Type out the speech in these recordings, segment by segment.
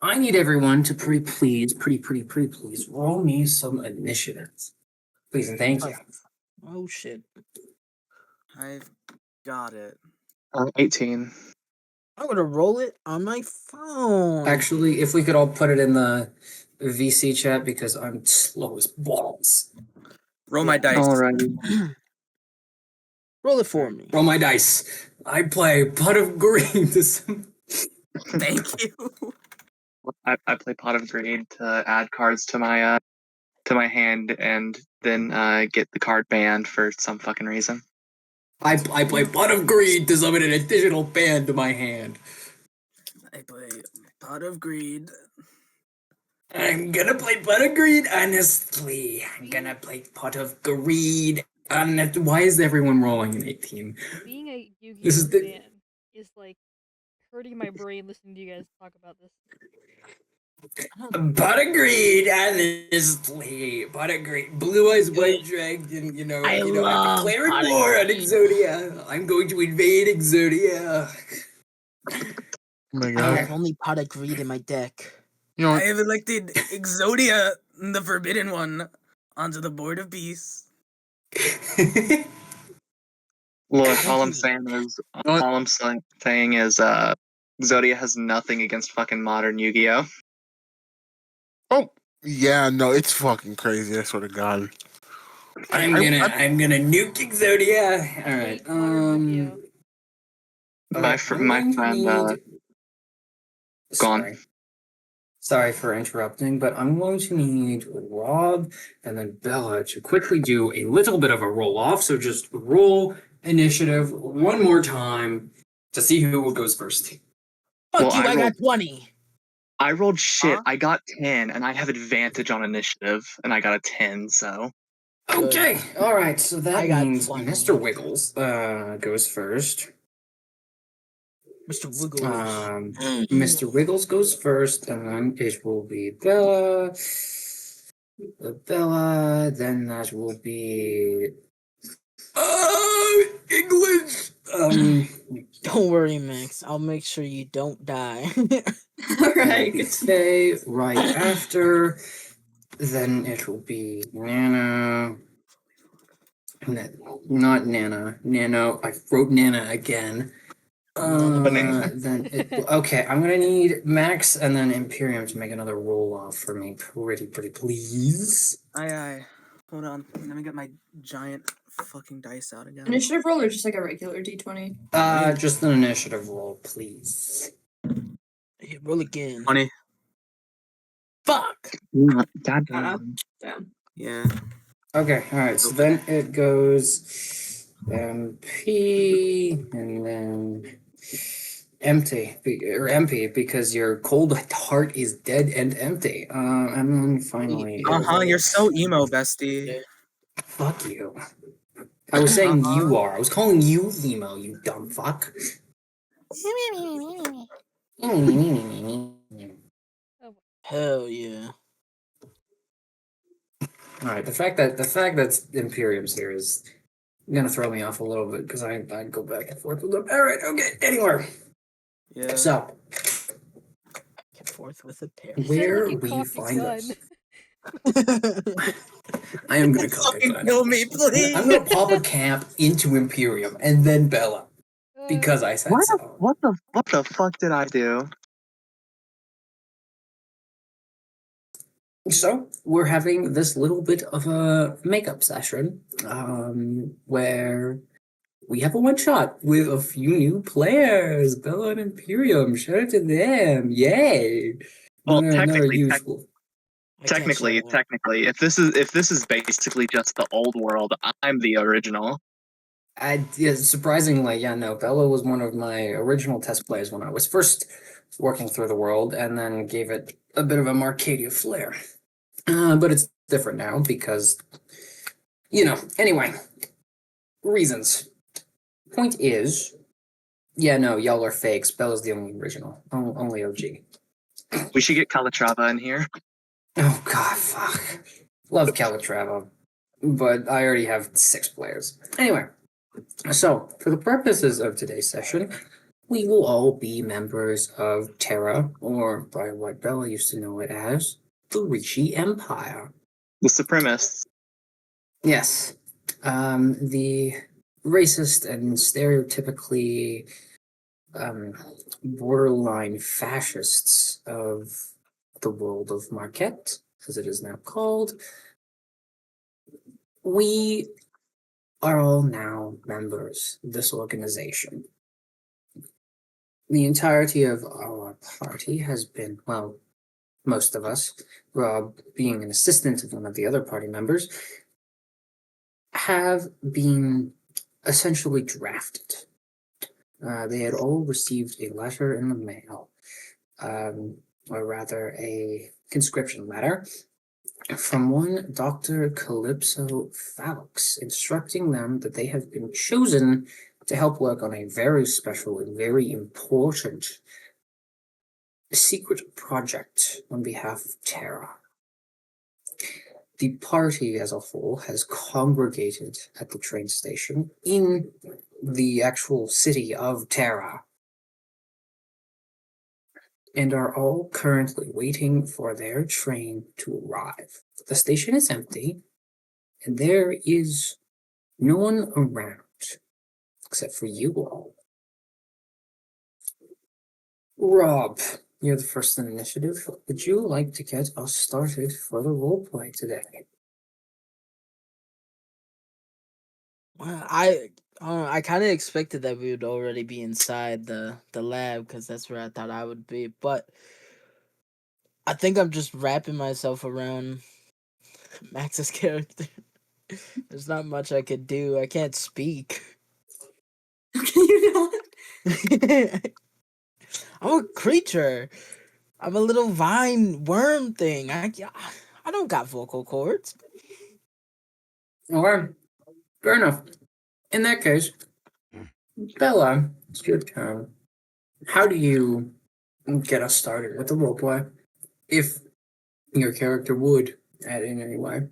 I need everyone to pretty please roll me some initiatives. Please and thank you. Oh shit. I've got it. 18. I'm gonna roll it on my phone. Actually, if we could all put it in the VC chat because I'm slow as balls. Roll my dice. Alrighty. Roll it for me. Roll my dice. I play Pot of Green to some... Thank you. I play Pot of Greed to add cards to my hand and then get the card banned for some fucking reason. I play Pot of Greed to summon an additional band to my hand. I play Pot of Greed. I'm gonna play Pot of Greed, honestly. I'm gonna play Pot of Greed. Why is everyone rolling an 18? Being a Yu-Gi-Oh This is the- fan is like hurting my brain listening to you guys talk about this. Pot of Greed, honestly. Pot of Greed. Blue Eyes White Dragon, I I'm love declaring Pot of war on Greed. Exodia. I'm going to invade Exodia. Oh my I god. have only Pot of Greed in my deck. You know I what? have elected Exodia, the Forbidden One, onto the Board of Peace. Look, all I'm saying is Exodia has nothing against fucking modern Yu-Gi-Oh. Oh, yeah, no, it's fucking crazy. I swear to God. I'm gonna nuke Exodia. All right. Hate modern Yu-Gi-Oh. My friend, Sorry. Sorry for interrupting, but I'm going to need Rob and then Bella to quickly do a little bit of a roll off. So just roll initiative one more time to see who goes first. Fuck Well, you, I I got rolled- 20. I rolled shit. Huh? I got 10, and I have advantage on initiative, and I got a 10. So Okay. All right. So that I got means 20. Mr. Wiggles goes first. Mr. Wiggles. Mr. Wiggles goes first, and then it will be Bella. Then that will be English. Don't worry, Max. I'll make sure you don't die. Right. Stay right after. Then it will be Nana. Not Nana. Nano. I wrote Nana again. Okay, I'm gonna need Max and then Imperium to make another roll off for me. Pretty please. Aye. Hold on. Let me get my giant fucking dice out again. Initiative roll or just like a regular d20? Just an initiative roll, please. Yeah, roll again. 20. Fuck. goddamn. Damn. Yeah. Okay, alright, so then it goes MP and then empty because your cold heart is dead and empty. And then finally. You're so emo, bestie. Fuck you. I was saying you are. I was calling you emo, you dumb fuck. Hell yeah. Alright, the fact that Imperium's here is gonna throw me off a little bit because I go back and forth with them. Alright, okay, anywhere. Yeah. So Back and forth with a pair. where You we cocked a find gun. us. I am gonna cock a Fucking gun. kill me, please. I'm gonna pop a camp into Imperium and then Bella. Because I said so. What the fuck did I do? So we're having this little bit of a makeup session, where we have a one shot with a few new players, Bella and Imperium. Shout out to them! Yay! Well, Not our technically, usual. technically, if this is basically just the old world, I'm the original. Surprisingly, yeah, no. Bella was one of my original test players when I was first working through the world, and then gave it a bit of a Marcadia flair. But it's different now because, anyway, reasons. Point is, yeah, no, y'all are fakes. Bella's the only original, only OG. We should get Calatrava in here. Oh god, fuck. Love Calatrava, but I already have 6 players. Anyway, so for the purposes of today's session, we will all be members of Terra, or by what Bella used to know it as, the Rishi Empire. The supremacists. Yes. The racist and stereotypically borderline fascists of the World of Marquet, as it is now called. We are all now members of this organization. The entirety of our party has been, well, most of us, Rob being an assistant of one of the other party members, have been essentially drafted. They had all received a letter in the mail, or rather a conscription letter, from one Dr. Calypso Falx, instructing them that they have been chosen to help work on a very special and very important secret project on behalf of Terra. The party as a whole has congregated at the train station in the actual city of Terra and are all currently waiting for their train to arrive. The station is empty, and there is no one around except for you all. Rob, you're the first in initiative. Would you like to get us started for the roleplay today? Well, I kind of expected that we would already be inside the lab because that's where I thought I would be. But I think I'm just wrapping myself around Max's character. There's not much I could do. I can't speak. Can you not? I'm a creature. I'm a little vine worm thing. I don't got vocal cords. Or, fair enough. In that case, Bella, it's your turn. How do you get us started with the roleplay? If your character would add in any way.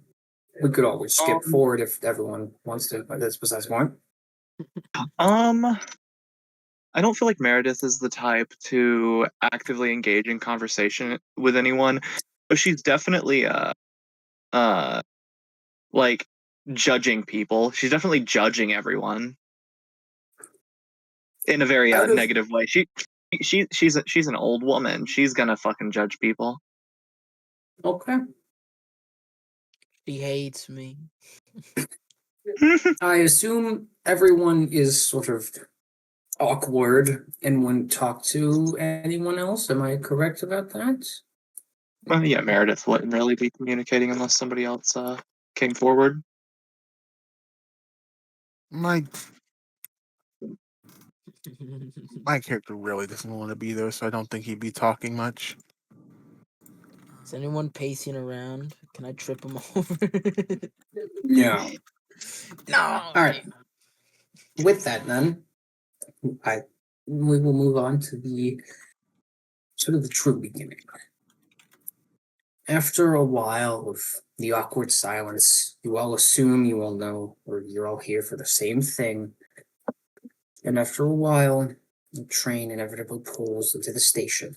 We could always skip forward if everyone wants to, but that's besides the point. I don't feel like Meredith is the type to actively engage in conversation with anyone, but she's definitely like judging people. She's definitely judging everyone in a very Out of- negative way. She's an old woman. She's gonna fucking judge people. Okay. She hates me. I assume everyone is sort of awkward and wouldn't talk to anyone else. Am I correct about that? Well, yeah, Meredith wouldn't really be communicating unless somebody else came forward. My character really doesn't want to be there, so I don't think he'd be talking much. Is anyone pacing around? Can I trip him over? No. No. All right. With that, then, we will move on to the sort of the true beginning. After a while of the awkward silence, you all assume you all know, or you're all here for the same thing. And after a while, the train inevitably pulls into the station.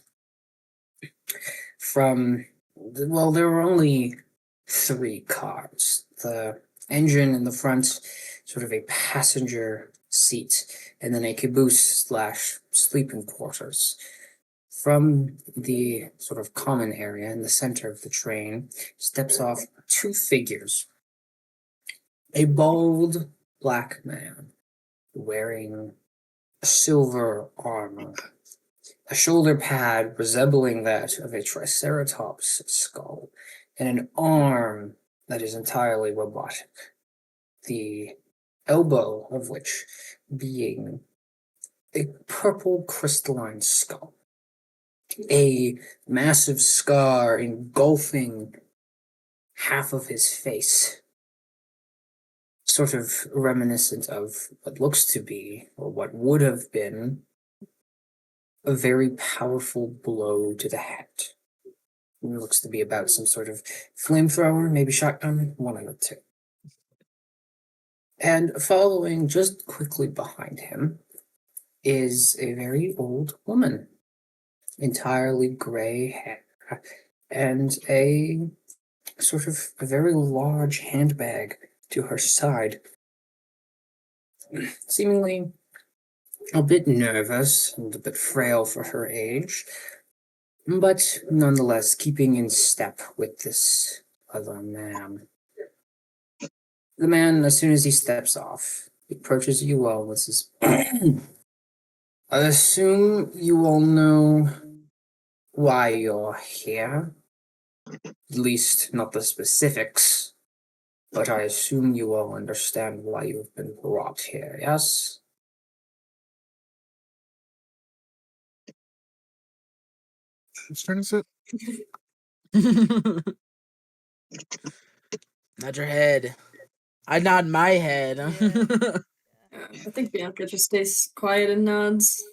There were only 3 cars. The engine in the front, sort of a passenger seat, and then a caboose/sleeping quarters. From the sort of common area in the center of the train steps off 2 figures. A bald black man wearing silver armor, a shoulder pad resembling that of a triceratops skull, and an arm that is entirely robotic. The elbow of which being a purple crystalline skull. A massive scar engulfing half of his face, sort of reminiscent of what looks to be, or what would have been, a very powerful blow to the head. It looks to be about some sort of flamethrower, maybe shotgun, one of the two. And following just quickly behind him is a very old woman, entirely gray hair, and a sort of a very large handbag to her side. Seemingly a bit nervous and a bit frail for her age, but nonetheless keeping in step with this other man. The man, as soon as he steps off, approaches you all with his. I assume you all know why you're here. At least, not the specifics. But I assume you all understand why you've been brought here, yes? Whose turn is it? Nod your head. I nod my head. I think Bianca just stays quiet and nods.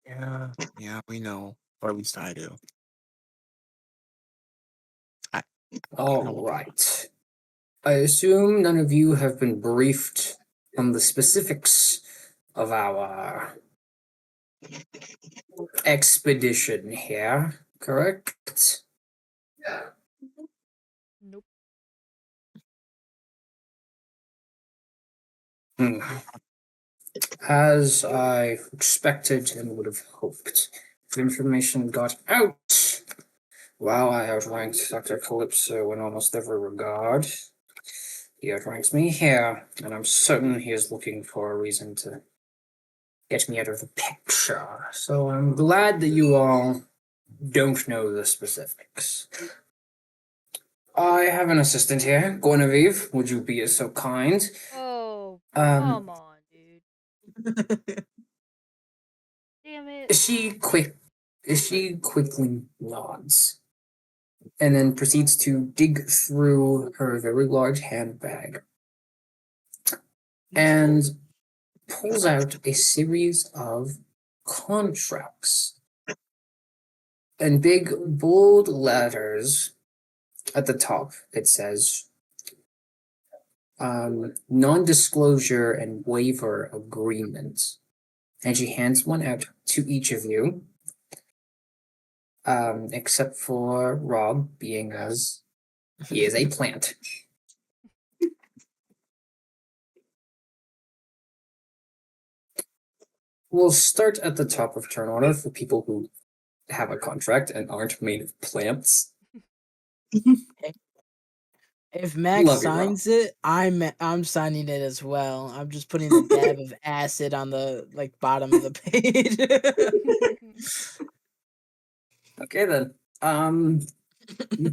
Yeah. Yeah, we know. Or at least I do. All right. I assume none of you have been briefed on the specifics of our expedition here, correct? Nope. Hmm. As I expected and would have hoped, the information got out. While I outranked Dr. Calypso in almost every regard, he outranks me here, and I'm certain he is looking for a reason to get me out of the picture. So I'm glad that you all don't know the specifics. I have an assistant here, Guinevere. Would you be so kind? Oh, Um, come on, dude. Damn it. She quickly nods and then proceeds to dig through her very large handbag and pulls out a series of contracts. In big, bold letters at the top, it says non-disclosure and waiver agreement. And she hands one out to each of you, except for Rob, being as he is a plant. We'll start at the top of turn order for people who have a contract and aren't made of plants. If Max Love you, Rob. signs it, I'm signing it as well. I'm just putting a dab of acid on the bottom of the page. Okay then.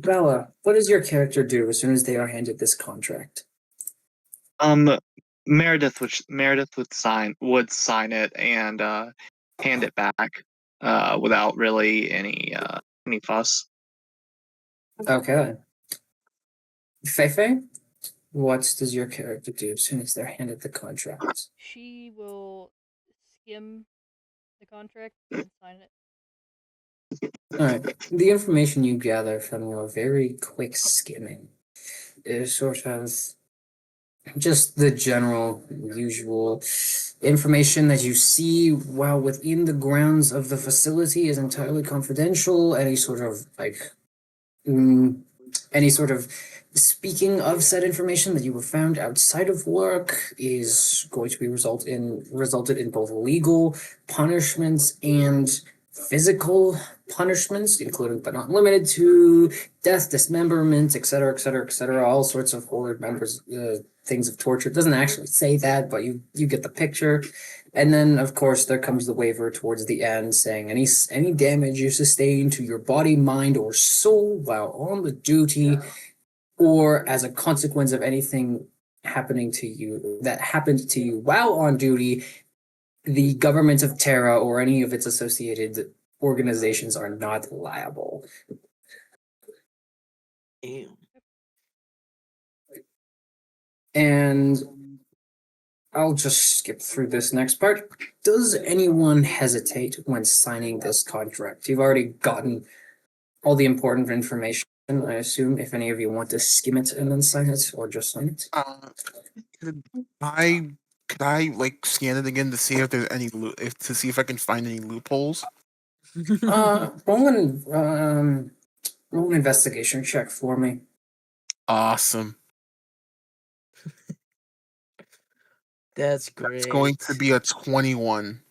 Bella, what does your character do as soon as they are handed this contract? Meredith would sign it and hand it back without really any fuss. Okay. Feifei, what does your character do as soon as they're handed the contract? She will skim the contract and sign it. Alright. The information you gather from your very quick skimming is sort of just the general, usual information that you see while within the grounds of the facility is entirely confidential. Any sort of any sort of speaking of said information that you have found outside of work is going to be resulted in both legal punishments and physical punishments, including but not limited to death, dismemberment, etc., etc., etc. All sorts of horrid things of torture. It doesn't actually say that, but you get the picture. And then, of course, there comes the waiver towards the end saying any damage you sustain to your body, mind, or soul while on the duty, or as a consequence of anything happening to you that happened to you while on duty, the government of Terra or any of its associated organizations are not liable. Damn. And I'll just skip through this next part. Does anyone hesitate when signing this contract? You've already gotten all the important information, I assume, if any of you want to skim it and then sign it, or just sign it. I could I like scan it again to see if there's any to see if I can find any loopholes? Roll an investigation check for me. Awesome. That's great. It's going to be a 21.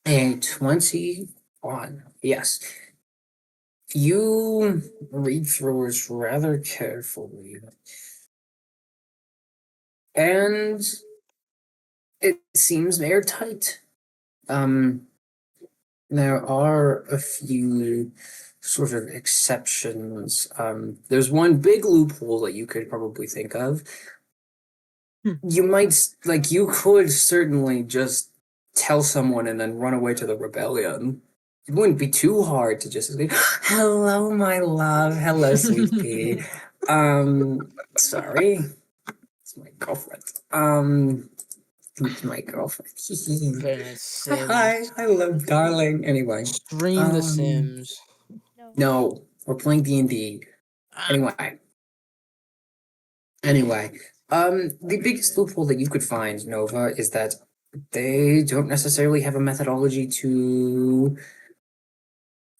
A 21. Yes. You read through it rather carefully. And it seems airtight. There are a few sort of exceptions. There's one big loophole that you could probably think of. You might, you could certainly just tell someone and then run away to the rebellion. It wouldn't be too hard to just say, "Hello, my love. Hello, sweet pea." Sorry. It's my girlfriend. It's my girlfriend. Very nice. Sims. Hi, hello, darling. Anyway. Stream The Sims. No. No, we're playing D&D. Anyway, the biggest loophole that you could find, Nova, is that they don't necessarily have a methodology to.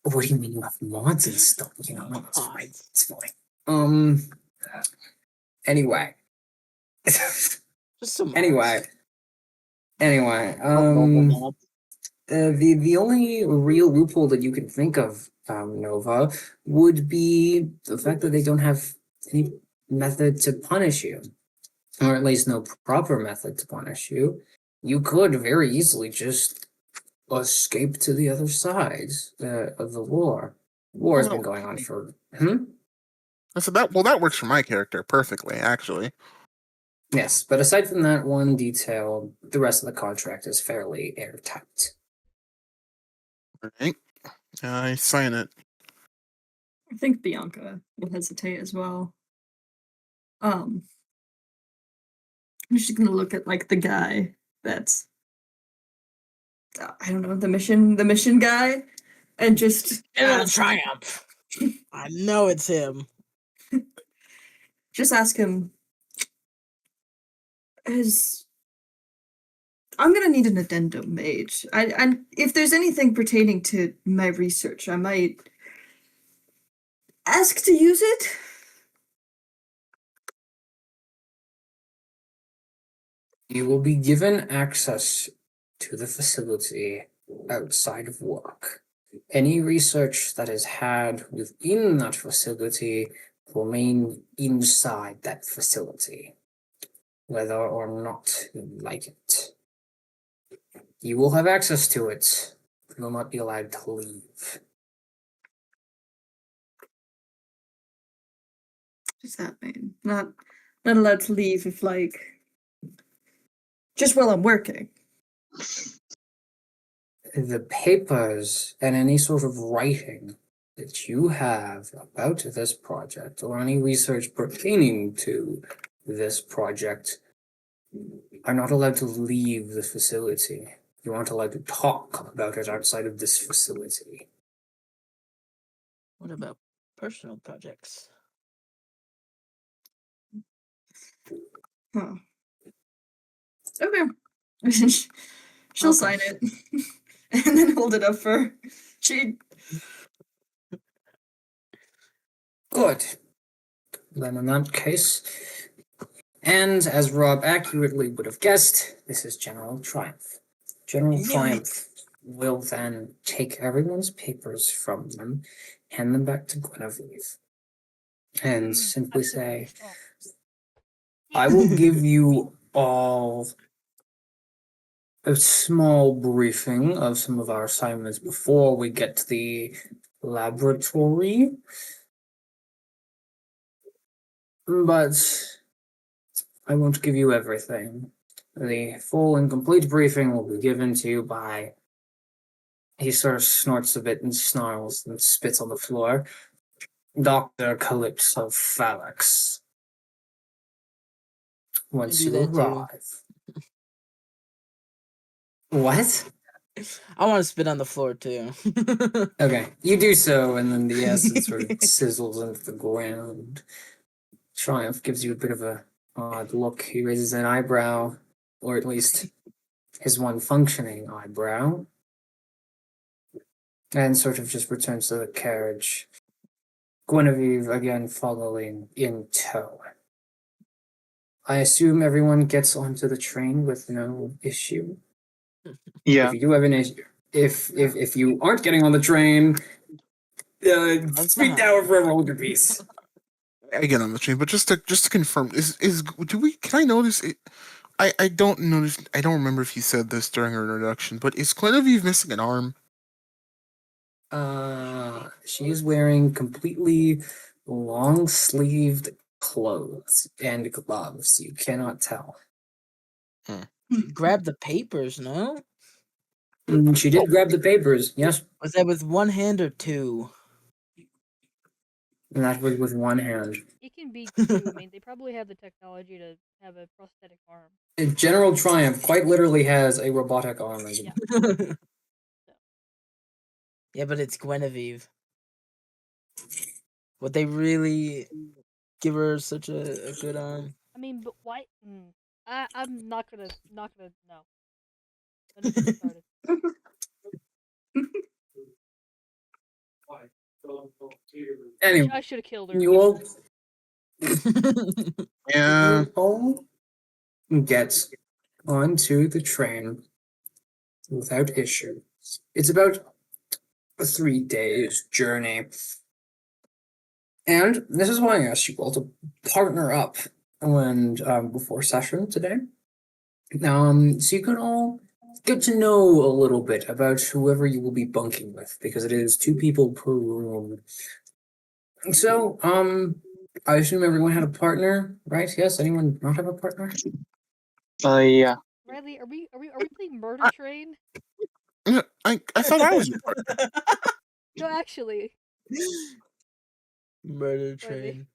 What do you mean you have mods and stuff? You know, it's fine. Mods. It's fine. Anyway. Just some Anyway. mods. The only real loophole that you can think of, Nova, would be the fact that they don't have any method to punish you, or at least no proper method to punish you. You could very easily just escape to the other side of the war. War has been going on for. So that works for my character perfectly, actually. Yes, but aside from that one detail, the rest of the contract is fairly airtight. All right. I sign it. I think Bianca will hesitate as well. I'm just gonna look at like the guy that's I don't know, the mission guy, and just It'll ask, triumph. I know it's him. just ask him. I'm gonna need an addendum made. I if there's anything pertaining to my research, I might ask to use it. You will be given access to the facility outside of work. Any research that is had within that facility will remain inside that facility, whether or not you like it. You will have access to it. You will not be allowed to leave. What does that mean? Not allowed to leave if just while I'm working. The papers and any sort of writing that you have about this project or any research pertaining to this project are not allowed to leave the facility. You aren't allowed to talk about it outside of this facility. What about personal projects? Huh. Okay. She'll Okay. sign it and then hold it up for she. Good. Then in that case, and as Rob accurately would have guessed, this is General Triumph. General Triumph will then take everyone's papers from them, hand them back to Guinevere, and simply say, I will give you all a small briefing of some of our assignments before we get to the laboratory. But I won't give you everything. The full and complete briefing will be given to you by. He sort of snorts a bit and snarls and spits on the floor. Dr. Calypso Phalanx. Once do you that too. arrive. What? I want to spit on the floor too. Okay, you do so, and then the acid sort of sizzles into the ground. Triumph gives you a bit of a odd look. He raises an eyebrow, or at least his one functioning eyebrow, and sort of just returns to the carriage. Guinevere again following in tow. I assume everyone gets onto the train with no issue. Yeah. If you do have an issue, if you aren't getting on the train, speak now for a hold your peace. I get on the train, but just to confirm, can I notice it? I don't notice. I don't remember if you said this during her introduction, but is Genevieve missing an arm? She is wearing completely long-sleeved clothes and gloves. You cannot tell. Grab the papers, no? She did grab the papers, yes, Was that with one hand or two? and that was with one hand. It can be two. I mean, they probably have the technology to have a prosthetic arm. And General Triumph quite literally has a robotic arm as well. Yeah. Yeah, but it's Guinevere. Would they really give her such a good arm? I mean, but why? I'm not gonna no. Don't even get started. Anyway, I should have killed her. you all Yeah. all get onto the train without issue. It's about a 3 days journey. And this is why I asked you all to partner up when before session today. So you can all get to know a little bit about whoever you will be bunking with, because it is 2 people per room. So, I assume everyone had a partner, right? Yes. Anyone not have a partner? Yeah. Riley, are we playing Murder Train? Yeah, I thought I was your partner. No, actually. Murder Riley. train.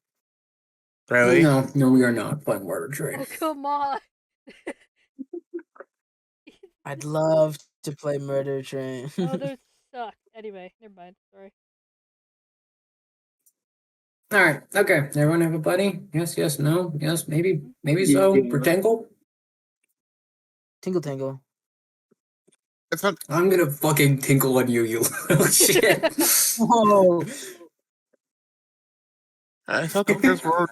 Really? No, we are not playing Murder Train. Oh, come on. I'd love to play Murder Train. Oh, those suck. Anyway, never mind. Sorry. All right. Okay. Everyone have a buddy? Yes. Yes. No. Yes. Maybe. Maybe Yeah. so. For Tangle? Tingle Tangle. I thought I'm gonna fucking tinkle on you, you little shit. Whoa! I thought the first word.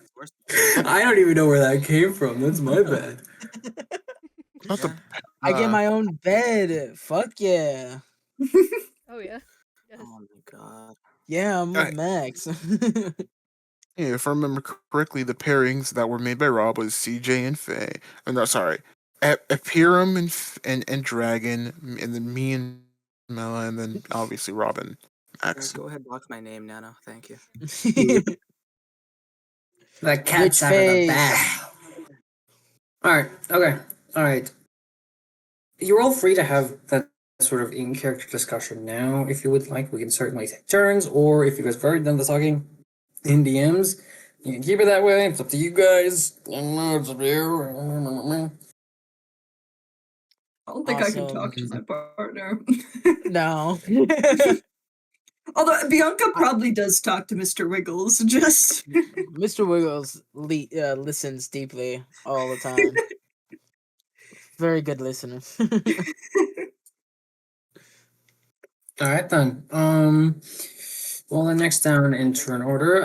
I don't even know where that came from. That's my bad. Not the. I get my own bed. Fuck yeah. Oh yeah. Yes. Oh my god. Yeah, I'm with Alright. Max. Yeah, if I remember correctly, the pairings that were made by Rob was CJ and Faye. Oh, no, sorry, Epirum and Dragon, and then me and Mela, and then obviously Robin, Max. Go ahead, block my name, Nano. Thank you. That cat's Bitch out of the face. bag. Alright, okay. Alright. You're all free to have that sort of in-character discussion now, if you would like. We can certainly take turns, or if you guys have already done the talking in DMs, you can keep it that way. It's up to you guys. I don't know, it's up to you. I don't think I can Awesome. talk to my partner. No. Although Bianca probably does talk to Mr. Wiggles, just Mr. Wiggles listens deeply all the time. Very good listener. Alright then. Well, the next down in turn order,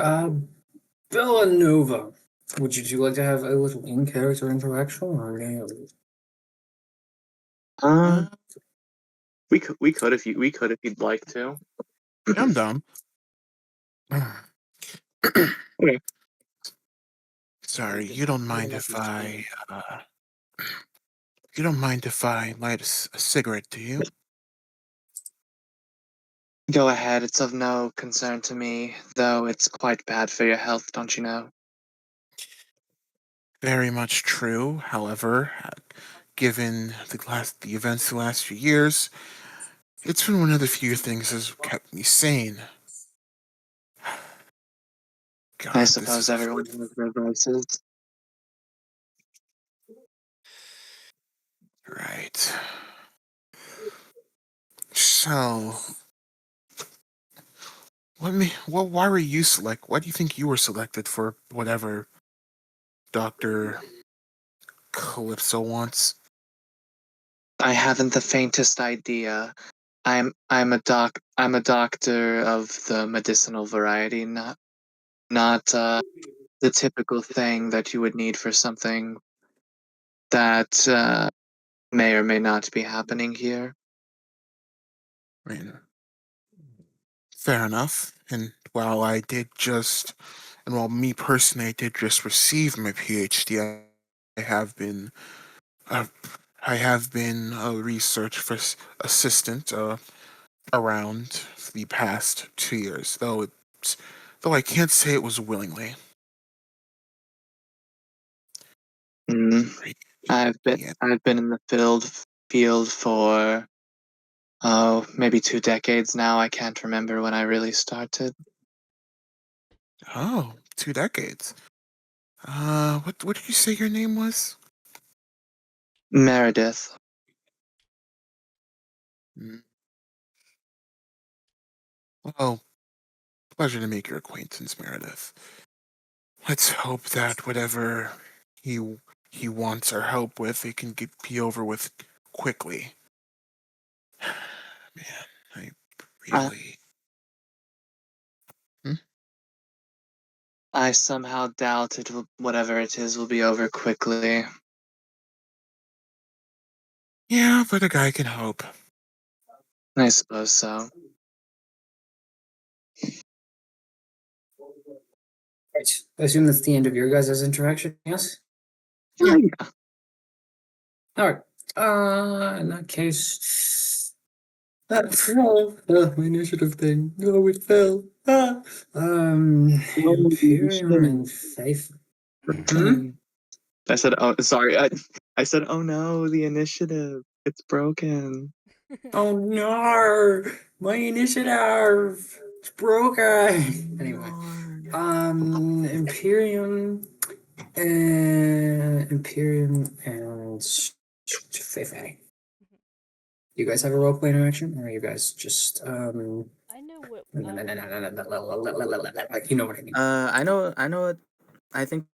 Villanova. Would you like to have a little in-character interaction, or no? We could if you'd like to. I'm dumb. Okay. Sorry, you don't mind if you don't mind if I light a cigarette, do you? Go ahead. It's of no concern to me, though it's quite bad for your health, don't you know? Very much true. However, given the events of the last few years, it's been one of the few things that's kept me sane. God, I this suppose is- everyone has their vices. Right. So, why were you why do you think you were selected for whatever Dr. Calypso wants? I haven't the faintest idea. I'm a doctor of the medicinal variety, not the typical thing that you would need for something that may or may not be happening here. I mean, fair enough. And while me personally, I did just receive my PhD, I have been, uh, I have been a assistant around the past 2 years, though I can't say it was willingly. Mm. Right. Yeah. I've been in the field for maybe 2 decades now. I can't remember when I really started. Oh, 2 decades. What did you say your name was? Meredith. Mm. Well, pleasure to make your acquaintance, Meredith. Let's hope that whatever he he wants our help with, it can be over with quickly. Man, I I, really. Hmm? I somehow doubt whatever it is will be over quickly. Yeah, but a guy can hope. I suppose so. Right. I assume that's the end of your guys' interaction, yes? Yeah. Alright. In that case. My initiative thing. No, it fell. Imperium and Faith. Hmm? I said, oh, sorry. I said, oh no, the initiative. It's broken. Oh no! My initiative! It's broken! Anyway. Imperium and Faith. You guys have a role play interaction, or are you guys just I know what. like you know what I mean? I know. I think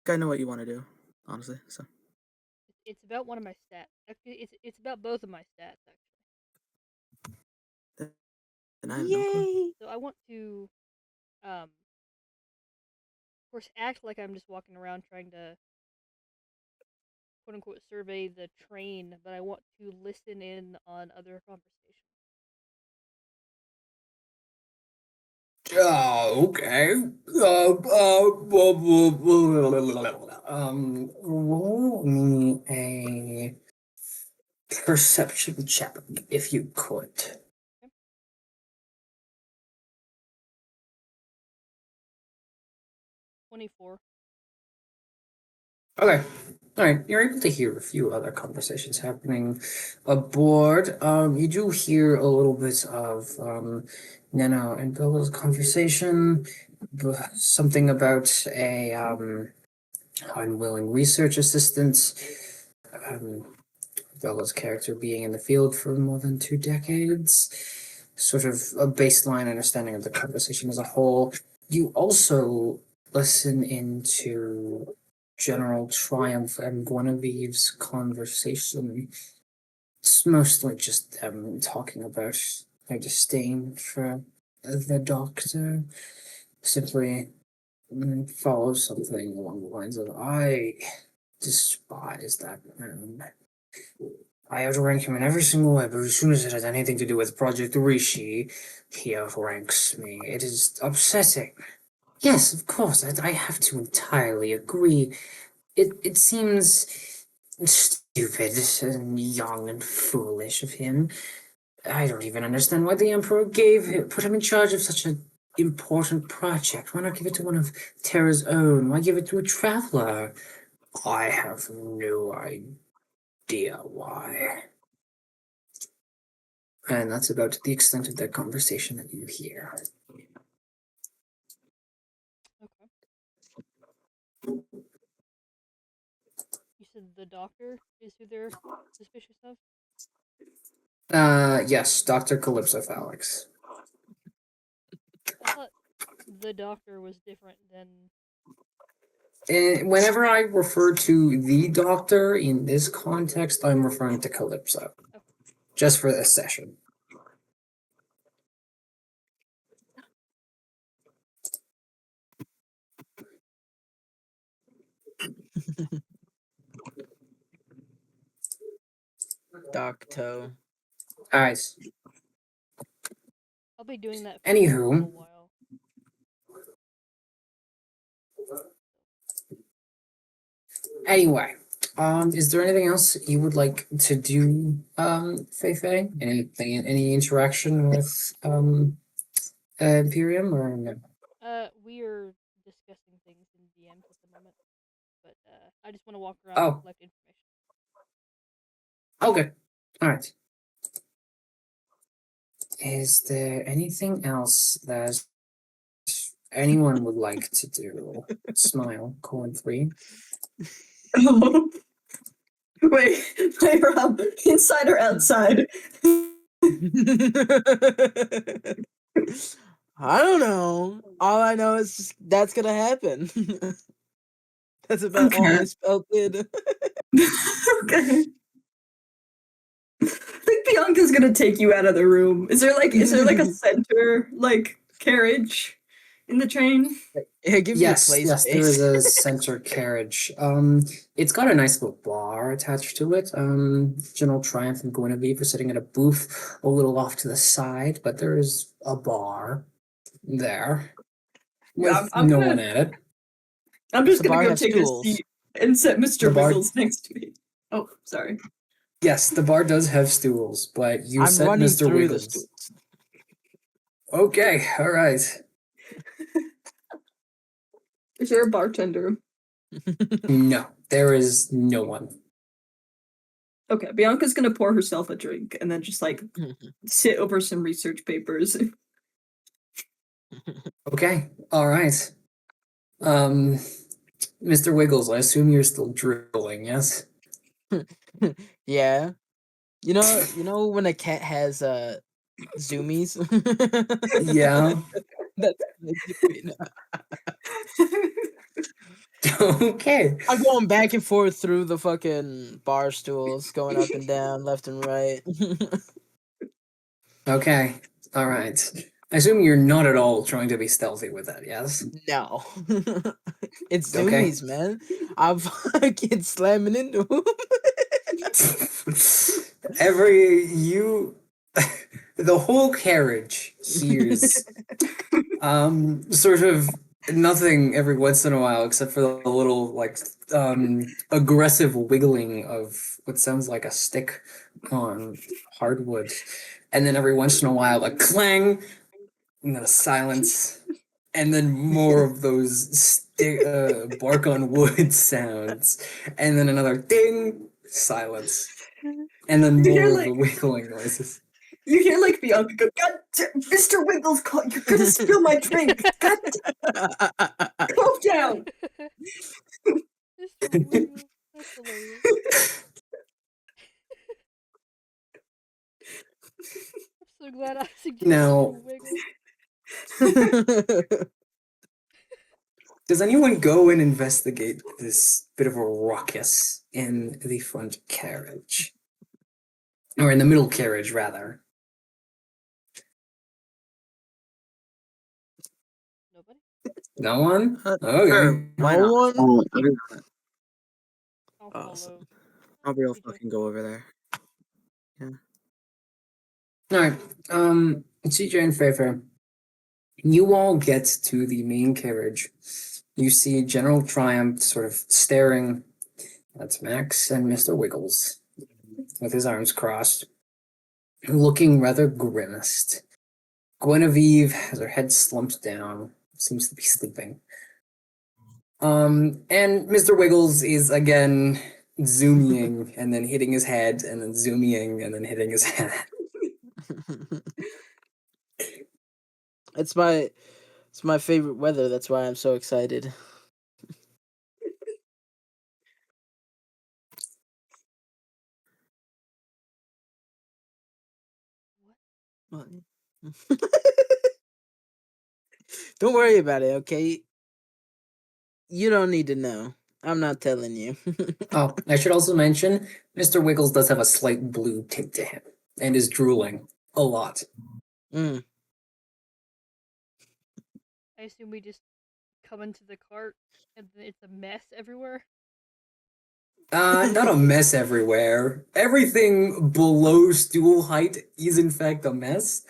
I know what you want to do. Honestly, so It's about one of my stats. Actually, it's about both of my stats actually. then I have no clue. So I want to, of course, act like I'm just walking around trying to quote unquote survey the train, but I want to listen in on other conversations. Okay. Roll me a perception check if you could. 24. Okay. All right. You're able to hear a few other conversations happening aboard. You do hear a little bit of Nana and Bella's conversation. Something about a unwilling research assistant. Um, Bella's character being in the field for more than 2 decades. Sort of a baseline understanding of the conversation as a whole. You also listen into General Triumph and Guinevere's conversation. It's mostly just them talking about their disdain for the doctor. Simply follows something along the lines of, I despise that man. I outrank him in every single way, but as soon as it has anything to do with Project Rishi, he outranks me. It is upsetting. Yes, of course, I have to entirely agree. It seems stupid and young and foolish of him. I don't even understand why the Emperor put him in charge of such an important project. Why not give it to one of Terra's own? Why give it to a traveler? I have no idea why. And that's about the extent of that conversation that you hear. Okay. You said the doctor is who they're suspicious of? Yes, Dr. Calypso Alex. I thought the doctor was different than Whenever I refer to the doctor in this context, I'm referring to Calypso. Just for this session. Docto. Alright. I'll be doing that for a little Anywho. while. Anyway. Is there anything else you would like to do, Feifei? Anything, any interaction with Imperium or no? We are discussing things in DMs at the moment, but I just want to walk around Oh. and collect information. Okay. Alright. Is there anything else that anyone would like to do? Smile, colon 3. Oh. Wait, Rob, inside or outside? I don't know. All I know is just that's gonna happen. That's about all Okay. my spell did. Okay. I think Bianca's gonna take you out of the room. Is there like a center carriage in the train? Yeah, give me a Yes, play yes, there space. is a center carriage. It's got a nice little bar attached to it. General Triumph and Guinevere are sitting at a booth a little off to the side, but there is a bar there Yeah, with I'm no gonna- one at it. I'm Does just the gonna bar go have take stools? a seat and set Mr. The bar- Wiggles next to me. Oh, sorry. Yes, the bar does have stools, but you I'm said running Mr. through the Wiggles. stools. Okay, all right. Is there a bartender? No, there is no one. Okay, Bianca's gonna pour herself a drink and then just sit over some research papers. Okay, all right. Mr. Wiggles, I assume you're still drooling, yes? Yeah. You know when a cat has zoomies? Yeah. That's right now. Okay. I'm going back and forth through the fucking bar stools, going up and down, left and right. Okay. All right. I assume you're not at all trying to be stealthy with that, yes? No. It's Okay. zoomies, man. I'm fucking slamming into 'em. The whole carriage hears sort of nothing every once in a while except for the little aggressive wiggling of what sounds like a stick on hardwood, and then every once in a while a clang, and then a silence, and then more of those bark on wood sounds, and then another ding, silence, and then You hear, more of the wiggling noises. You hear Bianca go, God, Mr. Wiggles, you're gonna spill my drink. God, calm down. Mr. Wiggles, that's hilarious. I'm so glad I suggested Now- Mr. Wiggles. Does anyone go and investigate this bit of a ruckus in the front carriage? Or in the middle carriage, rather. Nobody? No one? Sure, Okay. why No not? one? I'll do that. I'll Awesome. follow. I'll be able to CJ. fucking go over there. Alright, CJ and Fairfair, you all get to the main carriage. You see General Triumph sort of staring at Max and Mr. Wiggles with his arms crossed, looking rather grimaced. Guinevere has her head slumped down, seems to be sleeping. And Mr. Wiggles is again zooming and then hitting his head and then zooming and then hitting his head. It's my favorite weather. That's why I'm so excited. What? Don't worry about it, okay? You don't need to know. I'm not telling you. Oh, I should also mention, Mr. Wiggles does have a slight blue tint to him and is drooling a lot. Mm. I assume we just come into the cart and then it's a mess everywhere. Not a mess everywhere. Everything below stool height is in fact a mess,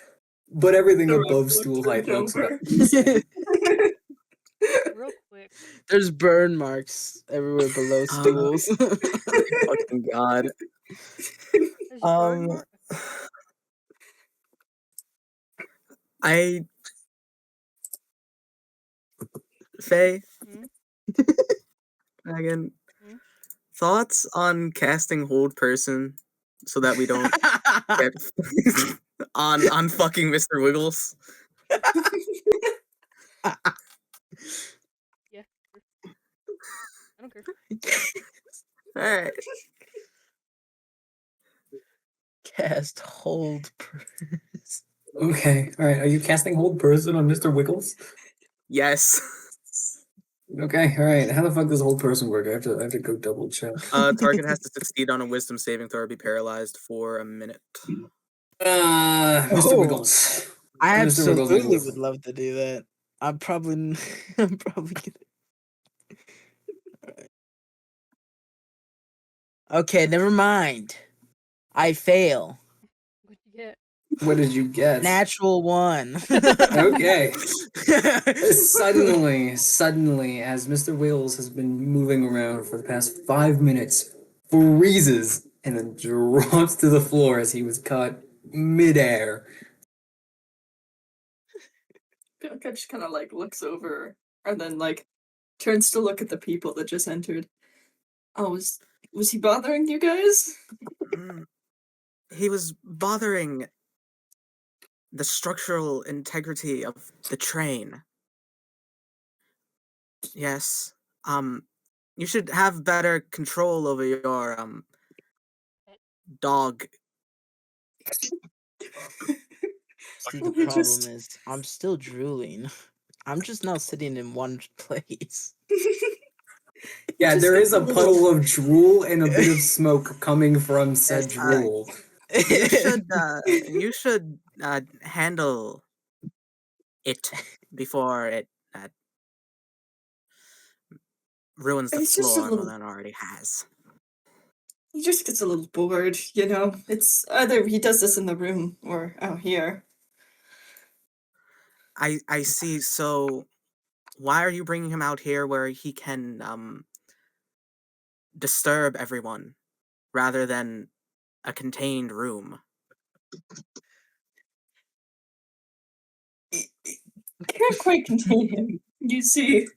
but everything above stool height looks about the same. Real quick. There's burn marks everywhere below stools. Fucking god. There's a burn mark. I Faye, Hmm? Megan, Hmm? thoughts on casting hold person so that we don't get on fucking Mr. Wiggles? Yeah. Sure. I don't care. Alright. Cast hold. Okay, alright. Are you casting hold person on Mr. Wiggles? Yes. Okay, alright. How the fuck does hold person work? I have to go double check. Target has to succeed on a wisdom saving throw or be paralyzed for a minute. Mr. Oh. Wiggles. I Mr. Wiggles absolutely will- would love to do that. I'm probably gonna. Okay, never mind. I fail. What'd you get? What did you get? Natural 1. Okay. Suddenly, as Mr. Wiggles has been moving around for the past 5 minutes, freezes and then drops to the floor as he was caught midair. Bianca just kind of like looks over and then like turns to look at the people that just entered. Oh, was he bothering you guys? He was bothering the structural integrity of the train. Yes. You should have better control over your dog. See, Well, the he problem just- is, I'm still drooling. I'm just now sitting in one place. Yeah, Just there gets is a little- puddle of drool and a bit of smoke coming from said Yes, drool. You should handle it before it ruins the It's just a floor more little- than it already has. He just gets a little bored, you know? It's either he does this in the room or out here. I see. So why are you bringing him out here where he can disturb everyone rather than a contained room? Can't quite contain him. You see.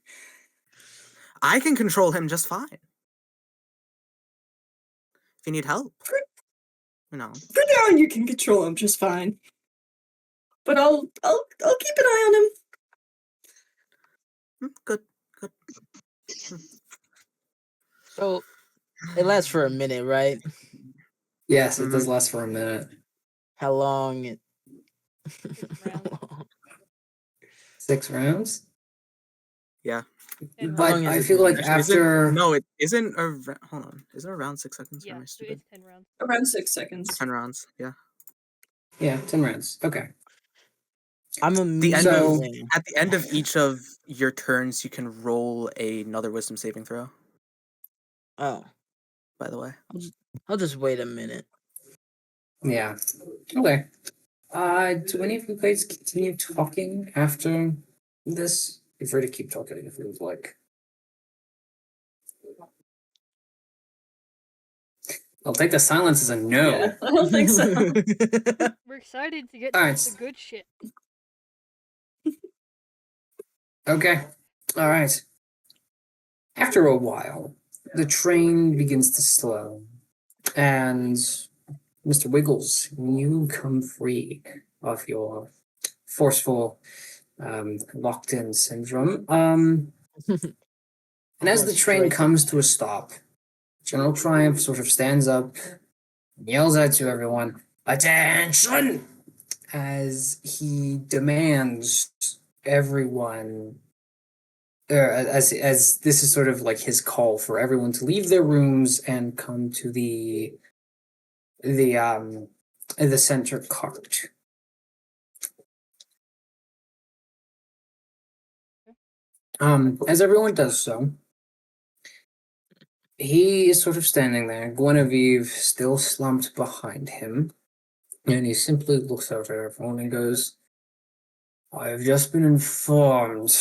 I can control him just fine. If you need help, you know. For now you can control him just fine. But I'll keep an eye on him. Good. So, it lasts for a minute, right? Yes, it does last for a minute. How long? 6 rounds. 6 rounds? Yeah. And But long is I it feel gonna like be? after... No, it isn't. Hold on. Isn't it around 6 seconds? Or am yeah, I so stupid? it's 10 rounds. Around 6 seconds. 10 rounds. Yeah. Yeah, 10 rounds. Okay. I'm The end of immediately. at the end of each of your turns, you can roll another wisdom saving throw. Oh, By the way. I'll just wait a minute. Yeah. Okay. Do any of you guys continue talking after this? You're free to keep talking if you would like. I'll take the silence as a no. Yeah, I don't think so. We're excited to get Alright. to the good shit. Okay. All right. After a while, the train begins to slow, and Mr. Wiggles, you come free of your forceful, locked-in syndrome. And as the Almost train straight to comes to a stop, General Triumph sort of stands up, yells out to everyone, "Attention!" as he demands everyone as this is sort of like his call for everyone to leave their rooms and come to the center cart. As everyone does so, he is sort of standing there, Guinevere still slumped behind him, and he simply looks out at everyone and goes, I have just been informed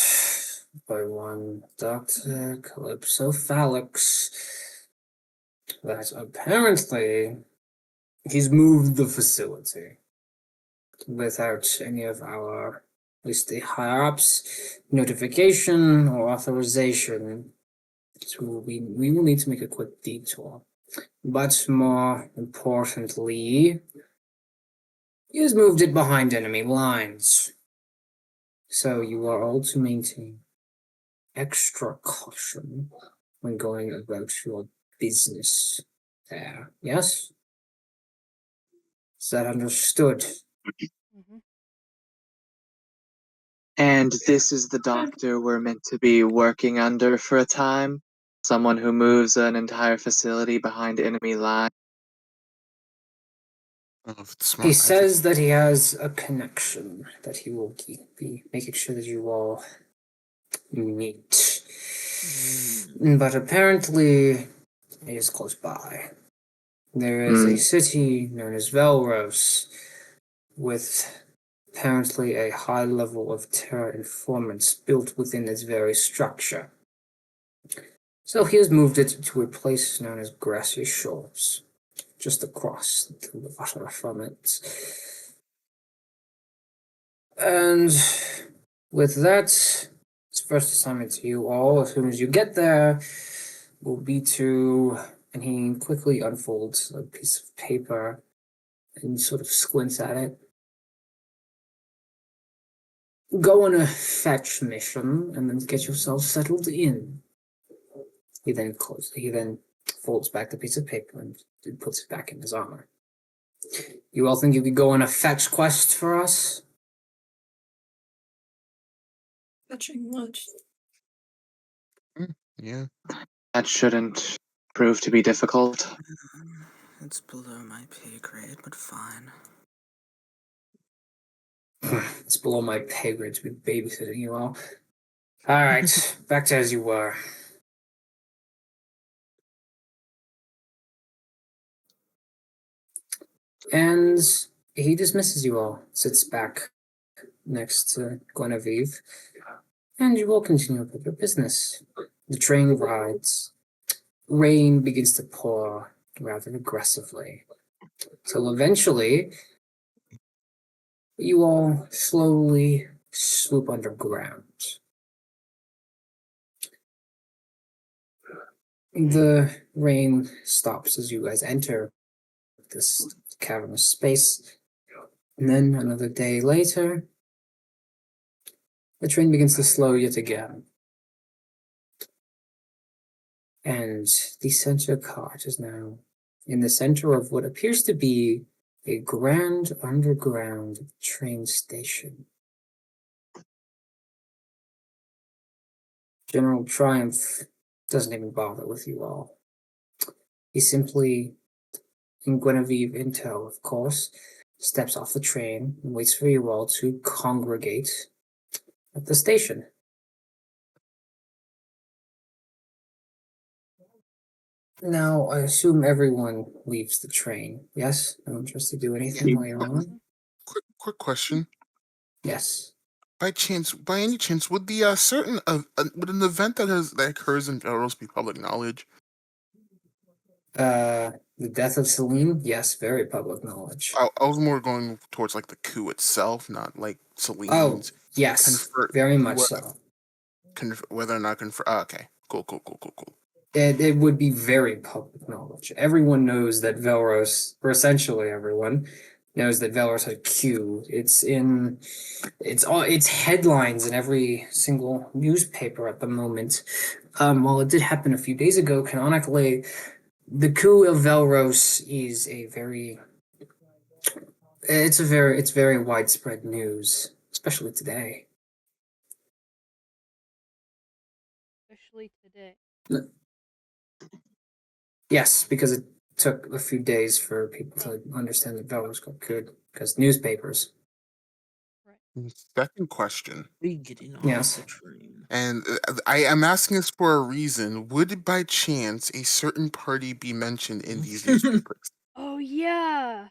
by one Dr. Calypso Phalix that apparently he's moved the facility without any of our, at least the higher ups, notification or authorization. So we will need to make a quick detour. But more importantly, he has moved it behind enemy lines. So you are all to maintain extra caution when going about your business there. Yes? Is that understood? Hmm. And this is the doctor we're meant to be working under for a time? Someone who moves an entire facility behind enemy lines? If it's He smart, says that he has a connection that he will be making sure that you all meet. But apparently, it is close by. There is a city known as Velros with apparently a high level of terror informants built within its very structure. So he has moved it to a place known as Grassy Shores, just across the water from it. And with that, his first assignment to you all, as soon as you get there, will be to, and he quickly unfolds a piece of paper and sort of squints at it. Go on a fetch mission and then get yourself settled in. He then folds back the piece of paper and puts it back in his armor. You all think you could go on a fetch quest for us? Fetching what? Yeah. That shouldn't prove to be difficult. It's below my pay grade, but fine. It's below my pay grade to be babysitting you all. Alright, back to as you were. And he dismisses you all, sits back next to Guinevere, and you all continue with your business. The train rides. Rain begins to pour rather aggressively, till eventually you all slowly swoop underground. The rain stops as you guys enter this cavernous space, and then another day later, the train begins to slow yet again. And the center cart is now in the center of what appears to be a grand underground train station. General Triumph doesn't even bother with you all. He simply, in Guinevere intel, of course, steps off the train and waits for you all to congregate at the station. Now, I assume everyone leaves the train, yes? No one tries to do anything while you're on? Quick question. Yes. By any chance, would the would an event that occurs in Veros be public knowledge? The death of Celine? Yes, very public knowledge. I was more going towards like the coup itself, not like Oh, Celine's. yes, very much what- so. Whether or not confirm. Okay, cool. It would be very public knowledge. Everyone knows that Velros, or essentially everyone, knows that Velros had Q. It's headlines in every single newspaper at the moment. While it did happen a few days ago, canonically, the coup of Velros is it's very widespread news, especially today. day. Yes, because it took a few days for people to understand that Velros got good because newspapers. Second question, We getting off Yes. the train. and I am asking this for a reason. Would by chance a certain party be mentioned in these newspapers? Oh yeah.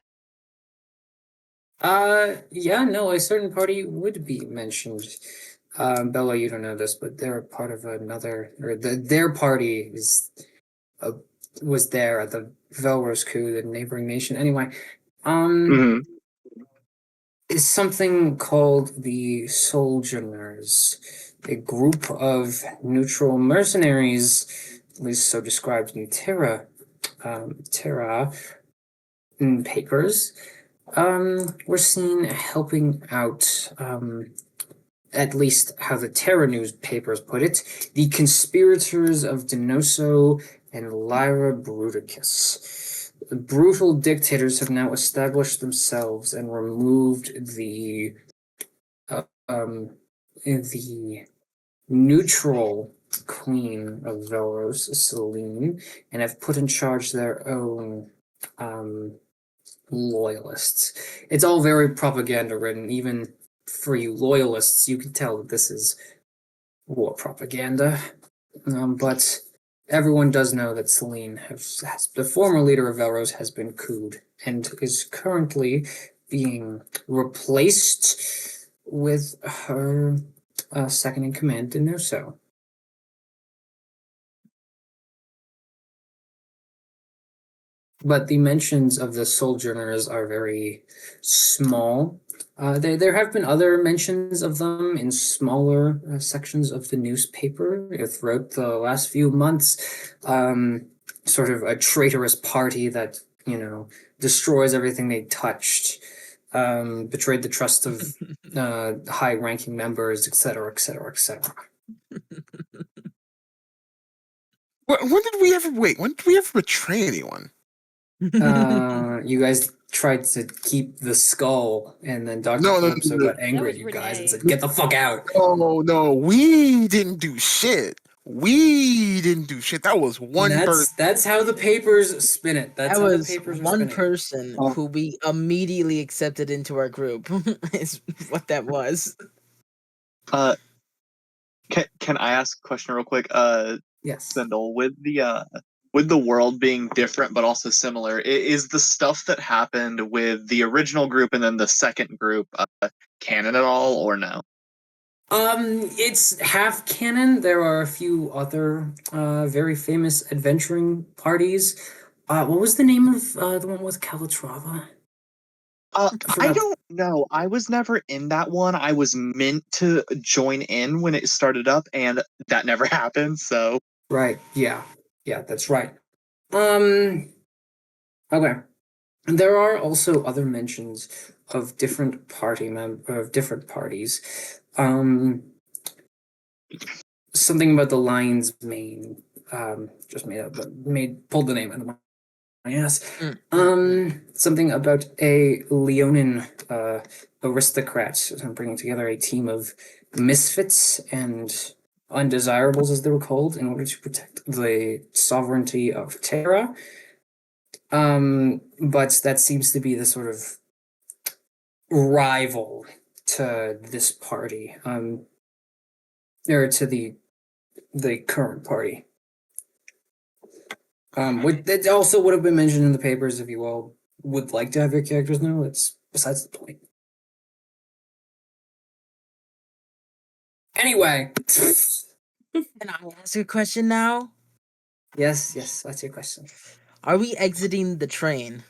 Yeah, no, a certain party would be mentioned. Bella, you don't know this, but they're part of another, or their party uh, was there at the Velros coup, the neighboring nation. Anyway, Mhm. is something called the Sojourners, a group of neutral mercenaries, at least so described in Terra papers. We're seen helping out, at least how the Terra newspapers put it, the conspirators of Denoso and Lyra Bruticus. The brutal dictators have now established themselves and removed the neutral queen of Velros, Selene, and have put in charge their own loyalists. It's all very propaganda written. Even for you loyalists, you can tell that this is war propaganda. But everyone does know that Selene, the former leader of Velros, has been couped and is currently being replaced with her second in command, Denoso. But the mentions of the Sojourners are very small. There have been other mentions of them in smaller sections of the newspaper throughout the last few months. Sort of a traitorous party that, destroys everything they touched, betrayed the trust of high-ranking members, etc., etc., etc. When did we ever betray anyone? You guys tried to keep the skull, and then Dr. No, Calypso got angry was at you guys and Renee. said, "Get the fuck out!" Oh no, we didn't do shit. We didn't do shit. That was one And person. that's how the papers spin it. That's That how the was papers are one spinning. person Oh. who we immediately accepted into our group. Is what that was. Can I ask a question real quick? Yes. Sindel, with the world being different but also similar, is the stuff that happened with the original group and then the second group canon at all, or no? It's half canon. There are a few other very famous adventuring parties. What was the name of the one with Calatrava? I forgot. don't know. I was never in that one. I was meant to join in when it started up, and that never happened. So Right. Yeah. Yeah, that's right. Okay. And there are also other mentions of different different parties. Something about the lion's mane. Just pulled the name out of my ass. Something about a Leonin aristocrat bringing together a team of misfits and undesirables, as they were called, in order to protect the sovereignty of Terra. But that seems to be the sort of rival to this party, or to the current party. That also would have been mentioned in the papers if you all would like to have your characters know. It's besides the point. Anyway, Can I ask a question now? yes, that's your question. Are we exiting the train?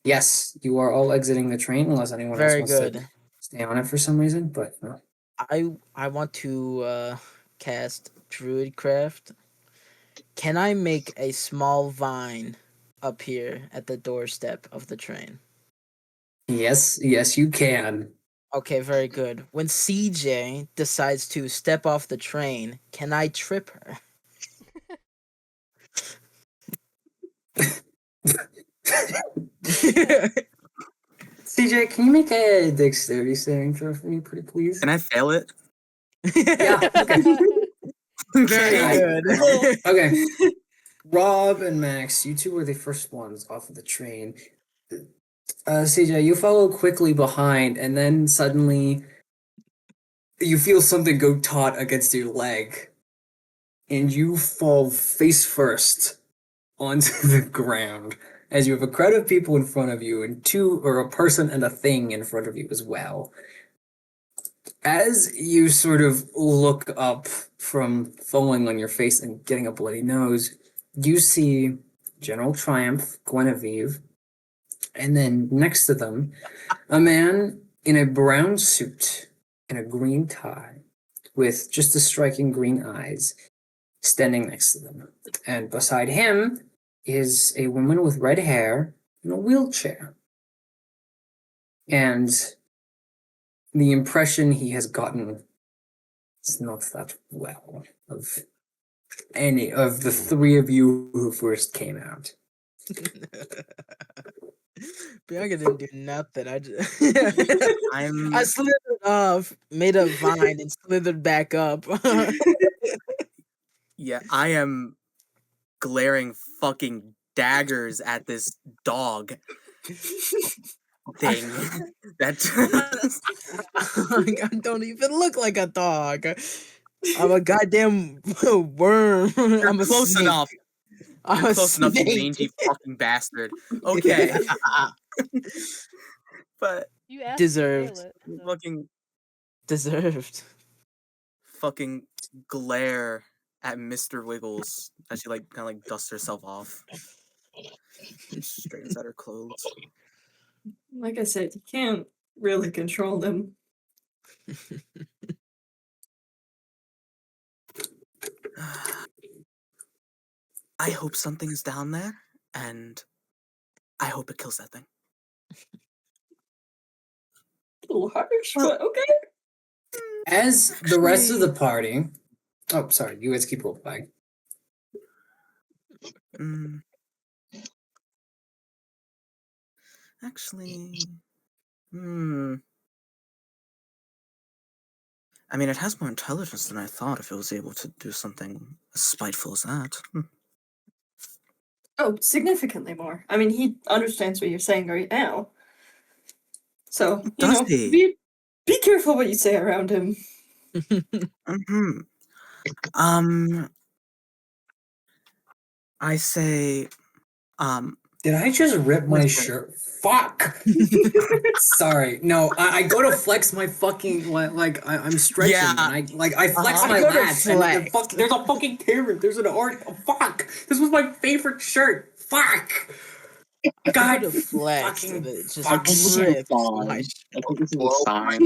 Yes, you are all exiting the train unless anyone else Very wants to good. stay on it for some reason. But no. I want to cast Druidcraft. Can I make a small vine appear at the doorstep of the train? Yes, you can. Okay, very good. When CJ decides to step off the train, can I trip her? CJ, can you make a dexterity saving throw for me, pretty please? Can I fail it? Yeah, okay. Very Right. good. Okay. Rob and Max, you two were the first ones off of the train. CJ, you follow quickly behind, and then suddenly you feel something go taut against your leg, and you fall face first onto the ground as you have a crowd of people in front of you, and a person and a thing in front of you as well. As you sort of look up from falling on your face and getting a bloody nose, you see General Triumph, Guinevere, and then next to them, a man in a brown suit and a green tie with just the striking green eyes standing next to them. And beside him is a woman with red hair in a wheelchair. And the impression he has gotten is not that well of any of the three of you who first came out. Bianca didn't do nothing. I just I'm I slithered off, made a vine, and slithered back up. yeah, I am glaring fucking daggers at this dog thing. That Like, I don't even look like a dog. I'm a goddamn worm. you're I'm a close snake. enough. I'm You're a close enough, you snake. mangy fucking bastard. Okay, but You asked Deserved. to scale it. you So. fucking Deserved. glare at Mr. Wiggles as she like kind of like dusts herself off, straightens out her clothes. Like I said, you can't really control them. I hope something's down there, and I hope it kills that thing. A little harsh, Well- but okay. As the rest of the party. Oh, sorry, you guys keep rolling. Mm. Actually, I mean, it has more intelligence than I thought if it was able to do something as spiteful as that. Oh, significantly more. I mean, he understands what you're saying right now. So, you Does know, he? be careful what you say around him. Mm-hmm. I say, Did I just rip my Listen. shirt? Fuck! Sorry. No, I go to flex my fucking I'm stretching Yeah. and I flex Uh-huh. my I go to lats and flex. there's a fucking tear. There's an art. Oh, fuck! This was my favorite shirt. Fuck! I God, could have flexed, fucking but it just fuck. ripped my I think this is a Well, sign.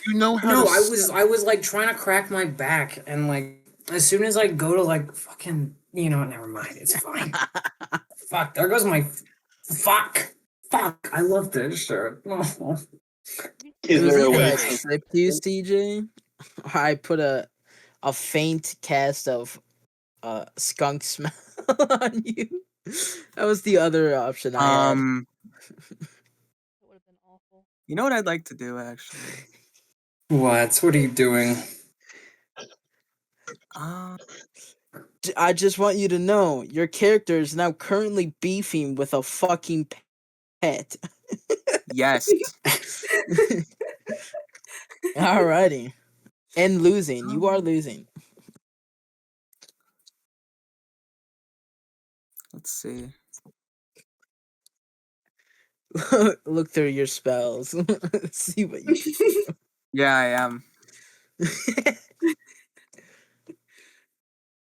You know how No, to I was like trying to crack my back and like as soon as I go to like fucking never mind. It's fine. Fuck, there goes my fuck. Fuck, I love this shirt. It Is was there a either way I to tripped you, CJ, or I put a faint cast of skunk smell on you. That was the other option I had. That would have been awful. you know what I'd like to do actually? What are you doing? I just want you to know your character is now currently beefing with a fucking pet. Yes. Alrighty. And losing. You are losing. Let's see. Look through your spells. See what you can Yeah, I am.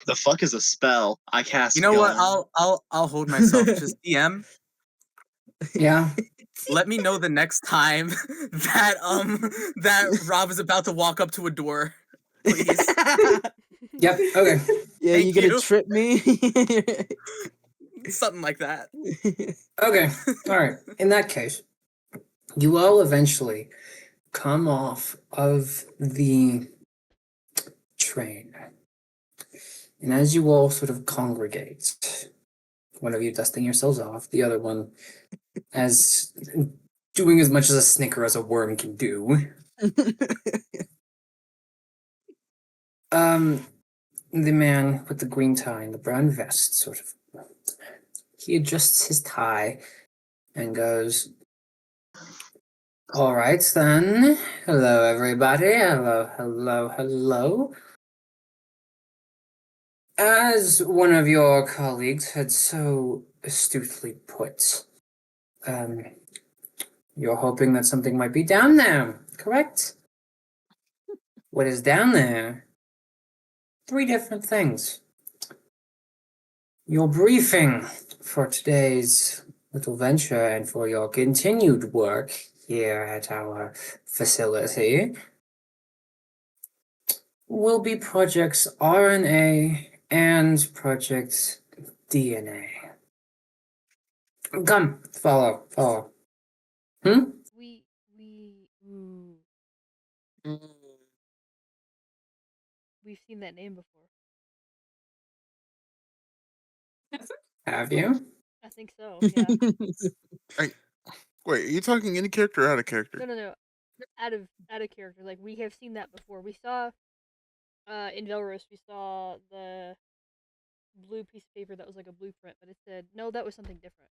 The fuck is a spell? I cast. You know what? gun. I'll hold myself. Just DM. Yeah. Let me know the next time that that Rob is about to walk up to a door, please. Yep. Okay. Yeah, Thank you gonna you. trip me? Something like that. Okay. All right. In that case, you all eventually come off of the train. And as you all sort of congregate, one of you dusting yourselves off, the other one as doing as much as a snicker as a worm can do. the man with the green tie and the brown vest sort of, he adjusts his tie and goes, all right then. Hello, everybody. Hello. As one of your colleagues had so astutely put, you're hoping that something might be down there, correct? What is down there? 3 different things. Your briefing for today's little venture and for your continued work here at our facility will be projects RNA and project DNA. Come, follow. We ooh, we've seen that name before. Have you? I think so. Yeah. Wait, are you talking in character or out of character? No. Out of character. Like we have seen that before. We saw in Velros we saw the blue piece of paper that was like a blueprint, but it said no, that was something different.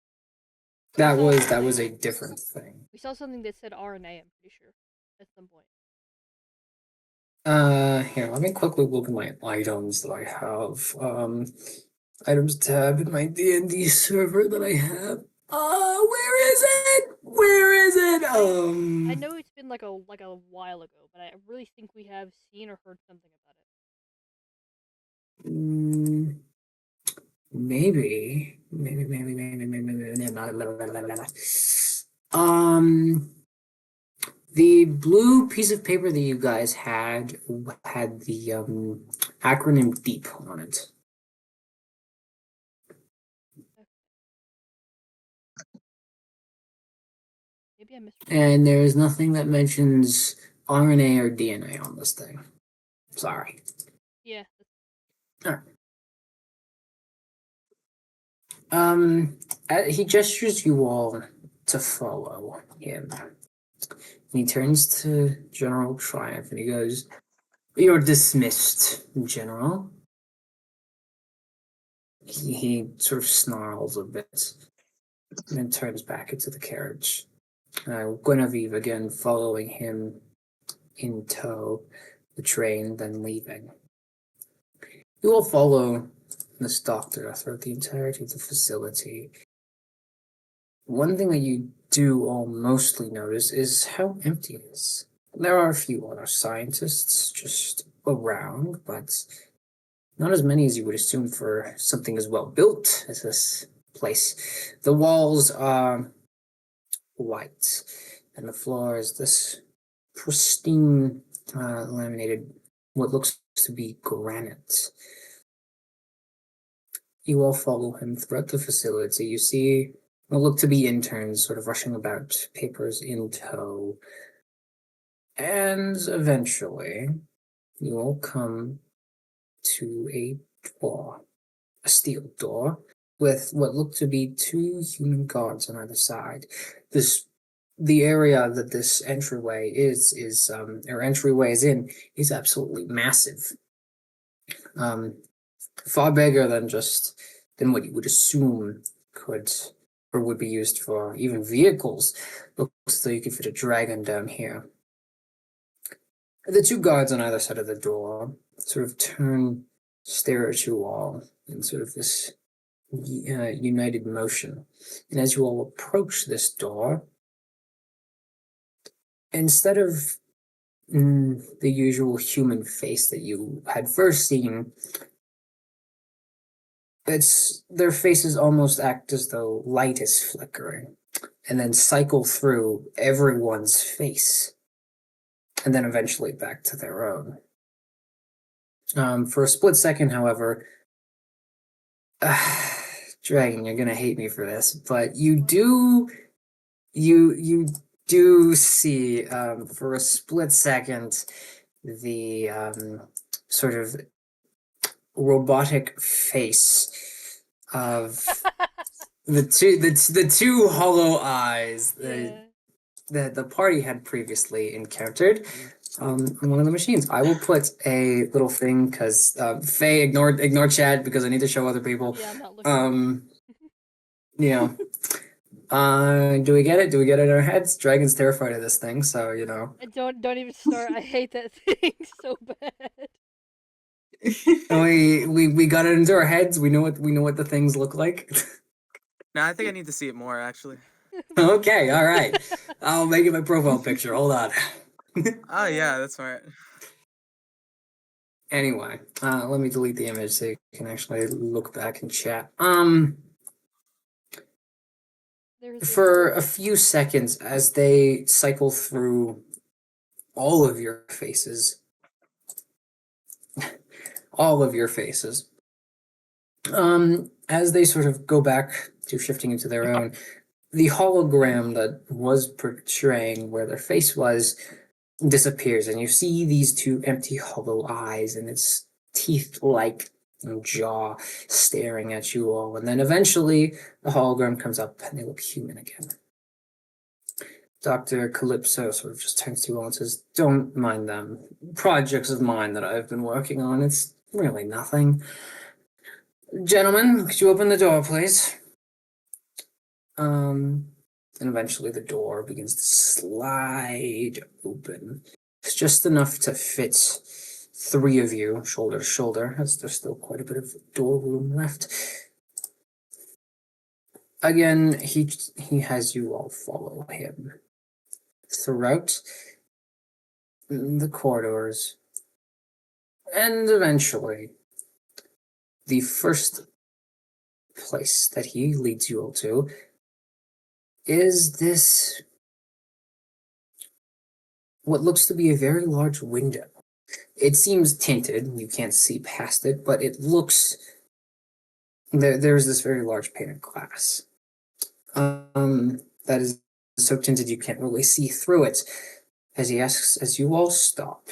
That saw was RNA. a different thing. We saw something that said RNA, I'm pretty sure. At some point. Here, let me quickly look at my items that I have. Items tab in my DnD server that I have. Where is it? I know it's been like a while ago, but I really think we have seen or heard something about it. Maybe. The blue piece of paper that you guys had the acronym DEEP on it. Maybe I misread. And there is nothing that mentions RNA or DNA on this thing. Sorry. Yeah. He gestures you all to follow him. He turns to General Triumph and he goes, "You're dismissed, General." He sort of snarls a bit and then turns back into the carriage. Guinevere again following him in tow, the train then leaving. You all follow this doctor throughout the entirety of the facility. One thing that you do all mostly notice is how empty it is. There are a few other scientists just around, but not as many as you would assume for something as well built as this place. The walls are white, and the floor is this pristine, laminated, what looks to be granite. You all follow him throughout the facility. You see what look to be interns sort of rushing about, papers in tow. And eventually, you all come to a door, a steel door, with what look to be 2 human guards on either side. The area that this entryway is absolutely massive. Far bigger than what you would assume could or would be used for even vehicles. Looks like you could fit a dragon down here. The 2 guards on either side of the door sort of stare at you all in sort of this united motion. And as you all approach this door, instead of the usual human face that you had first seen, their faces almost act as though light is flickering and then cycle through everyone's face and then eventually back to their own. For a split second, however, Dragon, you're gonna hate me for this, but you do see for a split second the sort of robotic face of the two hollow eyes Yeah. that the party had previously encountered. on one of the machines. I will put a little thing because Faye ignore chat because I need to show other people. Yeah, I'm not looking. You know. Do we get it? Do we get it in our heads? Dragon's terrified of this thing, so you know. Don't even start. I hate that thing so bad. We got it into our heads. We know what the things look like. No, I think I need to see it more actually. Okay, all right. I'll make it my profile picture. Hold on. Oh yeah, that's smart. Anyway, let me delete the image so you can actually look back and chat. There's For a few seconds, as they cycle through all of your faces, all of your faces, as they sort of go back to shifting into their own, the hologram that was portraying where their face was disappears, and you see these two empty, hollow eyes and its teeth-like jaw staring at you all. And then eventually, the hologram comes up, and they look human again. Dr. Calypso sort of just turns to you all and says, "Don't mind them. Projects of mine that I've been working on. It's really nothing. Gentlemen, could you open the door, please?" And eventually the door begins to slide open. It's just enough to fit three of you shoulder to shoulder, as there's still quite a bit of door room left. Again, he has you all follow him throughout the corridors, and eventually the first place that he leads you all to is this, what looks to be a very large window. It seems tinted, you can't see past it, but it looks, there's this very large pane of glass that is so tinted you can't really see through it. As he asks, as you all stop,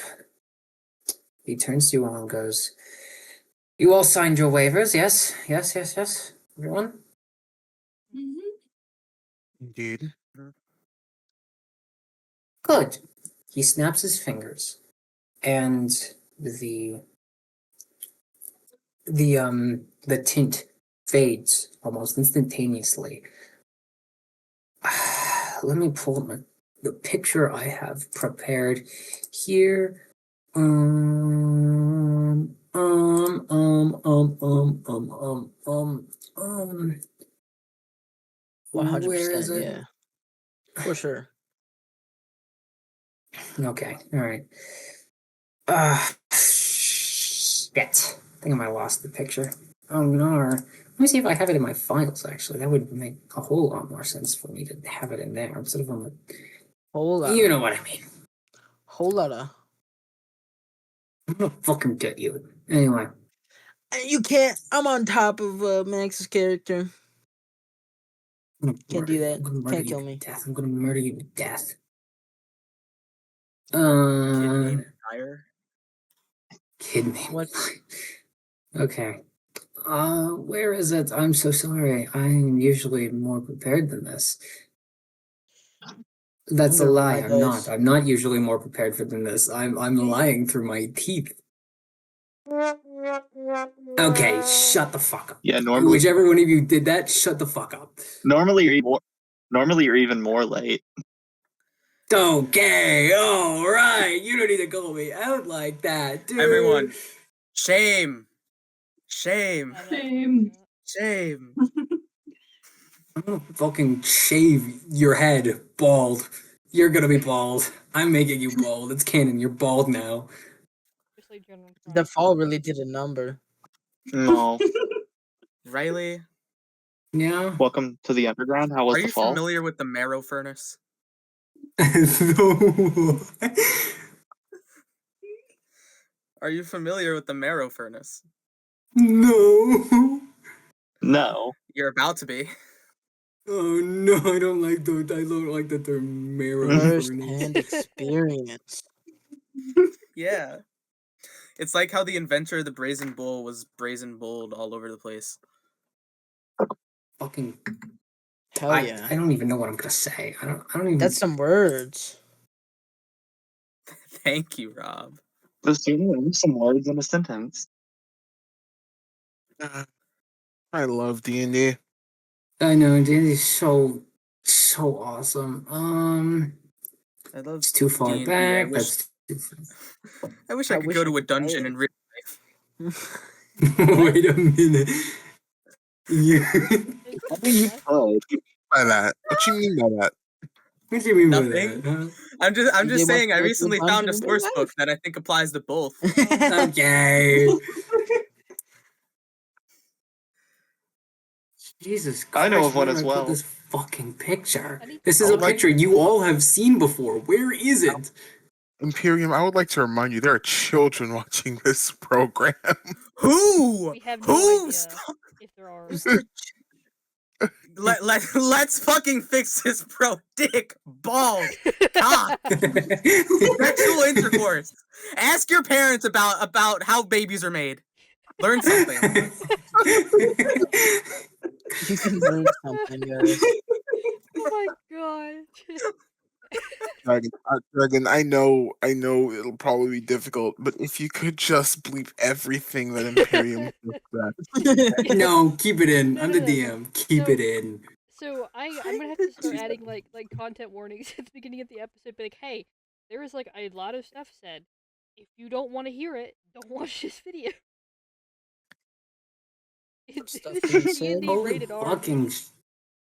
he turns to you all and goes, "You all signed your waivers, yes? Yes, everyone?" Indeed. Good. He snaps his fingers, and the tint fades almost instantaneously. Let me pull up the picture I have prepared here. 100%. Where is it? Yeah, for sure. Okay, all right. Shit. I think I might have lost the picture. Oh no. Let me see if I have it in my files, actually. That would make a whole lot more sense for me to have it in there instead of on the... Whole lot. You know what I mean. Whole lotta. I'm gonna fucking get you. Anyway. You can't. I'm on top of Max's character. Can't do that. I'm gonna murder Can't you kill to me. death. I'm gonna murder you to death. Kid named Fire. Kid name. What? Okay. Where is it? I'm so sorry. I'm usually more prepared than this. That's a Under lie. my I'm not. dice. I'm not usually more prepared for than this. I'm lying through my teeth. Okay, shut the fuck up. Yeah, normally, Whichever one of you did that, shut the fuck up. normally you're even more late. Okay, all right. You don't need to call me out like that, dude. Everyone, shame, shame, I know. Same. shame. I'm gonna fucking shave your head bald. You're gonna be bald. I'm making you bald. It's canon. You're bald now. Seriously, General The Prime. fall really did a number. No. Riley, Yeah. Welcome to the underground. How was are the you fall? familiar with the marrow furnace? No. Are you familiar with the marrow furnace? No. No. You're about to be. Oh no, I don't like the term marrow First furnace. hand experience. Yeah. It's like how the inventor of the brazen bull was brazen bulled all over the place. Fucking Hell yeah. I don't even know what I'm gonna say. I don't even That's some words. Thank you, Rob. There's certainly some words in a sentence. I love D&D. I know, D&D is so awesome. I love It's too far D&D. back. That's too I wish I could go to a dungeon in real life. Wait a minute. You I mean, you could. By that, what you mean by that? what do you mean by Nothing. that? I'm just CJ wants saying. to I go to a recently found a dungeon in real source book that I think applies to both. Huh? Okay. Jesus Christ, I know of one where as did I put well. this fucking picture? I need This to is I a would like- picture you all have seen before. Where is it? Imperium, I would like to remind you there are children watching this program. Who? We have no Who? idea Stop- if there are. Let's fucking fix this, bro. Dick, balls, cock, sexual intercourse. Ask your parents about how babies are made. Learn something. You can learn something, guys. Oh my god. Dragon, I know it'll probably be difficult, but if you could just bleep everything that Imperium said. No, keep it in. No, I'm no, the no, DM. Keep no. it in. So I'm gonna have to start adding like content warnings at the beginning of the episode. Be like, hey, there is like a lot of stuff said. If you don't want to hear it, don't watch this video. Stuff This being is said. D&D Holy rated R. fucking Dude.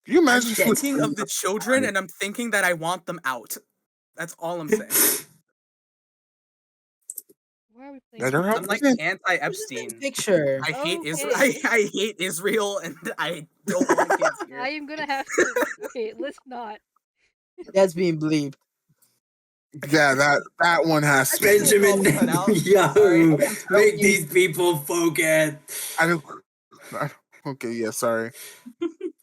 Can you I'm imagine if it was thinking of the children, and I'm thinking that I want them out. That's all I'm saying. Why are we playing? Better this? have I'm like been. anti-Epstein. Picture. I hate Israel. Okay. I hate Israel, and I don't want kids here. I am gonna have to. Okay, let's not. That's being bleeped. Yeah, that one has to be. Benjamin cut out. Yahoo! Sorry. Make these people focus. Okay, yeah, sorry.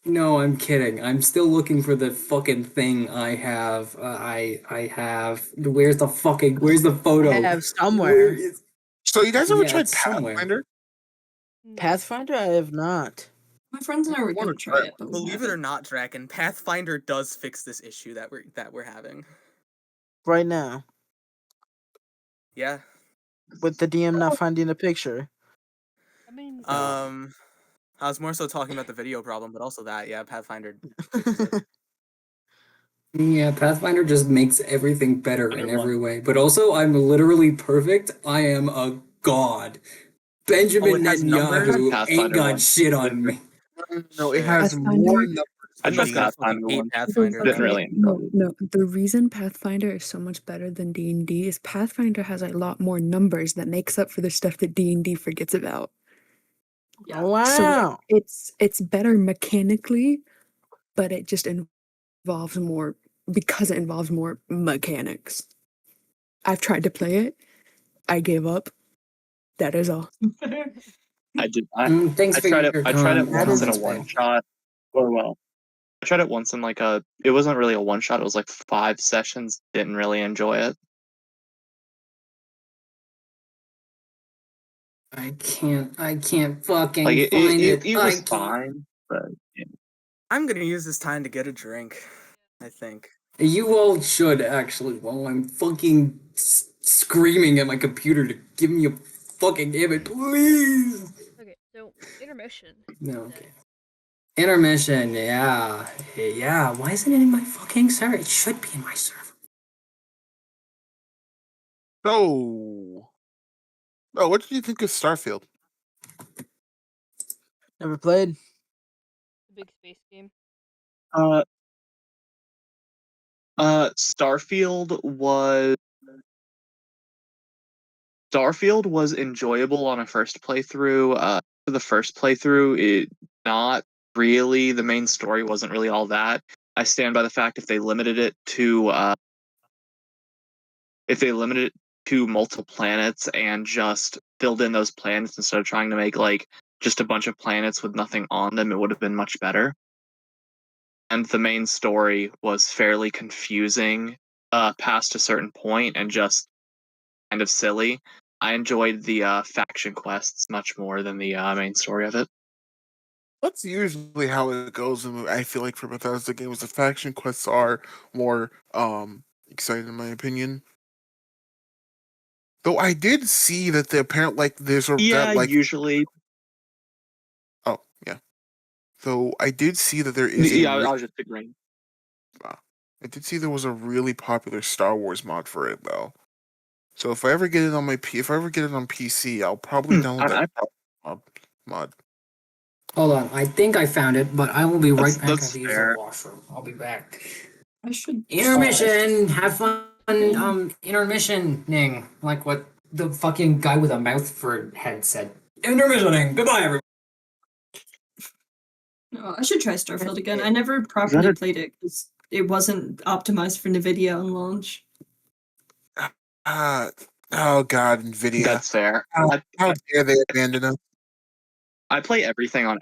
No, I'm kidding. I'm still looking for the fucking thing I have. I have. Where's the photo? I have Where somewhere. is? So you guys ever Yeah, tried it's somewhere. Pathfinder? No. Pathfinder, I have not. My friends and I were wanna gonna try try it, but we Believe it or haven't. not, Draken, Pathfinder does fix this issue that we're having. Right now. Yeah. With the DM not finding a picture. I mean, I was more so talking about the video problem, but also that, yeah, Pathfinder fixes it. Yeah, Pathfinder just makes everything better in Another one. every way. But also, I'm literally perfect. I am a god. Benjamin has numbers? Netanyahu ain't Pathfinder got one. shit on me. No, it Shit. has Pathfinder? more numbers I than tried He's gonna D&D. fucking Pathfinder hate one. Pathfinder. Didn't then. really enjoy it. No. The reason Pathfinder is so much better than D&D is Pathfinder has a lot more numbers that makes up for the stuff that D&D forgets about. Yeah. Oh, wow. So it's better mechanically, but it just involves more because it involves more mechanics. I've tried to play it. I gave up. That is all. I did. I Thanks for tried it. your I tried it That once in a is- one shot. Or well, I tried it once in like a. It wasn't really a one shot. It was like 5 sessions. Didn't really enjoy it. I can't fucking Like find it. it I was can't. fine, but yeah. I'm gonna use this time to get a drink. I think. You all should actually, while I'm fucking screaming at my computer to give me a fucking image, please. okay, so intermission. No, okay. Intermission, yeah. Yeah, why isn't it in my fucking server? It should be in my server. So, what did you think of Starfield? Never played. The big space game. Starfield was enjoyable on a first playthrough. For the first playthrough, it not really the main story wasn't really all that. I stand by the fact if they limited it to multiple planets and just filled in those planets instead of trying to make like just a bunch of planets with nothing on them, it would have been much better. And the main story was fairly confusing past a certain point and just kind of silly. I enjoyed the faction quests much more than the main story of it. That's usually how it goes. I feel like for Bethesda games, the faction quests are more exciting, in my opinion. Though I did see that the apparent like there's a Yeah, that like usually. oh yeah. So I did see that there is a Yeah, I was just agreeing. I did see there was a really popular Star Wars mod for it though. So if I ever get it on if I ever get it on PC, I'll probably download I, that mod. Hold on, I think I found it, but I will be right back. I that's have to use the fair. washroom. I'll be back. I should Intermission. Have fun. Intermissioning, like what the fucking guy with a mouth for head said. Intermissioning. Goodbye, everyone. No, I should try Starfield again. I It- never properly played it because it wasn't optimized for NVIDIA on launch. Oh god, Nvidia. That's fair. How dare they abandon us? I play everything on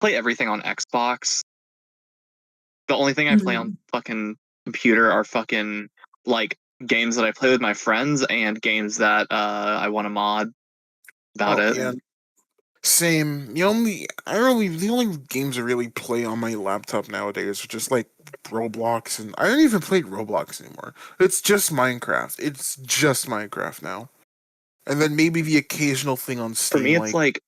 Xbox. The only thing I play on fucking computer are fucking like games that I play with my friends and games that I want to mod. About it. Yeah. Same. The only games I really play on my laptop nowadays are just like Roblox, and I don't even play Roblox anymore. It's just Minecraft. It's just Minecraft now. And then maybe the occasional thing on Steam. For me, it's like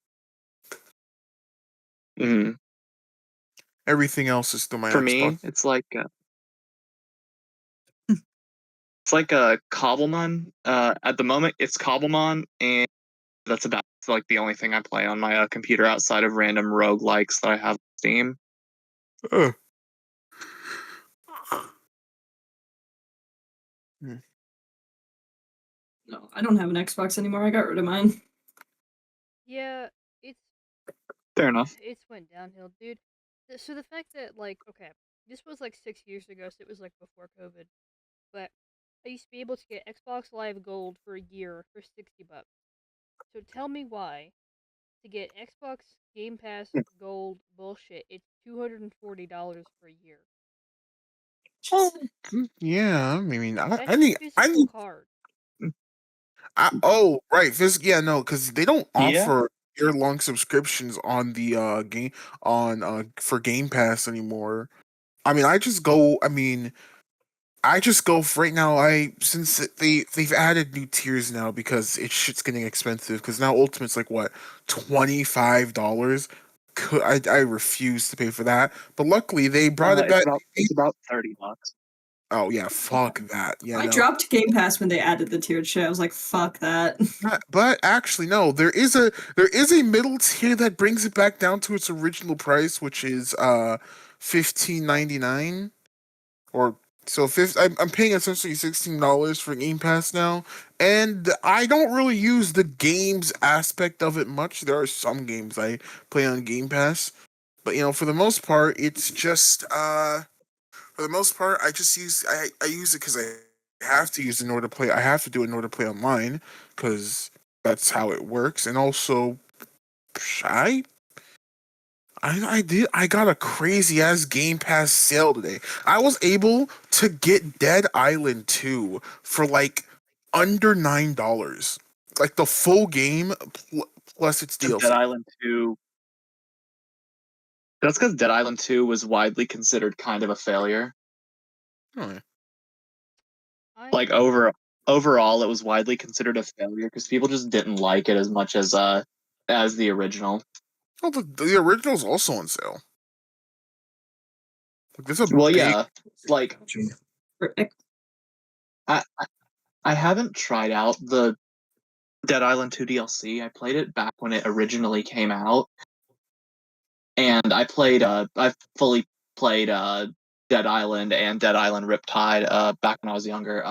everything else is through my for Xbox. me, it's like a Cobblemon. At the moment, it's Cobblemon, and that's about like the only thing I play on my computer outside of random roguelikes that I have on Steam. No, I don't have an Xbox anymore. I got rid of mine. Yeah, it's Fair enough. it's went downhill, dude. So the fact that like, okay, this was like 6 years ago, so it was like before COVID. But I used to be able to get Xbox Live Gold for a year for $60. So tell me why to get Xbox Game Pass Gold bullshit, it's $240 for a year. Yeah, I mean, That's I need, physical card. oh, right, yeah, no, because they don't Yeah. offer year-long subscriptions on the game for Game Pass anymore. I mean, I just go for right now. Since they've added new tiers now because shit's getting expensive. Because now Ultimate's like what, $25. I refuse to pay for that. But luckily they brought it back. It's about $30. Oh yeah, fuck that. Yeah, I no. dropped Game Pass when they added the tiered shit. I was like, fuck that. But actually, no. There is a middle tier that brings it back down to its original price, which is $15.99 or. So I'm paying essentially $16 for Game Pass now, and I don't really use the games aspect of it much. There are some games I play on Game Pass, but for the most part, it's just for the most part I just I use it because I have to use it in order to play. I have to do it in order to play online because that's how it works, and also I got a crazy ass Game Pass sale today. I was able to get Dead Island 2 for like under $9. Like the full game plus its DLC. Dead Island 2. That's because Dead Island 2 was widely considered kind of a failure. Oh, yeah. Like overall, it was widely considered a failure because people just didn't like it as much as the original. Oh, the original's also on sale. Like, there's a yeah, like I haven't tried out the Dead Island 2 DLC. I played it back when it originally came out, and I fully played Dead Island and Dead Island Riptide back when I was younger.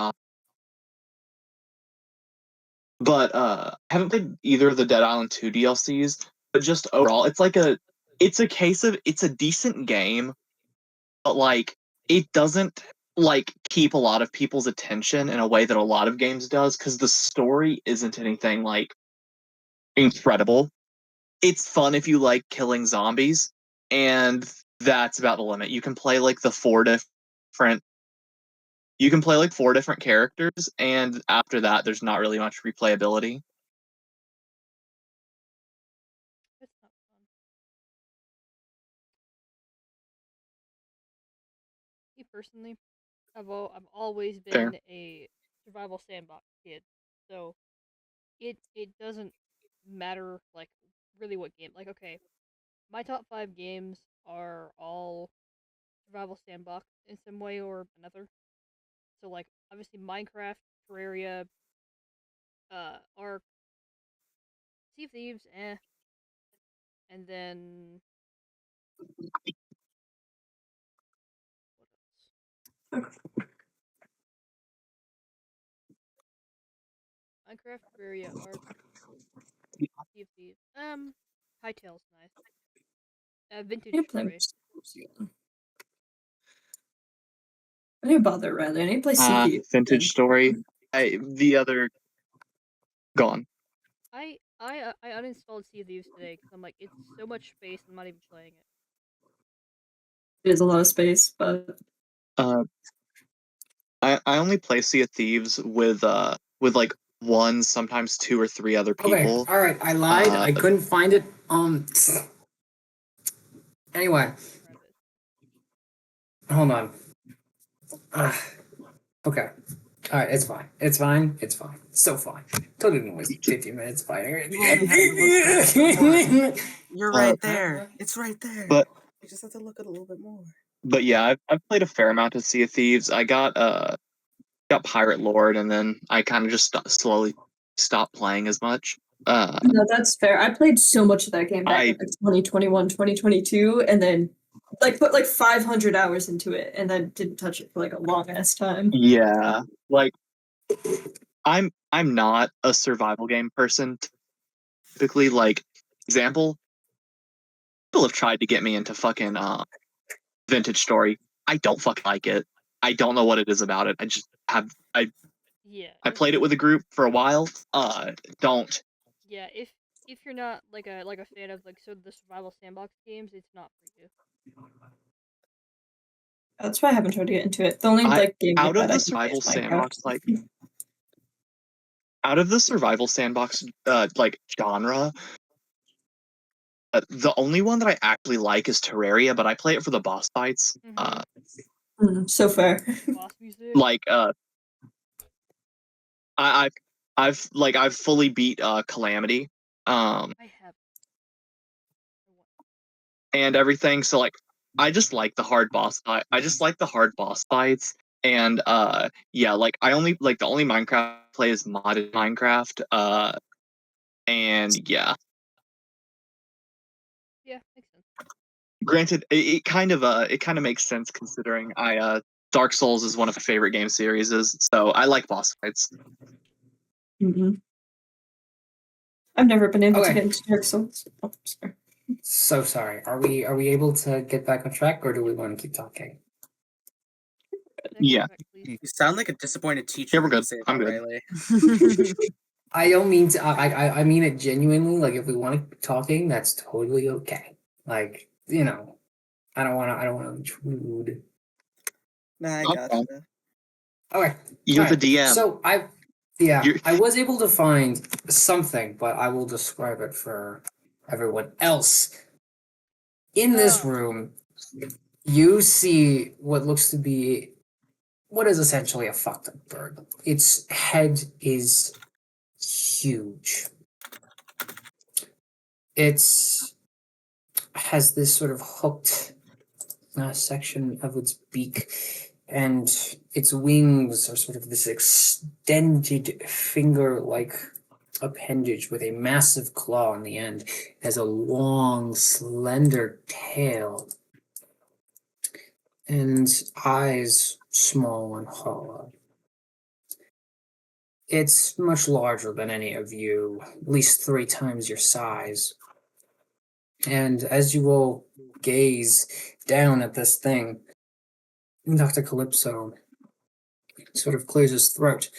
But I haven't played either of the Dead Island 2 DLCs. But just overall, it's a case of it's a decent game, but like it doesn't like keep a lot of people's attention in a way that a lot of games does because the story isn't anything like incredible. It's fun if you like killing zombies, and that's about the limit. You can play like four different characters, and after that there's not really much replayability. That's not fun. Me personally, I've always been a survival sandbox kid. So it doesn't matter like really what game. Like okay, my top 5 games are all survival sandbox in some way or another. So like obviously Minecraft, Terraria, Ark, Sea of Thieves, and then what else? Minecraft, Terraria, Ark, Sea of Thieves. Hytale's nice. Vintage I need to play Story. I need to bother rather. I need to play Sea Thieves Vintage again. Story. The other gone. I uninstalled Sea of Thieves today because I'm like it's so much space. I'm not even playing it. It is a lot of space, but I only play Sea of Thieves with like one, sometimes two or three other Okay, people. all right. I lied. I couldn't find it. Anyway, hold on. Okay. All right, it's fine. It's fine. It's fine. It's so fine. Told you it was 15 minutes. Fine. You're right there. It's right there. But You just have to look at it a little bit more. but yeah, I've played a fair amount of Sea of Thieves. I got Pirate Lord, and then I kind of just slowly stopped playing as much. no, that's fair. I played so much of that game back in like 2021, 2022, and then like put like 500 hours into it, and then didn't touch it for like a long ass time. Yeah, like I'm not a survival game person. Typically, like example, people have tried to get me into fucking Vintage Story. I don't fucking like it. I don't know what it is about it. Yeah. I played it with a group for a while. Don't. Yeah, if you're not like a fan of like sort of the survival sandbox games, it's not for you. That's why I haven't tried to get into it. The only like game out of that I the can play survival is Minecraft. sandbox, like out of the survival sandbox like genre, the only one that I actually like is Terraria, but I play it for the boss fights. So fair. Boss music. Like I've fully beat Calamity. I have. And everything. So like I just like the hard boss fight. I just like the hard boss fights. And yeah, like I only like the only Minecraft I play is modded Minecraft. And yeah. Yeah, makes sense. Granted, it kind of makes sense considering Dark Souls is one of my favorite game series, so I like boss fights. I've never been able to Okay. get into Dark Souls. Oh, sorry. So sorry. Are we able to get back on track, or do we want to keep talking? Yeah. You sound like a disappointed teacher. Yeah, we're when you good. say it I'm that good. way, Riley. I don't mean to. I mean it genuinely. Like, if we want to keep talking, that's totally okay. Like, you know, I don't want to intrude. Nah, I Okay. gotcha. Okay. You're the alright. DM. So I was able to find something, but I will describe it for everyone else. In this room, you see what looks to be what is essentially a fucked up bird. Its head is huge. It's has this sort of hooked section of its beak, and its wings are sort of this extended finger-like appendage with a massive claw on the end. It has a long, slender tail, and eyes small and hollow. It's much larger than any of you, at least 3 times your size. And as you all gaze down at this thing, Dr. Calypso sort of clears his throat.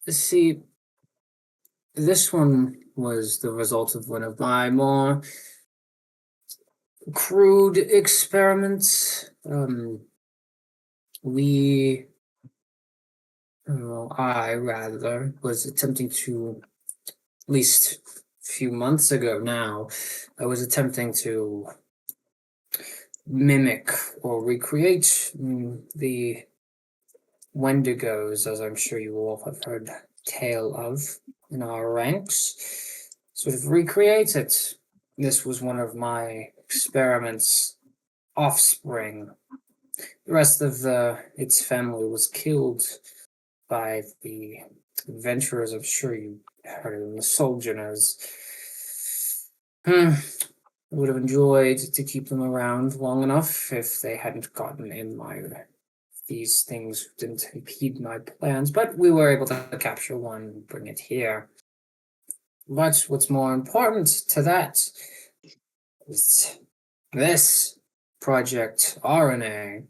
See, this one was the result of one of my more crude experiments. I rather, was attempting to, at least a few months ago now, I was attempting to mimic or recreate the Wendigos, as I'm sure you all have heard tale of in our ranks, sort of recreated. This was one of my experiments' offspring. The rest of its family was killed by the adventurers. I'm sure you heard of them, the Sojourners. I would have enjoyed to keep them around long enough if they hadn't gotten in my. These things didn't impede my plans, but we were able to capture one and bring it here. But what's more important to that is this project RNA,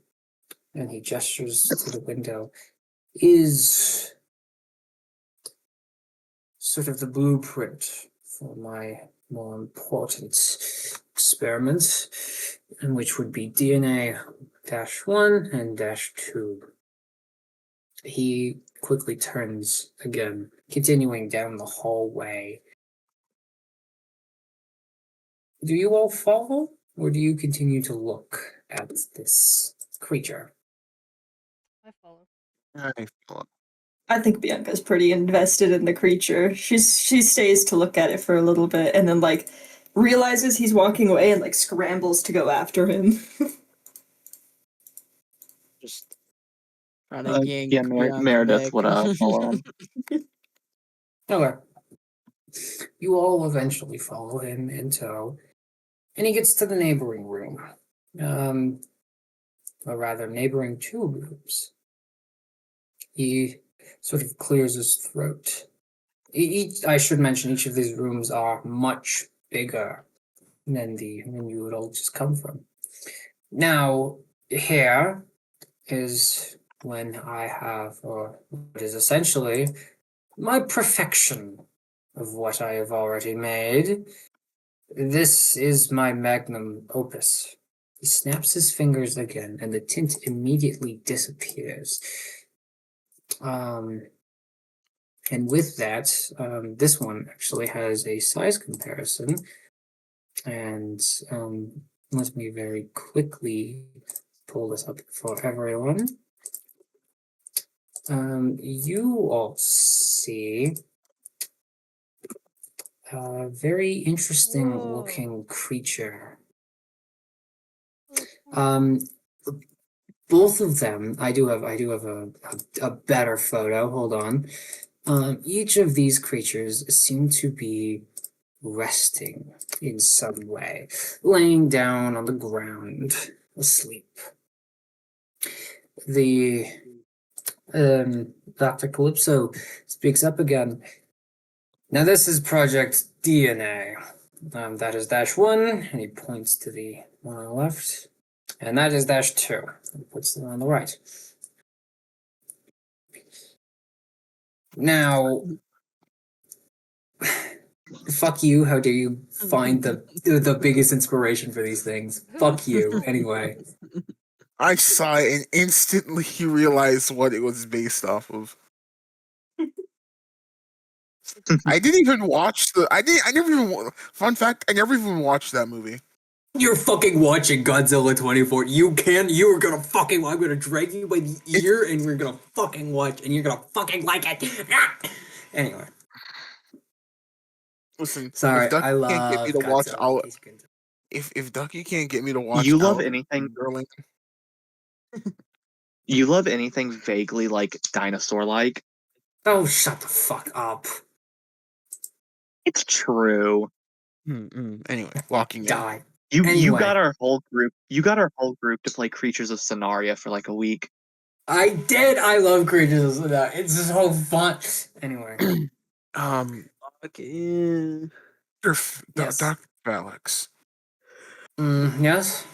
and he gestures to the window, is sort of the blueprint for my more important experiment, and which would be DNA-1 and -2. He quickly turns again, continuing down the hallway. Do you all follow, or do you continue to look at this creature? I follow. I feel I think Bianca's pretty invested in the creature. She stays to look at it for a little bit and then like realizes he's walking away and like scrambles to go after him. Just trying to yank Yeah, Bianca Meredith back. would follow him. Okay. You all eventually follow him in tow, and he gets to the neighboring room. Or rather, neighboring two rooms. He sort of clears his throat. I should mention, each of these rooms are much bigger than the one you would all just come from. Now, here is when I have, or what is essentially my perfection of what I have already made. This is my magnum opus. He snaps his fingers again, and the tint immediately disappears. And with that, this one actually has a size comparison. And let me very quickly pull this up for everyone. You all see a very interesting Whoa. looking creature. Oh, cool. Both of them, I do have a better photo. Hold on. Each of these creatures seem to be resting in some way, laying down on the ground, asleep. The Dr. Calypso speaks up again. Now this is Project DNA. That is -1, and he points to the one on the left. And that is -2. He puts the one on the right. Now, fuck you. How dare you find the biggest inspiration for these things? Fuck you. Anyway. I saw it and instantly realized what it was based off of. I didn't even watch the. I never even. Fun fact: I never even watched that movie. You're fucking watching Godzilla 24. You are gonna fucking. I'm gonna drag you by the ear, and we're gonna fucking watch, and you're gonna fucking like it. Anyway. Listen, Sorry, if Ducky I can't love get me to watch Godzilla. all, in case you couldn't tell. if Ducky can't get me to watch, You love Alice in anything. Wonderland, You love anything vaguely like dinosaur-like. Oh, shut the fuck up. It's true. Anyway, locking in. Die. You Anyway. got our whole group. You got our whole group to play Creatures of Sonaria for like a week. I did. I love creatures of that. It's so fun. Anyway. Okay. Yes. Dr. Alex, Yes.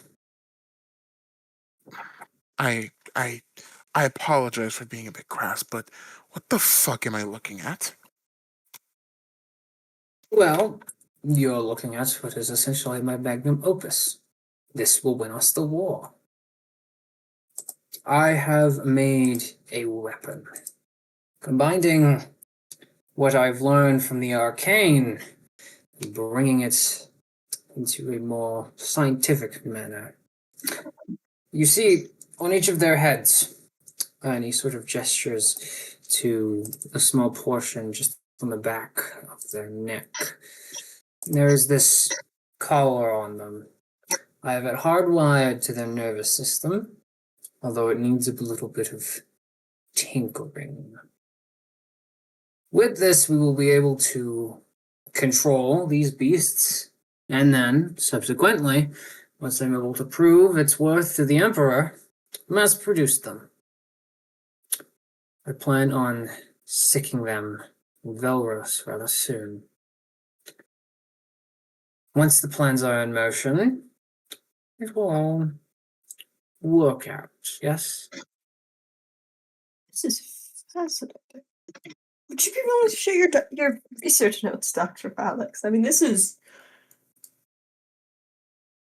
I apologize for being a bit crass, but what the fuck am I looking at? Well, you're looking at what is essentially my magnum opus. This will win us the war. I have made a weapon, combining what I've learned from the arcane and bringing it into a more scientific manner. You see, on each of their heads, and he sort of gestures to a small portion just on the back of their neck. There's this collar on them. I have it hardwired to their nervous system, although it needs a little bit of tinkering. With this, we will be able to control these beasts, and then, subsequently, once I'm able to prove its worth to the Emperor, mass produce them. I plan on sicking them in Velros rather soon. Once the plans are in motion, it will all work out, yes? This is fascinating. Would you be willing to share your research notes, Dr. Alex? I mean, this is.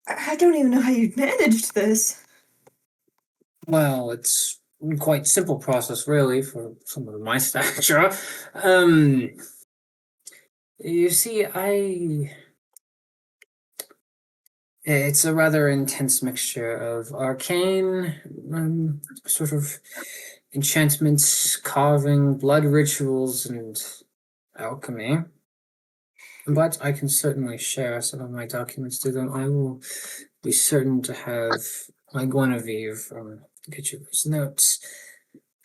I don't even know how you managed this. Well, it's quite simple process, really, for someone of my stature. You see, it's a rather intense mixture of arcane, sort of enchantments, carving, blood rituals, and alchemy. But I can certainly share some of my documents to them. I will be certain to have my Guinevere get you those notes.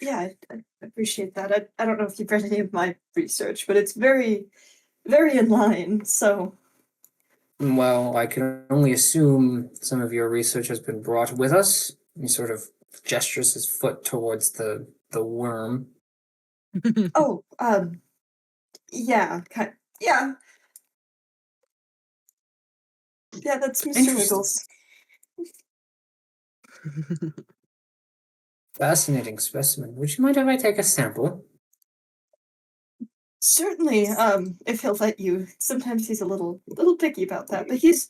Yeah, I appreciate that. I don't know if you've read any of my research, but it's very, very in line, so. Well, I can only assume some of your research has been brought with us. He sort of gestures his foot towards the worm. Oh, yeah, yeah. Yeah, that's Mr. Interesting. Wiggles. Fascinating specimen. Would you mind if I take a sample? Certainly, if he'll let you. Sometimes he's a little picky about that, but he's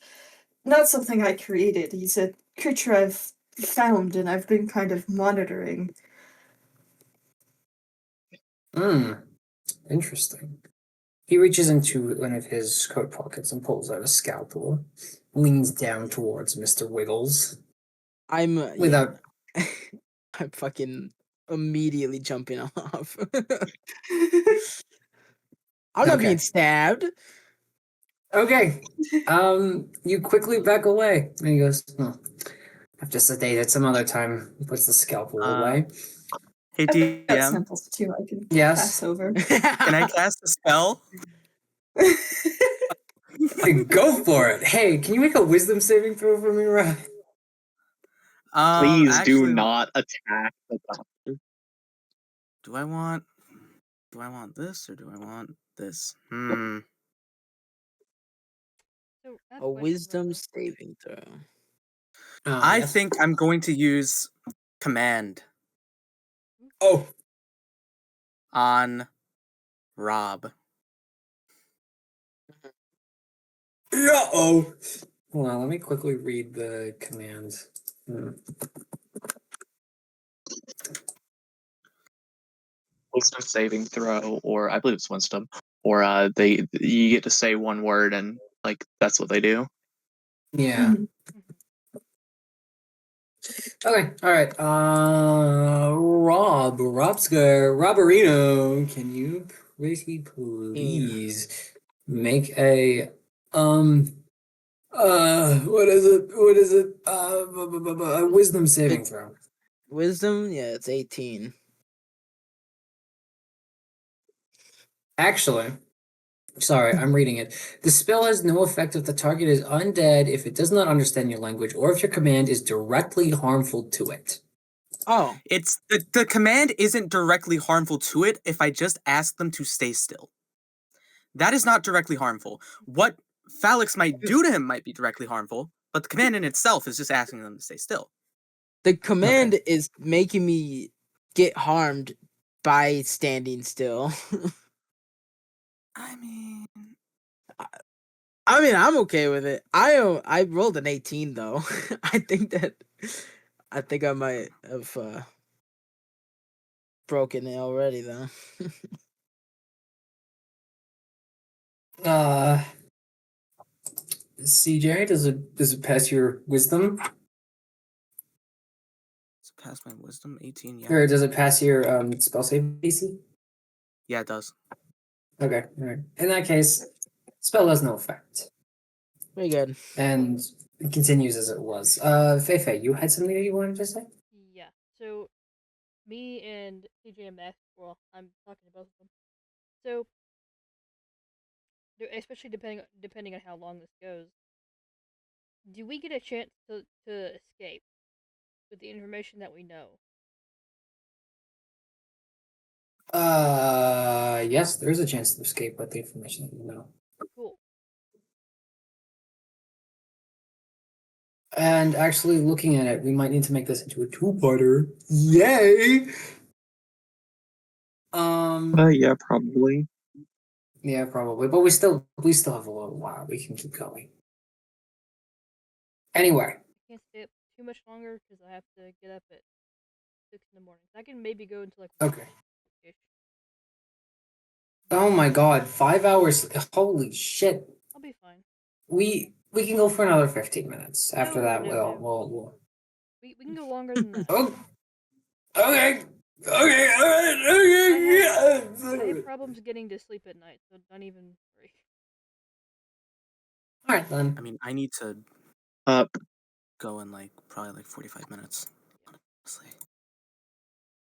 not something I created. He's a creature I've found and I've been kind of monitoring. Interesting. He reaches into one of his coat pockets and pulls out a scalpel, leans down towards Mr. Wiggles. I'm Without I'm fucking immediately jumping off. I'm not Okay. being stabbed. Okay. You quickly back away. And he goes, I've just sedated some other time. He puts the scalpel away. Hey, I've got DM, samples too I can Yes. pass over. can I cast a spell? Go for it. Hey, can you make a wisdom saving throw for me, Rob? Please Actually, do not attack the doctor. Do I want this or do I want this? So I have A question about wisdom this. saving throw. I Yes. think I'm going to use command Oh. on Rob. Uh-oh. Hold on, let me quickly read the commands. Wisdom saving throw, or I believe it's wisdom, or you get to say one word and like that's what they do. Yeah. Mhm. Okay, all right. Robberino, can you pretty please make a what is it? A wisdom saving throw. Wisdom, yeah, it's 18. Actually, sorry, I'm reading it. The spell has no effect if the target is undead, if it does not understand your language, or if your command is directly harmful to it. Oh, It's the command isn't directly harmful to it if I just ask them to stay still. That is not directly harmful. What Phalix might do to him might be directly harmful, but the command in itself is just asking them to stay still. the command is making me get harmed by standing still. I mean, I'm okay with it. I rolled an 18 though. I think I might have broken it already though. CJ, does it pass your wisdom? pass my wisdom? 18, yeah. Or does it pass your spell save DC? Yeah, it does. Okay, all right. In that case, spell has no effect. Very good. And it continues as it was. Feifei, you had something that you wanted to say? Yeah. So, me and CJ and Max, well, I'm talking to both of them. So, especially depending on how long this goes, do we get a chance to escape with the information that we know? Yes, there is a chance to escape with the information that you know. Cool. And actually, looking at it, we might need to make this into a two-parter. Yay! Yeah, probably. Yeah, probably, but we still have a little while. We can keep going. Anyway, I can't stay up too much longer because I have to get up at 6 in the morning. I can maybe go until like okay. 1-ish. Oh my God, 5 hours! Holy shit! I'll be fine. We can go for another 15 minutes. After No, that, no, we'll no. we'll. We can go longer than that. Oh, okay, okay, all right, I okay. have problems getting to sleep at night, so don't even worry. All right then. I mean, I need to Uh, go in like probably like 45 minutes. Honestly,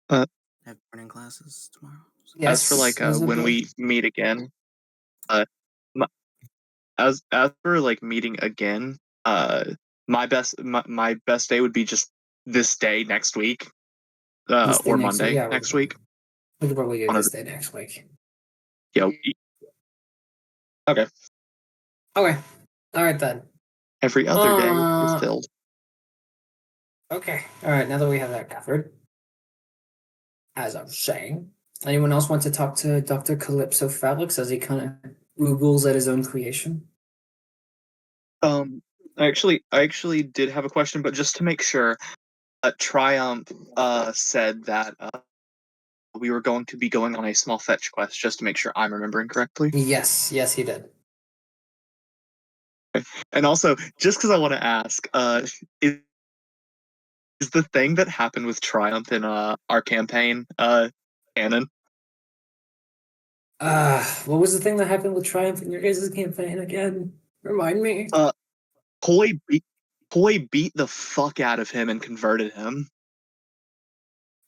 Uh, I have morning classes tomorrow. So. Yes. as for like there's a when bit- we meet again, my, as for like meeting again, my best day would be just this day next week, this day or next week. Monday Yeah, next week. we could probably do One of this day next week. Yeah. Okay. Okay. All right then. Every other day is Uh, filled. Okay. All right. Now that we have that covered, as I was saying, anyone else want to talk to Dr. Calypso Felix as he kind of Googles at his own creation? I actually did have a question, but just to make sure, Triumph said that we were going to be going on a small fetch quest, just to make sure I'm remembering correctly. Yes, he did. And also, just because I want to ask, is the thing that happened with Triumph in our campaign canon? What was the thing that happened with Triumph in your guys' campaign again? Remind me. Koi beat the fuck out of him and converted him.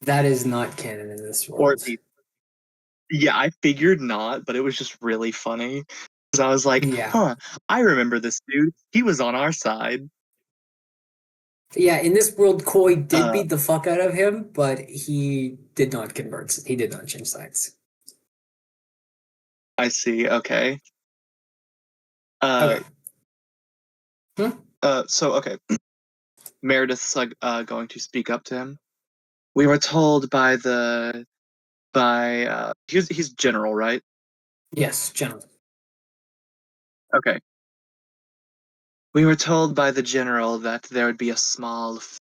That is not canon in this Or world. at least, yeah, I figured not, but it was just really funny. Because I was like, Yeah. huh, I remember this dude. He was on our side. Yeah, in this world, Koi did beat the fuck out of him, but he did not convert. He did not change sides. I see, okay. Okay. So, okay. Meredith's going to speak up to him. We were told he's general, right? Yes, gentlemen. Okay. We were told by the general that there would be a small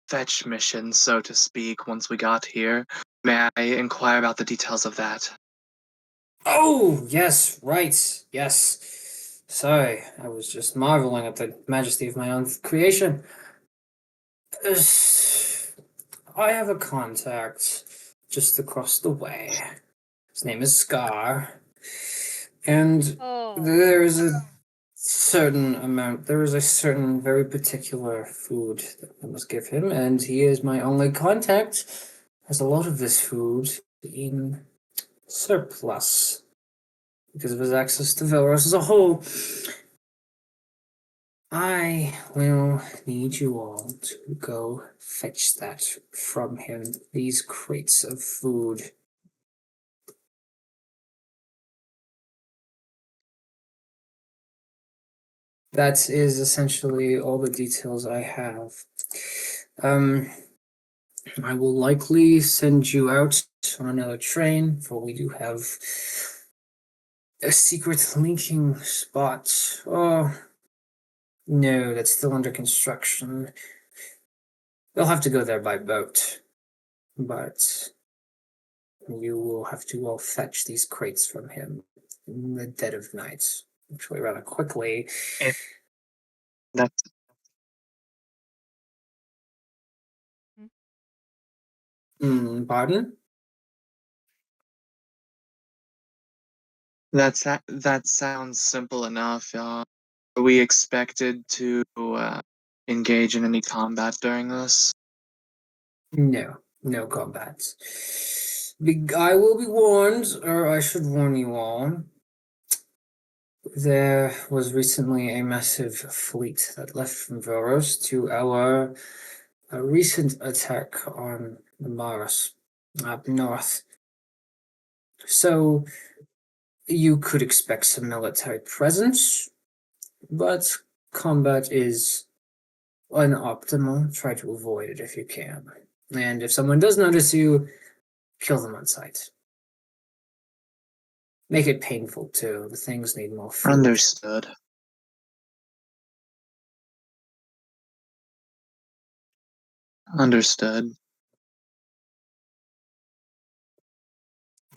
fetch mission, so to speak, once we got here. May I inquire about the details of that? Oh, yes, right. Yes. Sorry, I was just marveling at the majesty of my own creation. I have a contact just across the way. His name is Scar. And Oh, there is a certain very particular food that I must give him, and he is my only contact. Has a lot of this food in surplus because of his access to Velros as a whole. I will need you all to go fetch that from him. These crates of food. That is essentially all the details I have. I will likely send you out on another train, for we do have a secret linking spot. Oh, no, that's still under construction. They'll have to go there by boat, but you will have to all fetch these crates from him in the dead of night, actually rather quickly. And that's Pardon? That sounds simple enough. Are we expected to engage in any combat during this? No, no combat. I will be warned, or I should warn you all. There was recently a massive fleet that left from Voros to our recent attack on the Mars up north. So you could expect some military presence, but combat is unoptimal. Try to avoid it if you can. And if someone does notice you, kill them on sight. Make it painful too. The things need more food. Understood. Understood.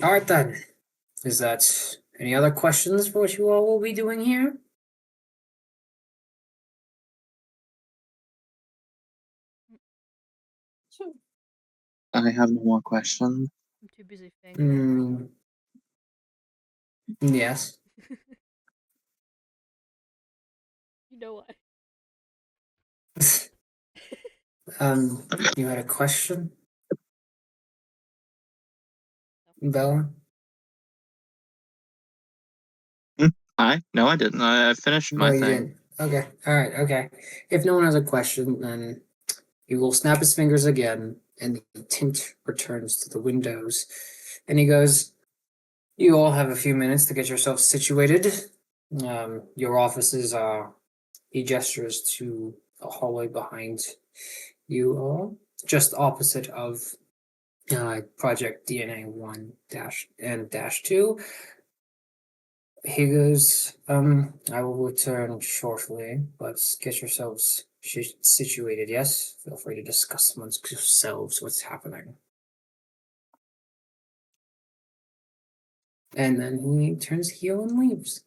All right then. Is that any other questions for what you all will be doing here? I have no more questions. I'm too busy fangirling. Yes. You know what? You had a question, Bella? No, I didn't. I finished No, my you thing. didn't. Okay. All right. Okay. If no one has a question, then he will snap his fingers again, and the tint returns to the windows. And he goes, "You all have a few minutes to get yourself situated. Your offices are." He gestures to a hallway behind you all, just opposite of Project DNA 1 dash and dash 2. He goes, I will return shortly, but get yourselves situated, yes? Feel free to discuss amongst yourselves what's happening. And then he turns heel and leaves.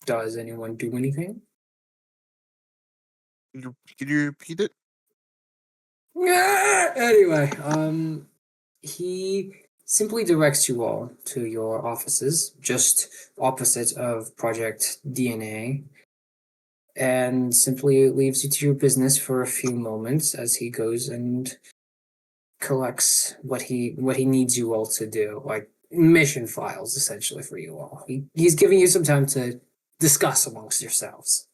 Does anyone do anything? Could you repeat it? Anyway, he simply directs you all to your offices, just opposite of Project DNA, and simply leaves you to your business for a few moments as he goes and collects what he needs you all to do, like mission files essentially for you all. He's giving you some time to discuss amongst yourselves.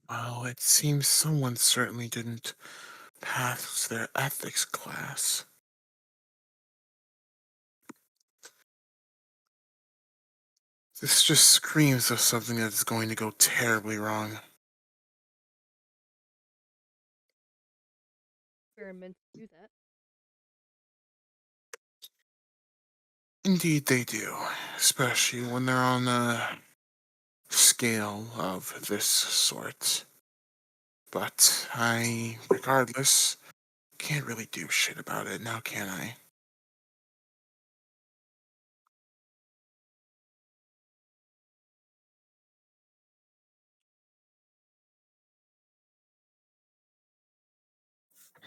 Well, it seems someone certainly didn't pass their ethics class. This just screams of something that's going to go terribly wrong. Experiments do that. Indeed, they do, especially when they're on a scale of this sort. But regardless, can't really do shit about it now, can I?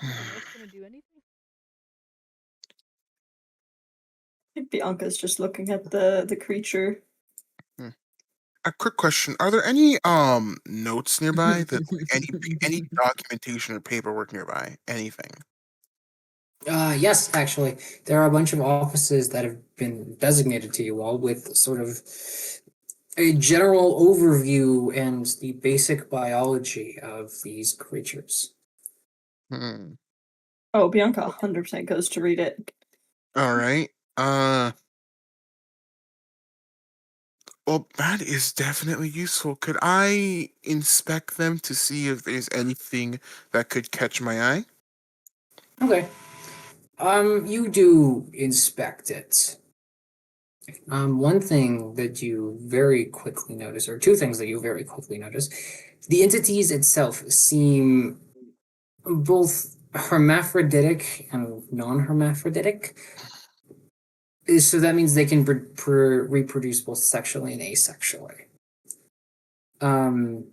Anyone else gonna do anything? I think Bianca's just looking at the creature. A quick question: are there any notes nearby that any documentation or paperwork nearby? Anything? Yes, actually, there are a bunch of offices that have been designated to you all with sort of a general overview and the basic biology of these creatures. Hmm. Oh, Bianca 100% goes to read it. All right. Well, that is definitely useful. Could I inspect them to see if there's anything that could catch my eye? Okay. You do inspect it. One thing that you very quickly notice, or two things that you very quickly notice, the entities itself seem both hermaphroditic and non-hermaphroditic. So that means they can reproduce both sexually and asexually. Um,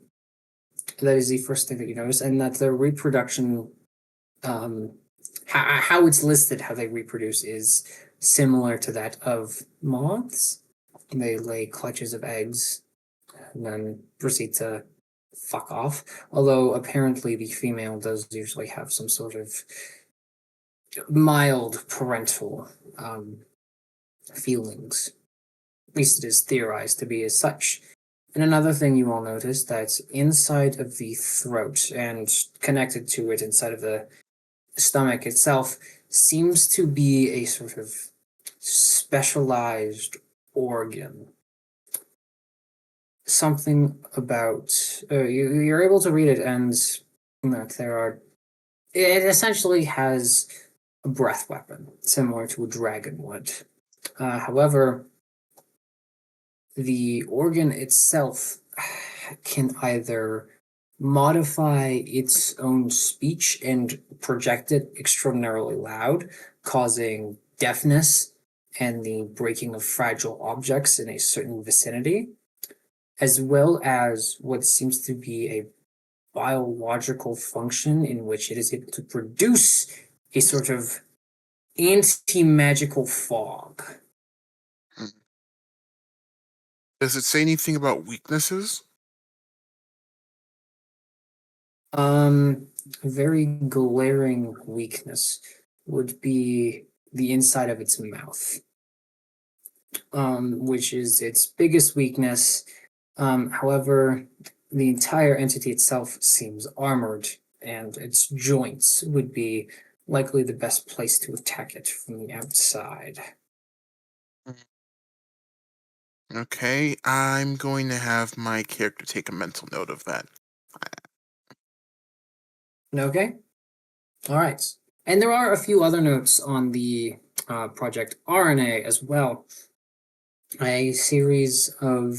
that is the first thing that you notice, and that the reproduction, how it's listed, how they reproduce, is similar to that of moths. They lay clutches of eggs and then proceed to fuck off. Although apparently the female does usually have some sort of mild parental feelings. At least it is theorized to be as such. And another thing you all notice that inside of the throat and connected to it inside of the stomach itself seems to be a sort of specialized organ. Something about you're able to read it, and that there are. It essentially has a breath weapon similar to a dragon would. However, the organ itself can either modify its own speech and project it extraordinarily loud, causing deafness and the breaking of fragile objects in a certain vicinity, as well as what seems to be a biological function in which it is able to produce a sort of anti-magical fog. Does it say anything about weaknesses? A very glaring weakness would be the inside of its mouth, which is its biggest weakness. However, the entire entity itself seems armored, and its joints would be likely the best place to attack it from the outside. Okay, I'm going to have my character take a mental note of that. Okay. All right. And there are a few other notes on the project RNA as well. A series of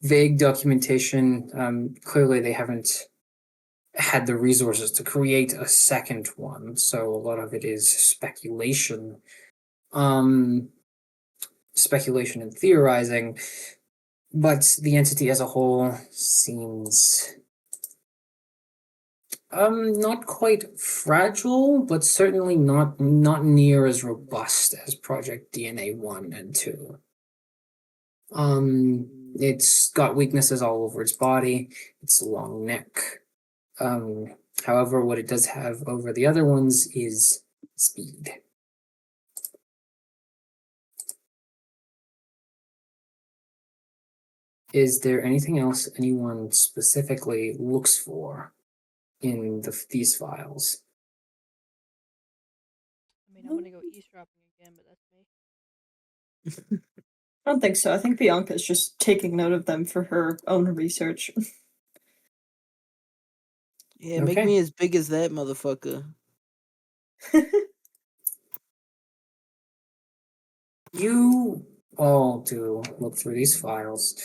vague documentation. Clearly, they haven't had the resources to create a second one, so a lot of it is speculation. Speculation and theorizing, but the entity as a whole seems not quite fragile, but certainly not near as robust as Project DNA 1 and 2. It's got weaknesses all over its body. It's a long neck. However, what it does have over the other ones is speed. Is there anything else anyone specifically looks for in these files? I mean, I'm gonna go eavesdropping again, but that's me. I don't think so. I think Bianca's just taking note of them for her own research. Yeah, make Okay. me as big as that motherfucker. You all do look through these files.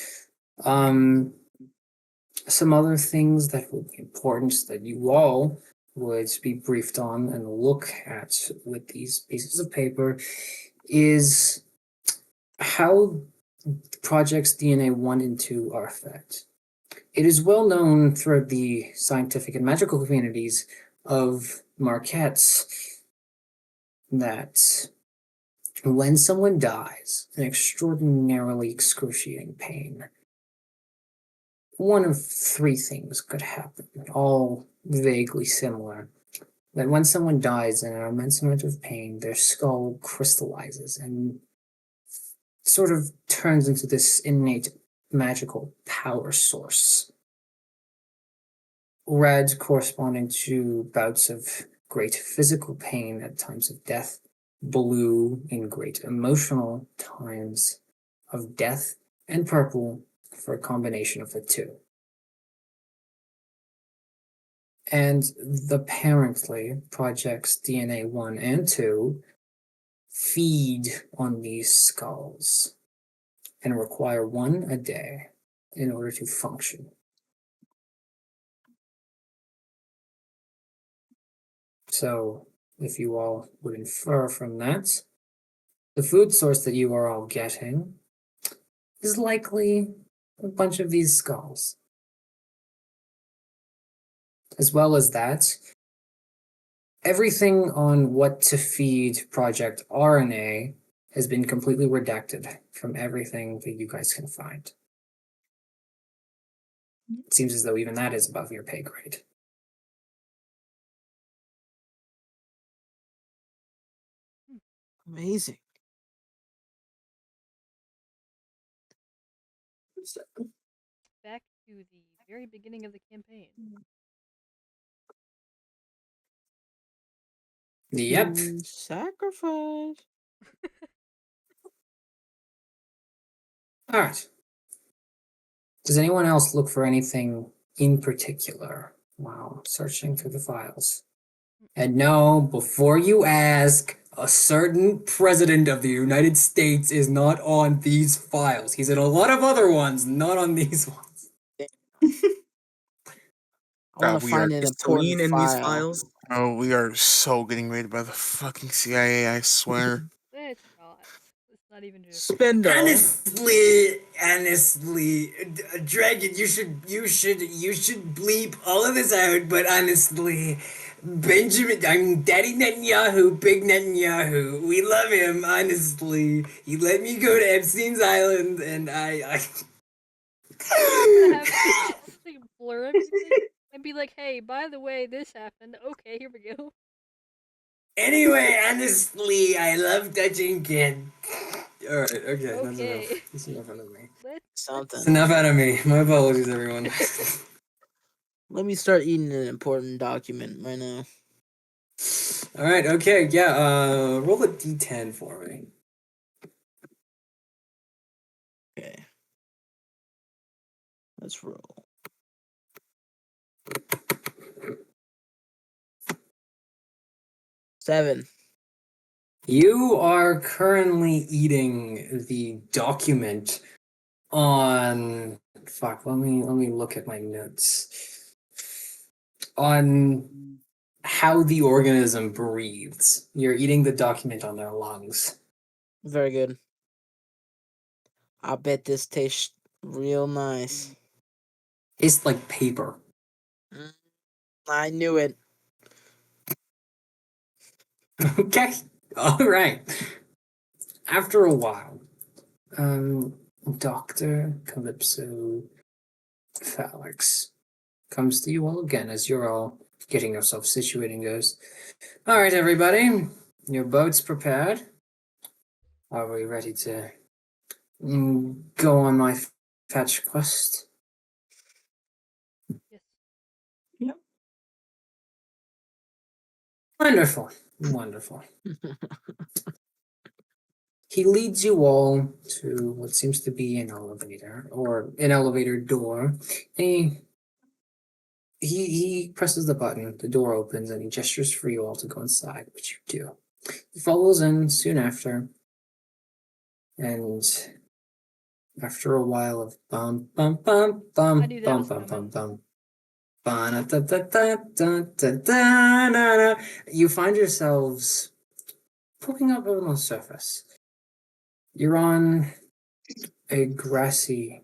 Some other things that would be important that you all would be briefed on and look at with these pieces of paper is how projects DNA 1 and 2 are affected. It is well known throughout the scientific and magical communities of Marquettes that when someone dies in extraordinarily excruciating pain, one of three things could happen, all vaguely similar. That when someone dies in an immense amount of pain, their skull crystallizes and sort of turns into this innate magical power source. Red corresponding to bouts of great physical pain at times of death, blue in great emotional times of death, and purple for a combination of the two. And apparently, projects DNA 1 and 2 feed on these skulls and require one a day in order to function. So, if you all would infer from that, The food source that you are all getting is likely a bunch of these skulls. As well as that, everything on what to feed Project RNA has been completely redacted from everything that you guys can find. It seems as though even that is above your pay grade. Amazing. Back to the very beginning of the campaign. Yep. Sacrifice. All right. Does anyone else look for anything in particular while searching through the files? And no, before you ask, a certain president of the United States is not on these files. He's in a lot of other ones, not on these ones. I want to we are find an Is important Celine in file. these files? Oh, we are so getting raided by the fucking CIA, I swear. It's not. It's not even just. Spindle. Honestly, Dragon, you should bleep all of this out. But honestly, Daddy Netanyahu, Big Netanyahu, we love him. Honestly, he let me go to Epstein's Island, and I Gonna have to just like blur everything and be like, "Hey, by the way, this happened." Okay, here we go. Anyway, honestly, I love touching kids. All right, okay, that's Okay. enough. That's enough out of me. Let's Something. It's enough out of me. My apologies, everyone. Let me start eating an important document right now. All right, okay, yeah. Roll a d10 for me. Okay. Let's roll. Seven. You are currently eating the document on. Fuck. Let me look at my notes. On how the organism breathes. You're eating the document on their lungs. Very good. I bet this tastes real nice. Tastes like paper. I knew it. Okay. All right. After a while, Dr. Calypso Phalanx comes to you all again as you're all getting yourself situated and goes, all right, everybody, your boat's prepared. Are we ready to go on my fetch quest? yes. Yep. Wonderful. Wonderful. He leads you all to what seems to be an elevator or an elevator door. He presses the button, the door opens, and he gestures for you all to go inside, which you do. He follows in soon after, and after a while of bum bum bum bum I knew that bum was bum bum coming. bum, ba-na-da-da-da-da-da-da-da, you find yourselves poking up on the surface. You're on a grassy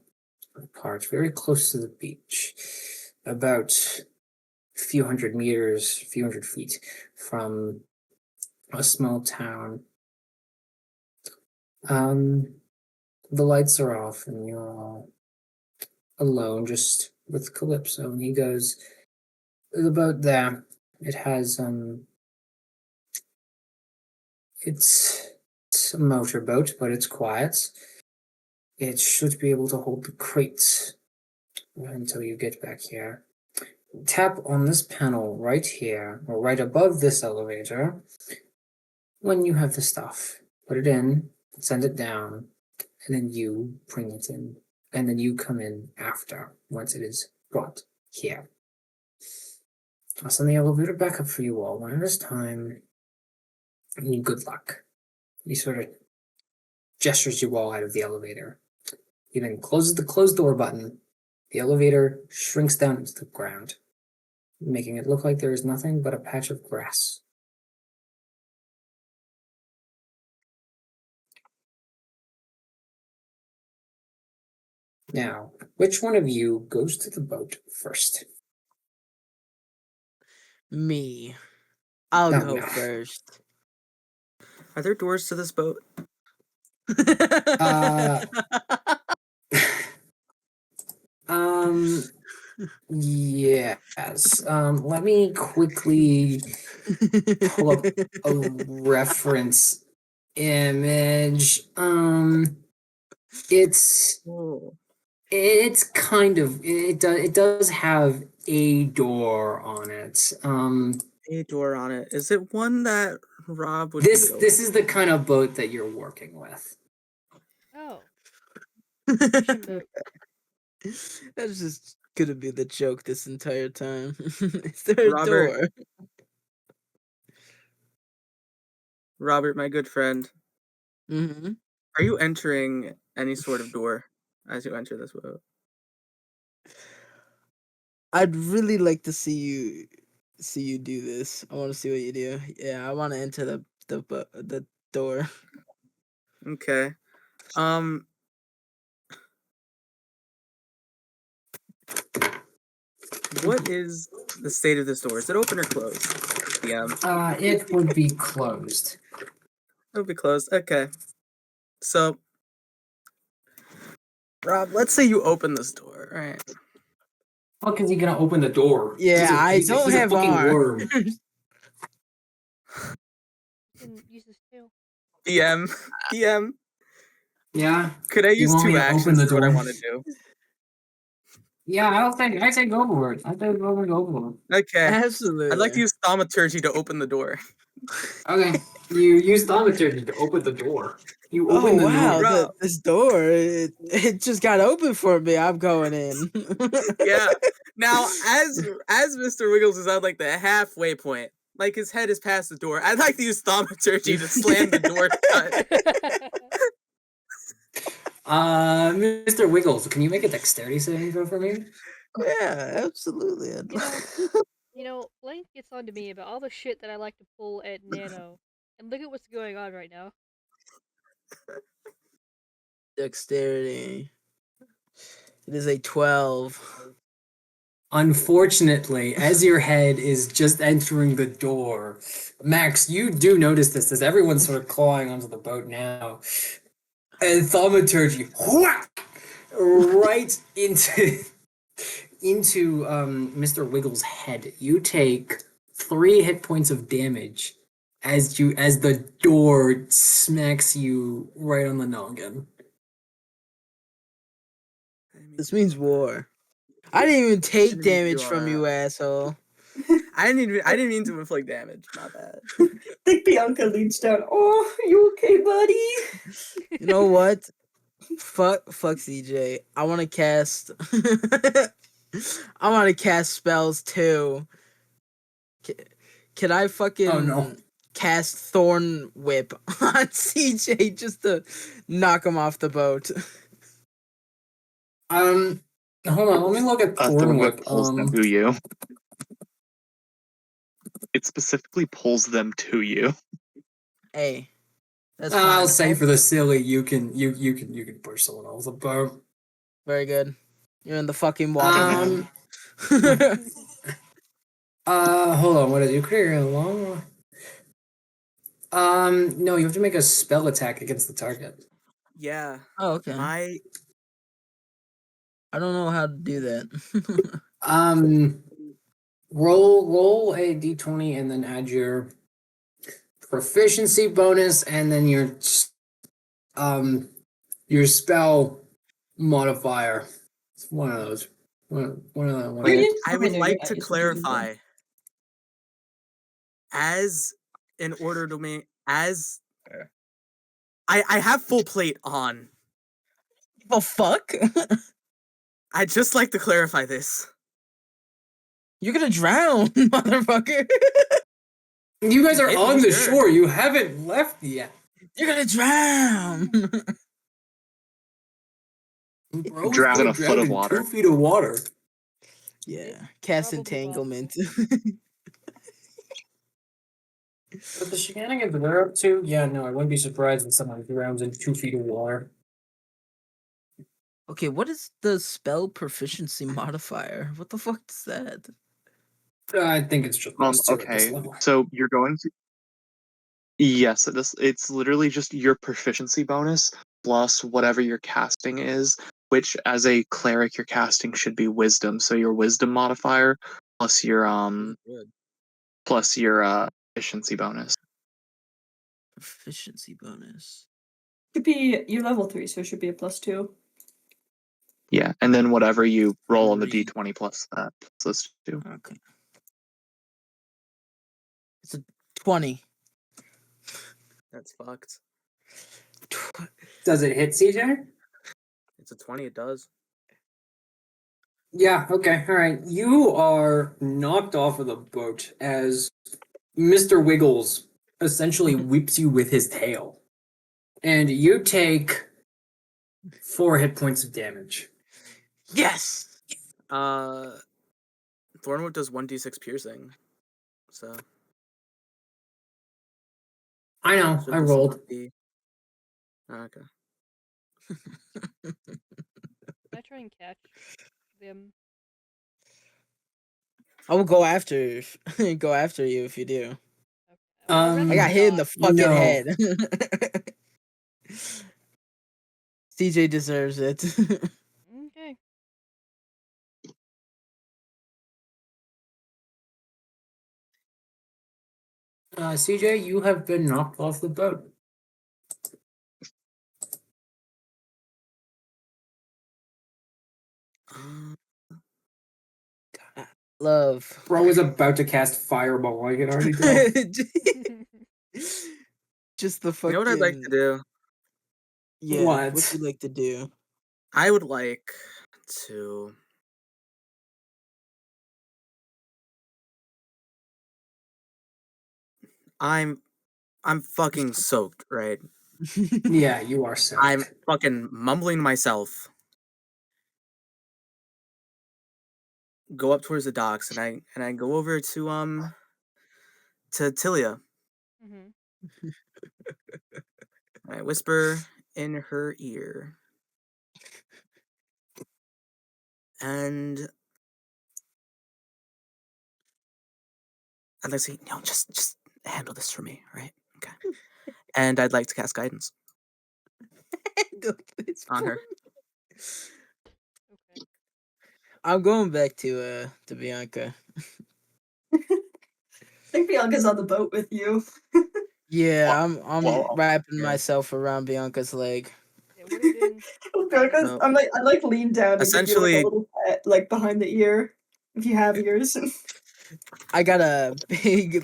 part, very close to the beach, about a few hundred meters, a few hundred feet from a small town. The lights are off, and you're all alone, just with Calypso. And he goes, "The boat there. It has it's a motorboat, but it's quiet. It should be able to hold the crates until you get back here. Tap on this panel right here, or right above this elevator, when you have the stuff. Put it in, send it down, and then you bring it in. And then you come in after, once it is brought here. I'll send the elevator back up for you all when it is time. And good luck." He sort of gestures you all out of the elevator. He then closes the closed door button. The elevator shrinks down into the ground, making it look like there is nothing but a patch of grass. Now, which one of you goes to the boat first? Me. I'll Oh, go no. first. Are there doors to this boat? Uh, yes. Let me quickly pull up a reference image. It's Oh. it's kind of it does have a door on it. A door on it. Is it one that Rob would This be over? this is the kind of boat that you're working with. Oh, fishing boat. That's just gonna be the joke this entire time. Is there a Robert. door? Robert, my good friend, Mm-hmm. are you entering any sort of door as you enter this boat? I'd really like to see you do this. I want to see what you do. Yeah, I want to enter the door. Okay. Um, what is the state of this door? Is it open or closed? DM. It would be closed. It'll be closed. Okay. So, Rob, let's say you open this door, right? How is he gonna open the door? Yeah, I don't he's a have fucking arms. worm. Can use his tail. DM. DM. Yeah. Could I use want me two to open actions the for what I door? want to do? Yeah, I say go for it. I say go for it. Okay. Absolutely. I'd like to use thaumaturgy to open the door. Okay. You use thaumaturgy to open the door. You Oh open the wow, door. Rob. this door it just got open for me. I'm going in. Yeah. Now, as Mr. Wiggles is at like the halfway point, like his head is past the door, I'd like to use thaumaturgy to slam the door shut. Mr. Wiggles, can you make a dexterity saving throw for me? Yeah, absolutely. Blank gets onto me about all the shit that I like to pull at Nano, and look at what's going on right now. Dexterity. It is a 12. Unfortunately, as your head is just entering the door, Max, you do notice this as everyone's sort of clawing onto the boat now. And thaumaturgy, whack, right into Mr. Wiggles' head. You take 3 hit points of damage as the door smacks you right on the noggin. This means war. I didn't even take Didn't mean to do damage all from that. you, asshole. I didn't mean to inflict damage. My bad. I think Bianca leans down. Oh, you okay, buddy? You know what? Fuck CJ. I want to cast. I want to cast spells too. Can I fucking Oh no. cast Thorn Whip on CJ just to knock him off the boat? Hold on, let me look at Thorn Whip. pulls them to you. It specifically pulls them to you. Hey, that's fine. I'll say for the silly, you can push someone off the boat. Very good. You're in the fucking water now. Hold on. What is you clear a long? No, you have to make a spell attack against the target. Yeah. Oh, okay. I don't know how to do that. Roll a d20 and then add your proficiency bonus and then your spell modifier. It's one of those. One of them. I would like to clarify. As in order to me, as I have full plate on. The fuck? I'd just like to clarify this. You're gonna drown, motherfucker. You guys are Hey, on the sure. shore. You haven't left yet. You're gonna drown. Bro, Drown in a fucking foot of drowned in water. 2 feet of water. Yeah, cast Probably entanglement. But the shenanigans they're up to, yeah, no, I wouldn't be surprised if someone drowns in 2 feet of water. Okay, what is the spell proficiency modifier? What the fuck is that? I think it's just +2 at this Okay, level. so you're going to yes, it's literally just your proficiency bonus plus whatever your casting is, which as a cleric your casting should be wisdom, so your wisdom modifier plus your Good. efficiency bonus. Proficiency bonus. Could be you're level 3, so it should be a +2. Yeah, and then whatever you roll on the Three. d20 plus that. So let's do. Okay. It's a 20. That's fucked. Does it hit CJ? It's a 20. It does. Yeah, okay, alright. You are knocked off of the boat as Mr. Wiggles essentially whips you with his tail. And you take 4 hit points of damage. Yes! Thornwood does 1d6 piercing. So I know, should I this rolled. not be- Oh, okay. Can I try and catch them? I will go after go after you if you do. Okay. Well, I'd rather I got hit in the not. fucking No. head. CJ deserves it. Okay. CJ, you have been knocked off the boat. Love. Bro was about to cast Fireball. I can already tell. Just the You fucking. know what I'd like to do? Yeah. What? What you like to do? I would like to. I'm fucking soaked, right? Yeah, you are soaked. I'm fucking mumbling to myself. Go up towards the docks, and I go over to Tilia. Mhm. And I whisper in her ear, and I'd like to say, no, just handle this for me, right? Okay. And I'd like to cast guidance on her. Okay. I'm going back to Bianca. I think Bianca's on the boat with you. Yeah, I'm Well, wrapping yeah. myself around Bianca's leg. Okay. What are you doing? Bianca's, So- I like lean down and give you like a Essentially- little pet, like behind the ear, if you have ears. I got a big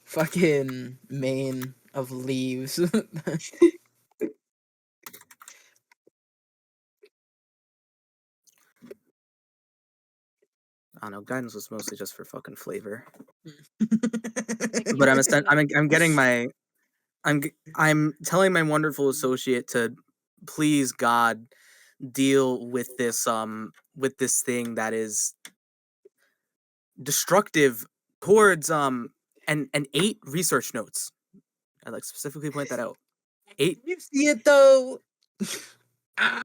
fucking mane of leaves. I don't know. Guidance was mostly just for fucking flavor. Like, you But have to, like, I'm getting my I'm telling my wonderful associate to please God deal with this thing that is destructive towards and 8 research notes. I'd like to specifically point that out. 8. You see it though. I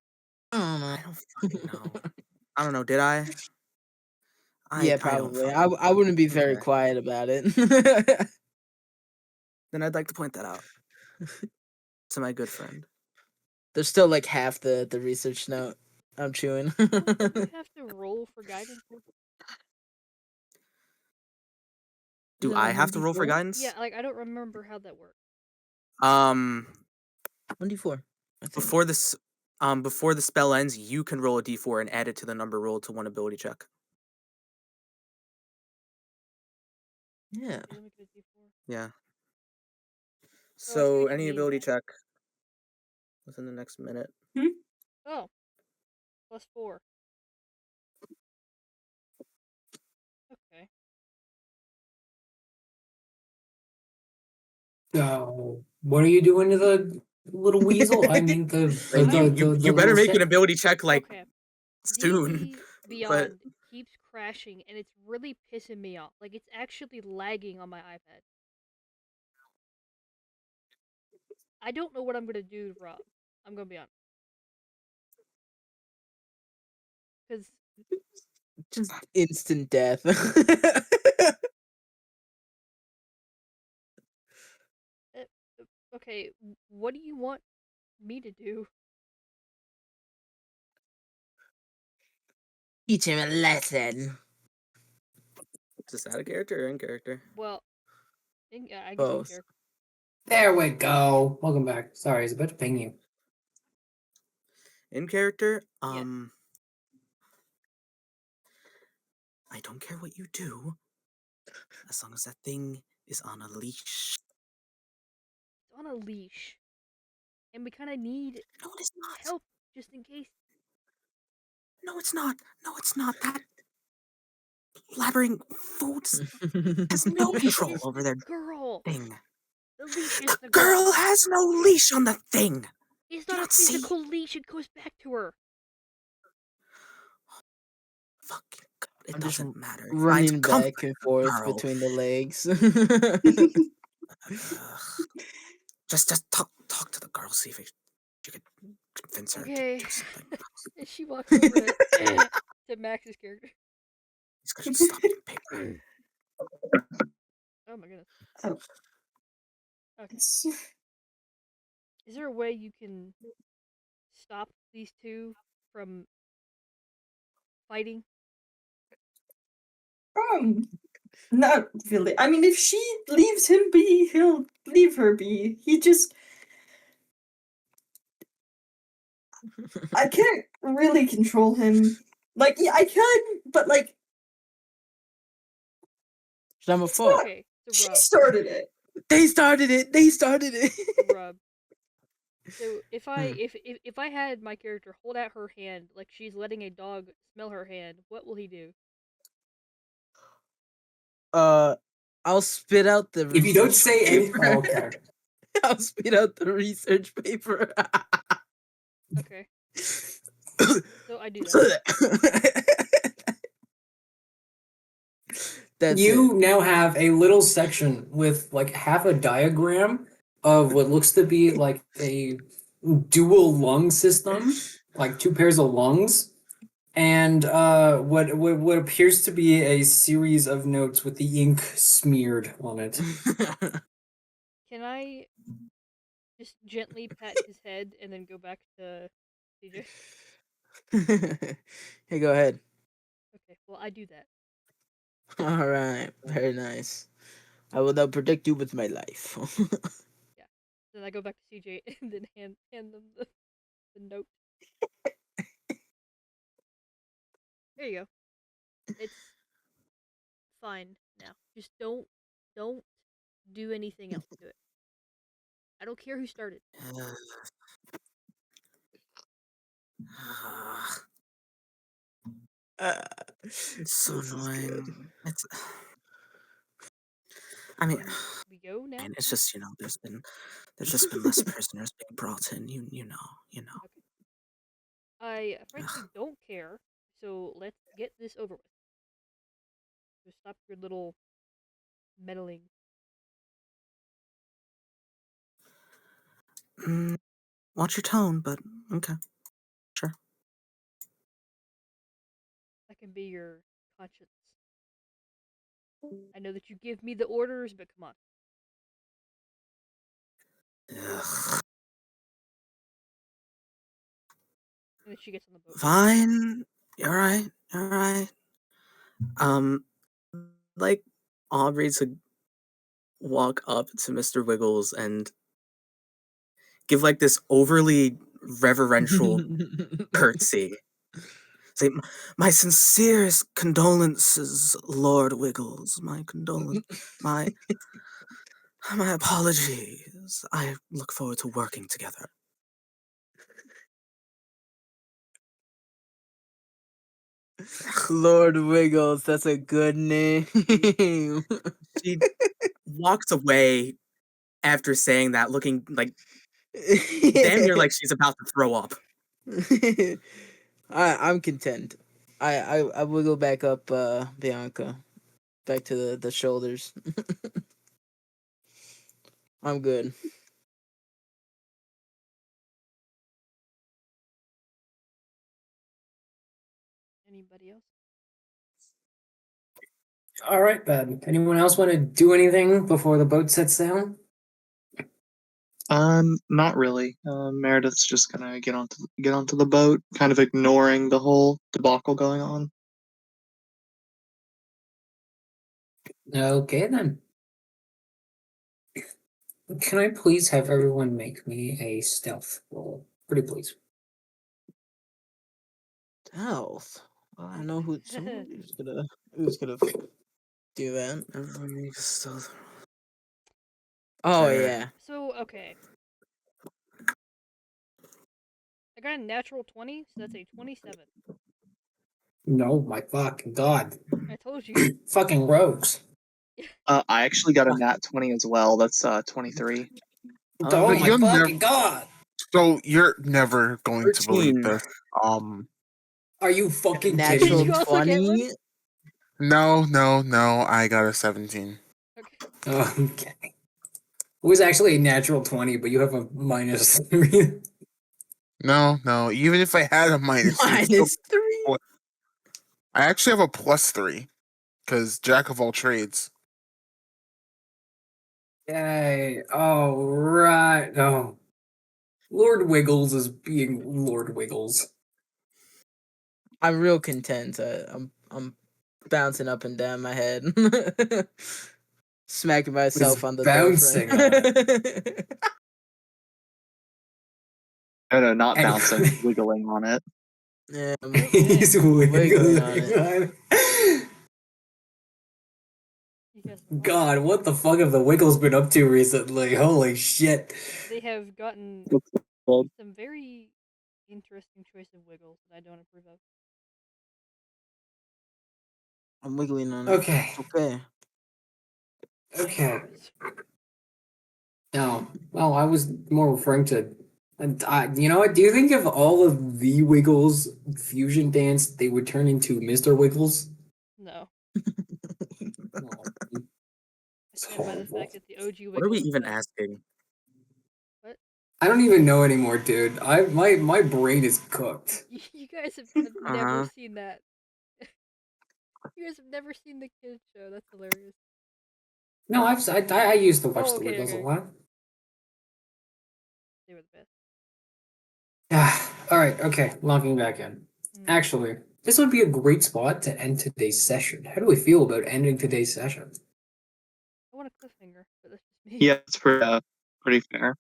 don't know. I don't fucking know. I don't know. Did I? Yeah, I don't probably. fucking I wouldn't be very Okay. quiet about it. Then I'd like to point that out to my good friend. There's still like half the research note I'm chewing. don't you have to roll for guidance? Do Is it I on have to roll for 1d4? guidance? Yeah, like, I don't remember how that works. 1d4. I think. Before the spell ends, you can roll a d4 and add it to the number rolled to one ability check. Yeah. Okay, let me get a D4. Yeah. Oh, I see So what you any mean ability now. check within the next minute. Oh, +4. Okay. So, what are you doing to the little weasel? I mean, Like, you better little make an shit. ability check like Okay. soon. D&D Beyond keeps crashing, and it's really pissing me off. Like, it's actually lagging on my iPad. I don't know what I'm gonna do, Rob. I'm gonna be honest. Because Just instant death. okay, what do you want me to do? Teach him a lesson. Just out of character or in character? Well, I guess in Both. character. There we go. Welcome back. Sorry, I was about to ping you. In character, Yes. I don't care what you do, as long as that thing is on a leash. It's on a leash, and we kind of need No, it is not. help just in case. No, it's not. No, it's not. That blabbering foods has The no leash control is over the their girl. thing. The leash is The the girl has no leash on the thing. It's Do you not a not see? physical leash. It goes back to her. Fucking God, it I'm just doesn't matter. It finds running comfort back and in the forth girl. between the legs. Ugh. Just talk to the girl. See if you could convince her Okay. to do something. And she walks over to Max's character. He's gonna stop eating paper. Oh my goodness. Oh. Okay. Is there a way you can stop these two from fighting? Not really. I mean, if she leaves him be, he'll leave her be. He just. I can't really control him. Like, yeah, I could, but like, I'm a it's foe. not. Okay, so She rub. started it. They started it. They started it. Rub. So if I had my character hold out her hand like she's letting a dog smell her hand, what will he do? I'll spit out the If you don't research say any, paper. oh, okay. I'll spit out the research paper. Okay, so I do that. That's You it. now have a little section with like half a diagram of what looks to be like a dual lung system, like two pairs of lungs, and what appears to be a series of notes with the ink smeared on it. Can I just gently pat his head and then go back to CJ? Hey, go ahead. Okay, well I do that. All right, very nice. I will now protect you with my life. Yeah. Then I go back to CJ and then hand them the note. There you go. It's fine now. Just don't do anything else to it. I don't care who started. It's so This is good. annoying. It's. I mean, We go now. man, it's just there's just been less prisoners being brought in. You know. Okay. I frankly Ugh. don't care. So let's get this over with. So stop your little meddling. Watch your tone, but okay, sure. I can be your conscience. I know that you give me the orders, but come on. Ugh. And then she gets on the boat. Fine. All right. All right. Like Aubrey to walk up to Mr. Wiggles and give like this overly reverential curtsy. Say, my sincerest condolences, Lord Wiggles. My my apologies. I look forward to working together. Lord Wiggles, that's a good name. She walks away after saying that, looking like damn near like she's about to throw up. I'm content. I wiggle back up Bianca. Back to the shoulders. I'm good. anybody else. All right, then. Anyone else want to do anything before the boat sets sail? Not really. Meredith's just gonna get onto the boat, kind of ignoring the whole debacle going on. Okay, then. Can I please have everyone make me a stealth roll? Pretty please. Stealth. Well, I know who's gonna do that. Everybody makes stealth. Oh yeah. So, okay. I got a natural 20, so that's a 27. No, my fucking god. I told you. Fucking rogues. I actually got a nat 20 as well. That's 23. Oh my You'll never. fucking god. So you're never going to believe 13. this. Are you fucking Did kidding Natural you me? also get one? 20. No. I got a 17. Okay. Okay. It was actually a natural 20, but you have a minus 3. No. Even if I had a minus, it would still Minus 3. be- I actually have a +3 because jack of all trades. Yay. Oh, right. Oh. Lord Wiggles is being Lord Wiggles. I'm real content. I'm bouncing up and down my head, smacking myself on the door bouncing frame. No, not Anyway. bouncing, wiggling on it. Yeah, I'm He's wiggling on it. on You guys are God, what the fuck have the Wiggles been up to recently? Holy shit. They have gotten What's called? some very interesting choice of wiggles that I don't approve of. I'm wiggling on it. Okay. Okay. Okay. No. Well, I was more referring to. And you know what? Do you think if all of the Wiggles fusion dance, they would turn into Mr. Wiggles? No. No. I It's stand by the horrible. fact that the OG wiggles. What are we even have- asking? I don't even know anymore, dude. My brain is cooked. You guys have never Uh-huh. seen that. You guys have never seen the kids show. That's hilarious. No, I used to watch Oh, the okay, Wiggles okay. a lot. They were the best. All right, okay, logging back in. Mm. Actually, this would be a great spot to end today's session. How do we feel about ending today's session? I want a cliffhanger, but that's just me. Yeah, it's pretty fair.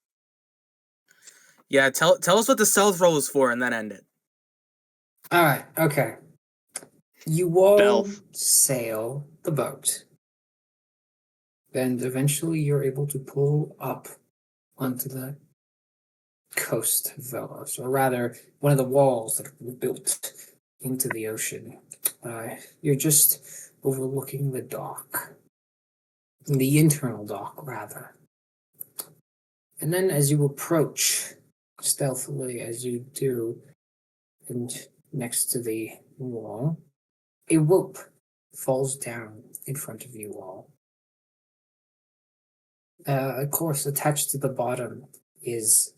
Yeah, tell us what the stealth roll is for, and then end it. All right, okay. You all Stealth. sail the boat, and eventually you're able to pull up onto the coast of Velos, or rather, one of the walls that were built into the ocean. You're just overlooking the dock, the internal dock, rather. And then, as you approach, stealthily as you do, and next to the wall, a rope falls down in front of you all. Of course, attached to the bottom is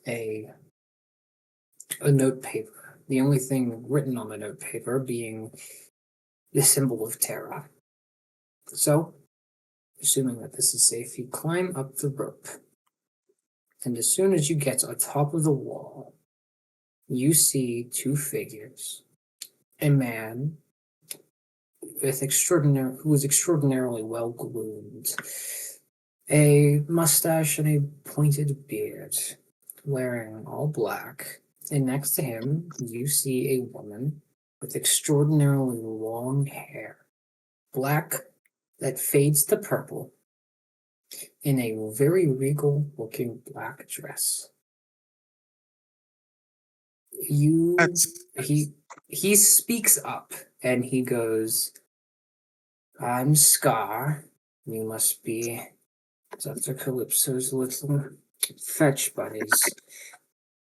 a note paper. The only thing written on the note paper being the symbol of Terra. So, assuming that this is safe, you climb up the rope. And as soon as you get on top of the wall, you see two figures. A man who is extraordinarily well groomed, a mustache and a pointed beard, wearing all black. And next to him, you see a woman with extraordinarily long hair, black that fades to purple, in a very regal looking black dress. He speaks up and he goes, "I'm Scar. You must be Dr. Calypso's little fetch buddies."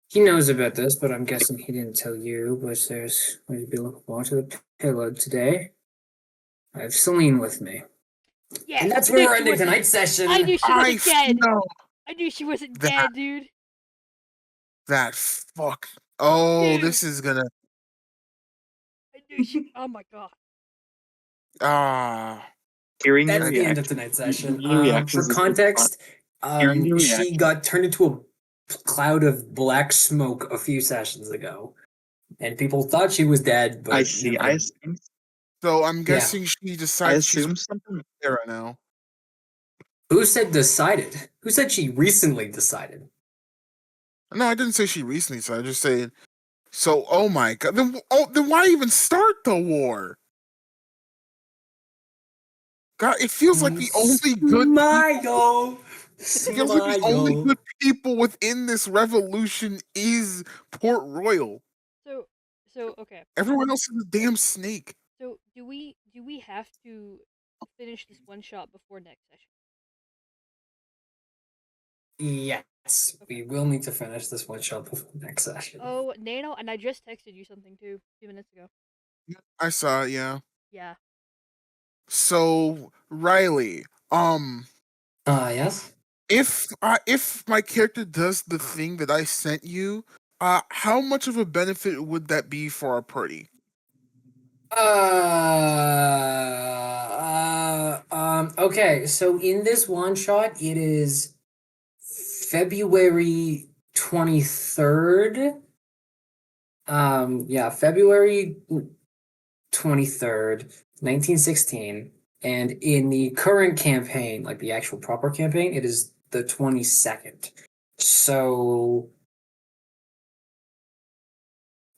He knows about this, but I'm guessing he didn't tell you. But there's going to be looking more to the pillow today. I have Celine with me. Yes, And that's I where knew we're she ending wasn't- tonight's session. I knew she wasn't dead. know I knew she wasn't that- dead, dude. that fuck. Oh, Dude. this is gonna. Oh my god. Ah, Hearing your That's the end of reaction. tonight's session. Your reactions For is good fun. context, Hearing your she reaction. got turned into a cloud of black smoke a few sessions ago, and people thought she was dead. But I see. you I know, assume. so I'm Yeah. guessing she I decides she's assume something. Sarah now. Who said decided? Who said she recently decided? No, I didn't say she recently said. I just said. So, oh my god. Then why even start the war? God, it feels like the only good Smile. It feels like the only Smile. good people within this revolution is Port Royal. So okay. Everyone else is a damn snake. So do we have to finish this one shot before next session? Yes, we will need to finish this one shot before next session. Oh, Nano, and I just texted you something too, 2 minutes ago. I saw it, yeah. Yeah. So, Riley, Yes. if my character does the thing that I sent you, how much of a benefit would that be for our party? Okay, so in this one shot, it is February 23rd. Yeah, February 23rd, 1916. And in the current campaign, like the actual proper campaign, it is the 22nd. So,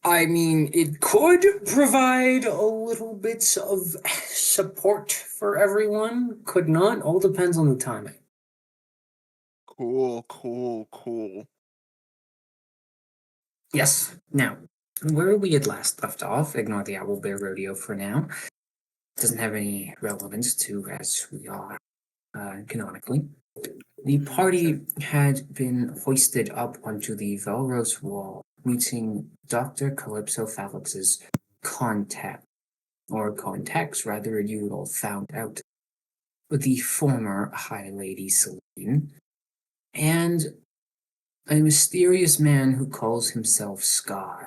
I mean, it could provide a little bit of support for everyone. Could not. All depends on the timing. Cool. Yes. Now, where we had last left off, ignore the Owl Bear Rodeo for now. Doesn't have any relevance to as we are canonically. The party had been hoisted up onto the Velros wall, meeting Dr. Calypso Felix's contact, or contacts rather, you had all found out. The former High Lady Celine, and a mysterious man who calls himself Scar.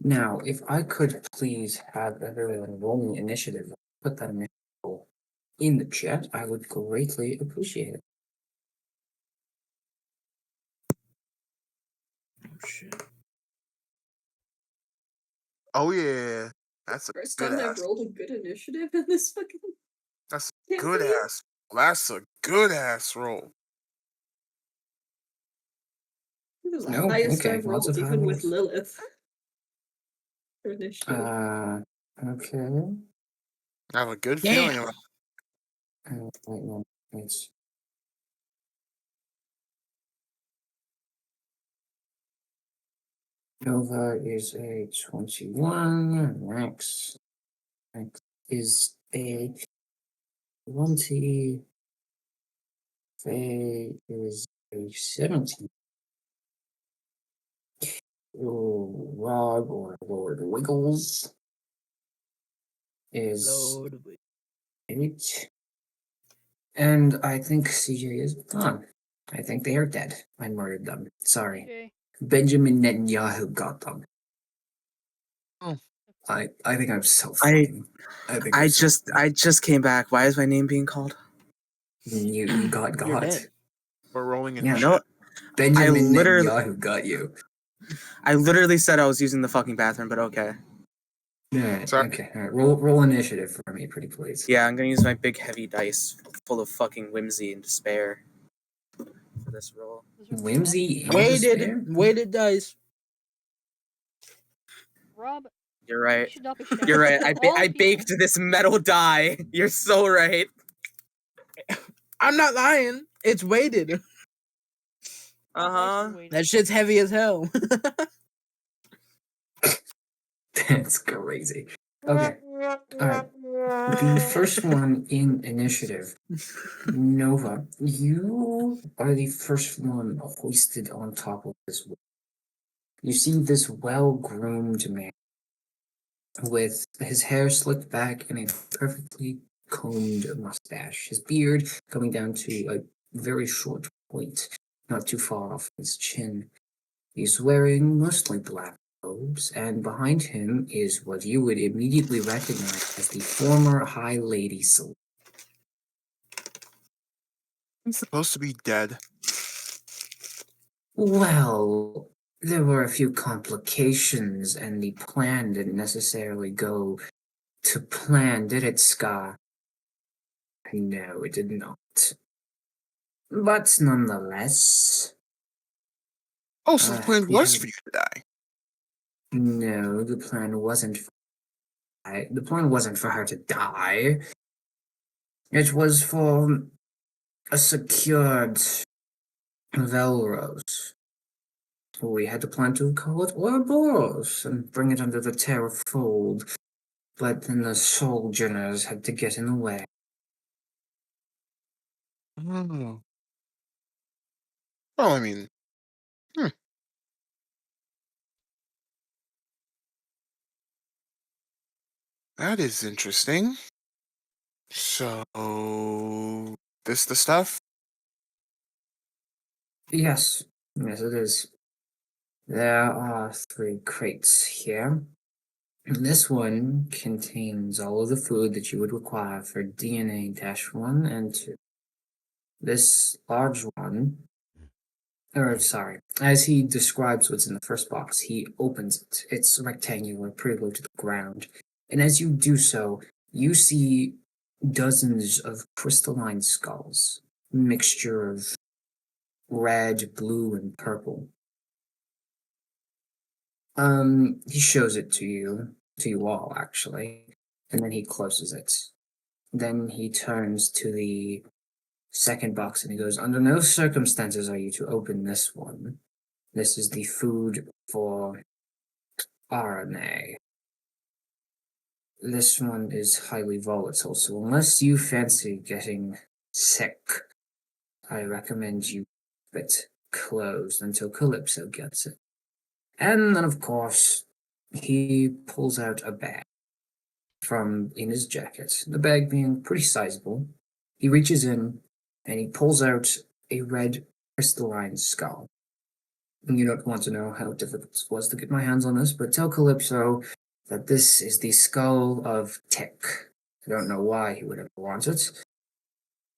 Now, if I could please have everyone roll me initiative, put that initiative in the chat, I would greatly appreciate it. Oh shit. Oh yeah. That's a First good time I've ass. rolled a good initiative in this fucking That's a good campaign. ass. That's a good ass roll. It was the No? highest Okay, I've lots rolled, of high even with rolls. Lilith. For initiative. Okay. I have a good Yeah. feeling about Wait, no, it's Nova is a 21. Max is a 20. Faye is a 17. Oh, Rob or Lord Wiggles is Load with 8. And I think CJ is gone. I think they are dead. I murdered them. Sorry. Okay. Benjamin Netanyahu got them. Oh. I think I'm so I- fucking. think I'm so I just came back. Why is my name being called? you got You're dead. we're rolling Yeah. initiative. No, Benjamin literally- Netanyahu got you. I literally said I was using the fucking bathroom, but okay. Alright, Sorry. okay. All right. Roll initiative for me, pretty please. Yeah, I'm gonna use my big heavy dice full of fucking whimsy and despair for this roll. Those are Whimsy and Weighted, despair? weighted dice. Rob, You're you right. should not be shouting. You're right. at all I people. baked this metal die. You're so right. I'm not lying. It's weighted. The dice are weighted. That shit's heavy as hell. That's crazy. Okay. Alright. The first one in initiative, Nova, you are the first one hoisted on top of this wall. You see this well-groomed man with his hair slicked back and a perfectly combed mustache. His beard coming down to a very short point, not too far off his chin. He's wearing mostly black robes, and behind him is what you would immediately recognize as the former High Lady Selene. He's supposed to be dead. Well, there were a few complications, and the plan didn't necessarily go to plan, did it, Scar? No, it did not. But nonetheless, Oh, so the plan we was have... for you to die. No, the plan wasn't the plan wasn't for her to die. It was for a secured Velrose. We had to plan to call it Ouroboros and bring it under the Terror fold, but then the Sojourners had to get in the way. Oh. Well, I mean, that is interesting. So, this the stuff? Yes, yes, it is. There are 3 crates here. This one contains all of the food that you would require for DNA-1 and 2. This large one, or sorry, as he describes what's in the first box, he opens it. It's rectangular, pretty low to the ground. And as you do so, you see dozens of crystalline skulls, mixture of red, blue, and purple. He shows it to you all, actually, and then he closes it. Then he turns to the second box and he goes, "Under no circumstances are you to open this one. This is the food for RNA. This one is highly volatile, so unless you fancy getting sick, I recommend you keep it closed until Calypso gets it." And then, of course, he pulls out a bag from in his jacket, the bag being pretty sizable. He reaches in and he pulls out a red crystalline skull. You don't want to know how difficult it was to get my hands on this, but tell Calypso that this is the skull of Tick. I don't know why he would ever want it,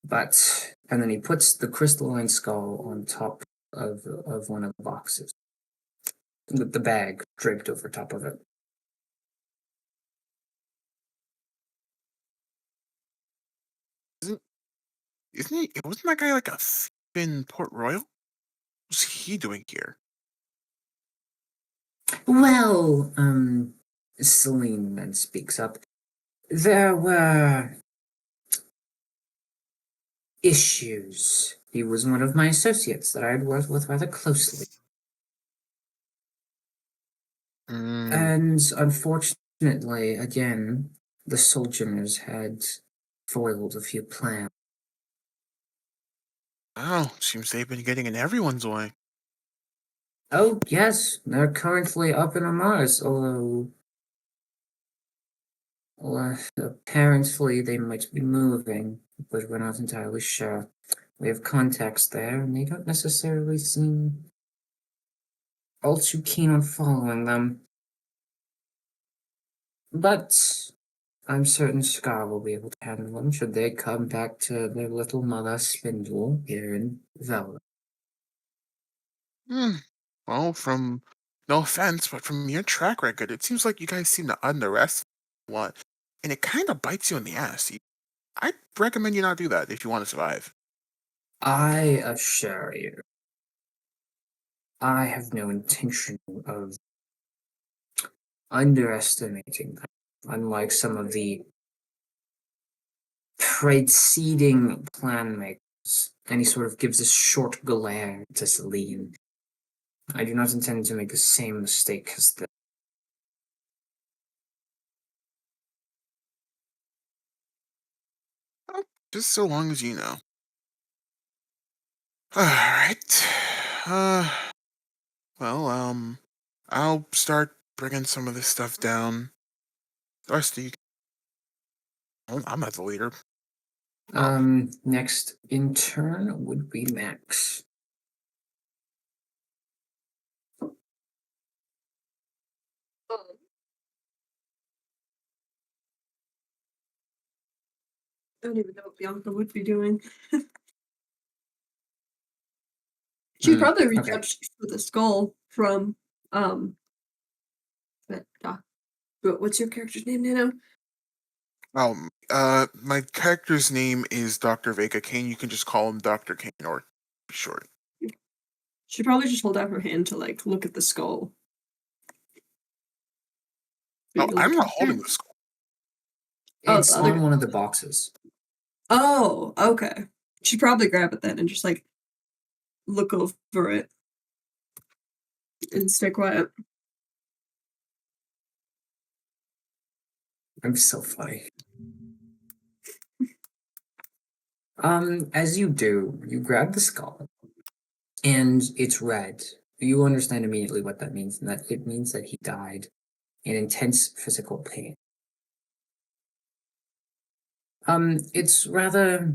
but... And then he puts the crystalline skull on top of one of the boxes, with the bag draped over top of it. Isn't he? Wasn't that guy like a thief in Port Royal? What's he doing here? Well, Celine then speaks up. There were issues. He was one of my associates that I had worked with rather closely. And unfortunately, again, the Sojourners had foiled a few plans. Oh, seems they've been getting in everyone's way. Oh, yes, they're currently up in Mars, although... Well, apparently they might be moving, but we're not entirely sure. We have contacts there, and they don't necessarily seem all too keen on following them. But I'm certain Scar will be able to handle them should they come back to their little mother Spindle here in Velvet. Well, from no offense, but from your track record, it seems like you guys seem to underestimate what, and it kind of bites you in the ass. I'd recommend you not do that if you want to survive. I assure you, I have no intention of underestimating them, unlike some of the preceding plan makers. And he sort of gives a short glare to Celine. I do not intend to make the same mistake as them. Well, just so long as you know. Alright. Well, I'll start bringing some of this stuff down. The rest of you... I'm not the leader. Next in turn would be Max. don't even know what Bianca would be doing. She'd probably reach okay. out for the skull from what's your character's name, Nano? My character's name is Dr. Vega Kane. You can just call him Dr. Kane or be short. She'd probably just hold out her hand to like look at the skull. No, Maybe I'm look not at holding it. the skull. Oh, It's the other on guy. one of the boxes. Oh, okay. She'd probably grab it then and just like look over it and stay quiet. I'm so funny. As you do, you grab the skull, and it's red. You understand immediately what that means, and that it means that he died in intense physical pain. It's rather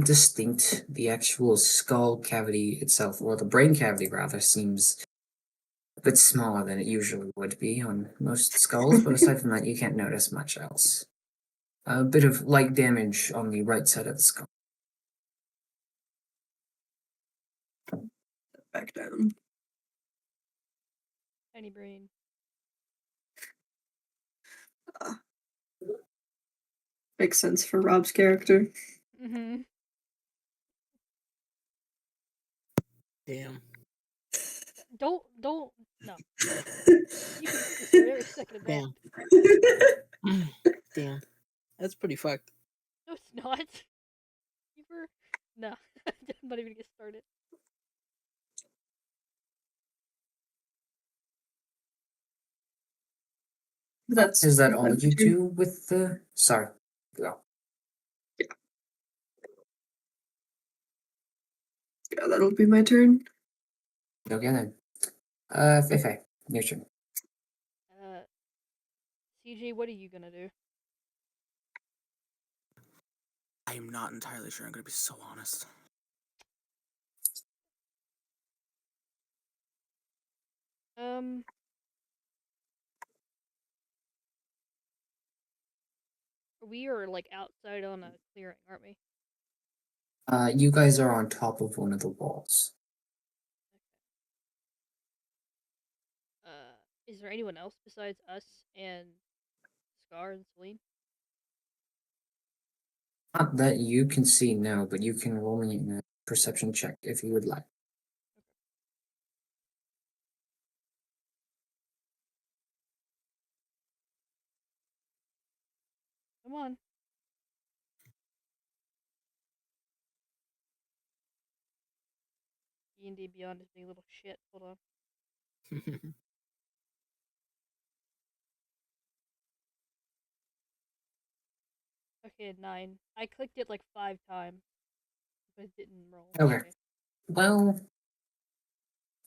distinct. The actual skull cavity itself, or the brain cavity rather, seems a bit smaller than it usually would be on most skulls, but aside from that, you can't notice much else. A bit of light damage on the right side of the skull. Back down. Tiny brain. Makes sense for Rob's character. Mm-hmm. Damn. Don't no. You can start every second of that. Damn. Damn. That's pretty fucked. No, it's not. You were no. I'm not even gonna get started. That's Is that all you do with the... Sorry. Go. Yeah, that'll be my turn. Okay then. Fefe, your turn. CJ, what are you gonna do? I am not entirely sure. I'm gonna be so honest. We are like outside on a clearing, aren't we? You guys are on top of one of the walls. Is there anyone else besides us and Scar and Celine? Not that you can see now, but you can roll me a perception check if you would like. Come on. D&D Beyond is being a little shit. Hold on. Okay, 9. I clicked it like 5 times, but it didn't roll. Okay. Well,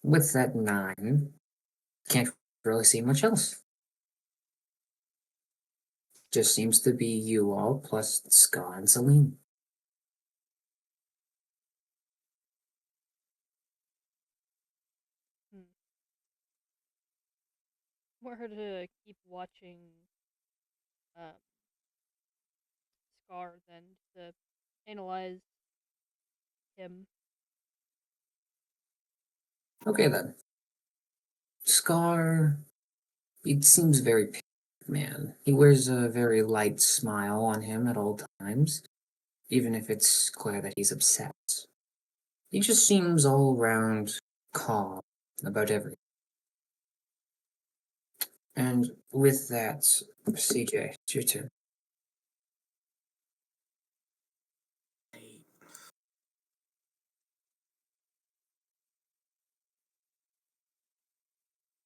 with that 9, can't really see much else. Just seems to be you all plus Scott and Celine. Want her to keep watching Scar then to analyze him. Okay then. Scar, it seems very pale, man. He wears a very light smile on him at all times, even if it's clear that he's upset. He just seems all around calm about everything. And with that, CJ, it's your turn.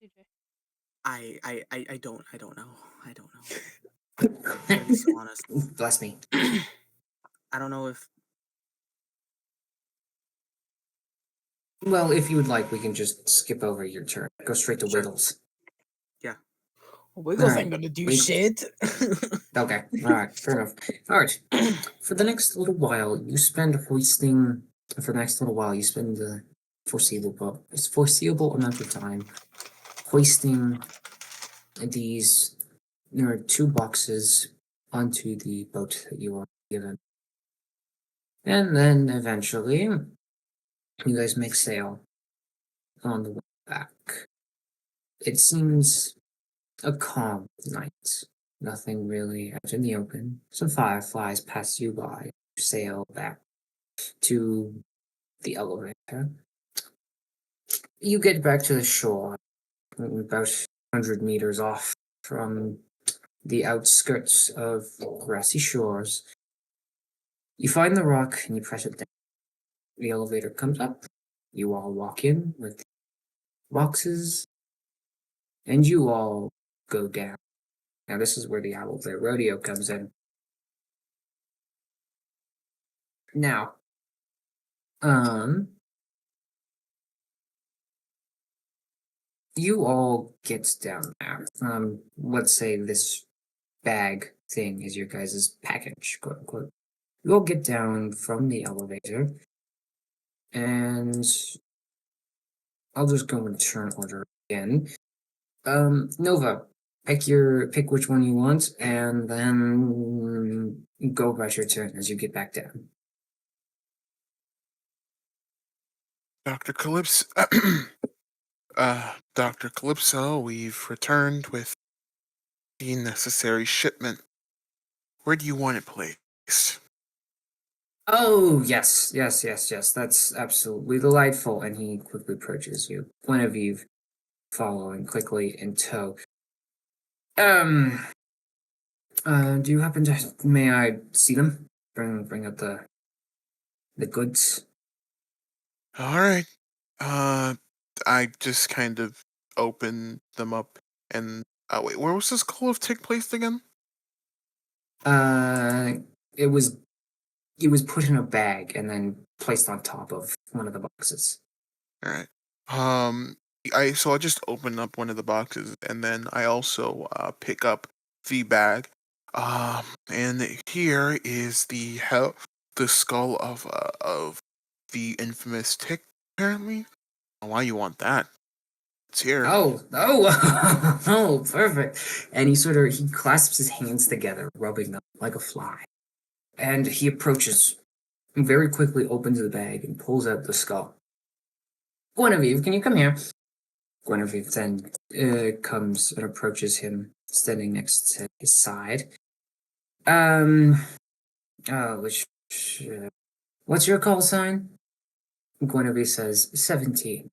CJ. I don't know. I don't know. I'm gonna be so honest. Bless me. I don't know if Well, if you would like, we can just skip over your turn. Go straight to Sure. Wiggles. yeah. Wiggles Alright, ain't gonna do we- shit. Okay, alright, fair enough. Alright, for the next little while, you spend hoisting. For the next little while, you spend the foreseeable amount of time hoisting these. There are 2 boxes onto the boat that you are given. And then eventually, you guys make sail on the way back. It seems a calm night. Nothing really out in the open. Some fireflies pass you by. You sail back to the elevator. You get back to the shore, about 100 meters off from the outskirts of grassy shores. You find the rock and you press it down. The elevator comes up. You all walk in with boxes, and you all go down. Now, this is where the Owlbear Rodeo comes in. Now, you all get down there. Let's say this bag thing is your guys' package, quote unquote. You all get down from the elevator, and I'll just go in turn order again. Nova, pick which one you want, and then go about your turn as you get back down. Dr. Calypso, Dr. Calypso, we've returned with the necessary shipment. Where do you want it placed? Oh, yes. That's absolutely delightful. And he quickly approaches you. Guinevere following quickly in tow. Do you happen to, may I see them? Bring up the goods. All right. I just kind of open them up and wait, where was this call take place again? It was put in a bag and then placed on top of one of the boxes. All right. I just open up one of the boxes and then I also pick up the bag. And here is the skull of the infamous Tick. Apparently, why you want that? It's here. Oh, oh, perfect. And he clasps his hands together, rubbing them like a fly. And he approaches, and very quickly opens the bag and pulls out the skull. Guinevere, can you come here? Guinevere then comes and approaches him, standing next to his side. Which, what's your call sign? Guinevere says 17.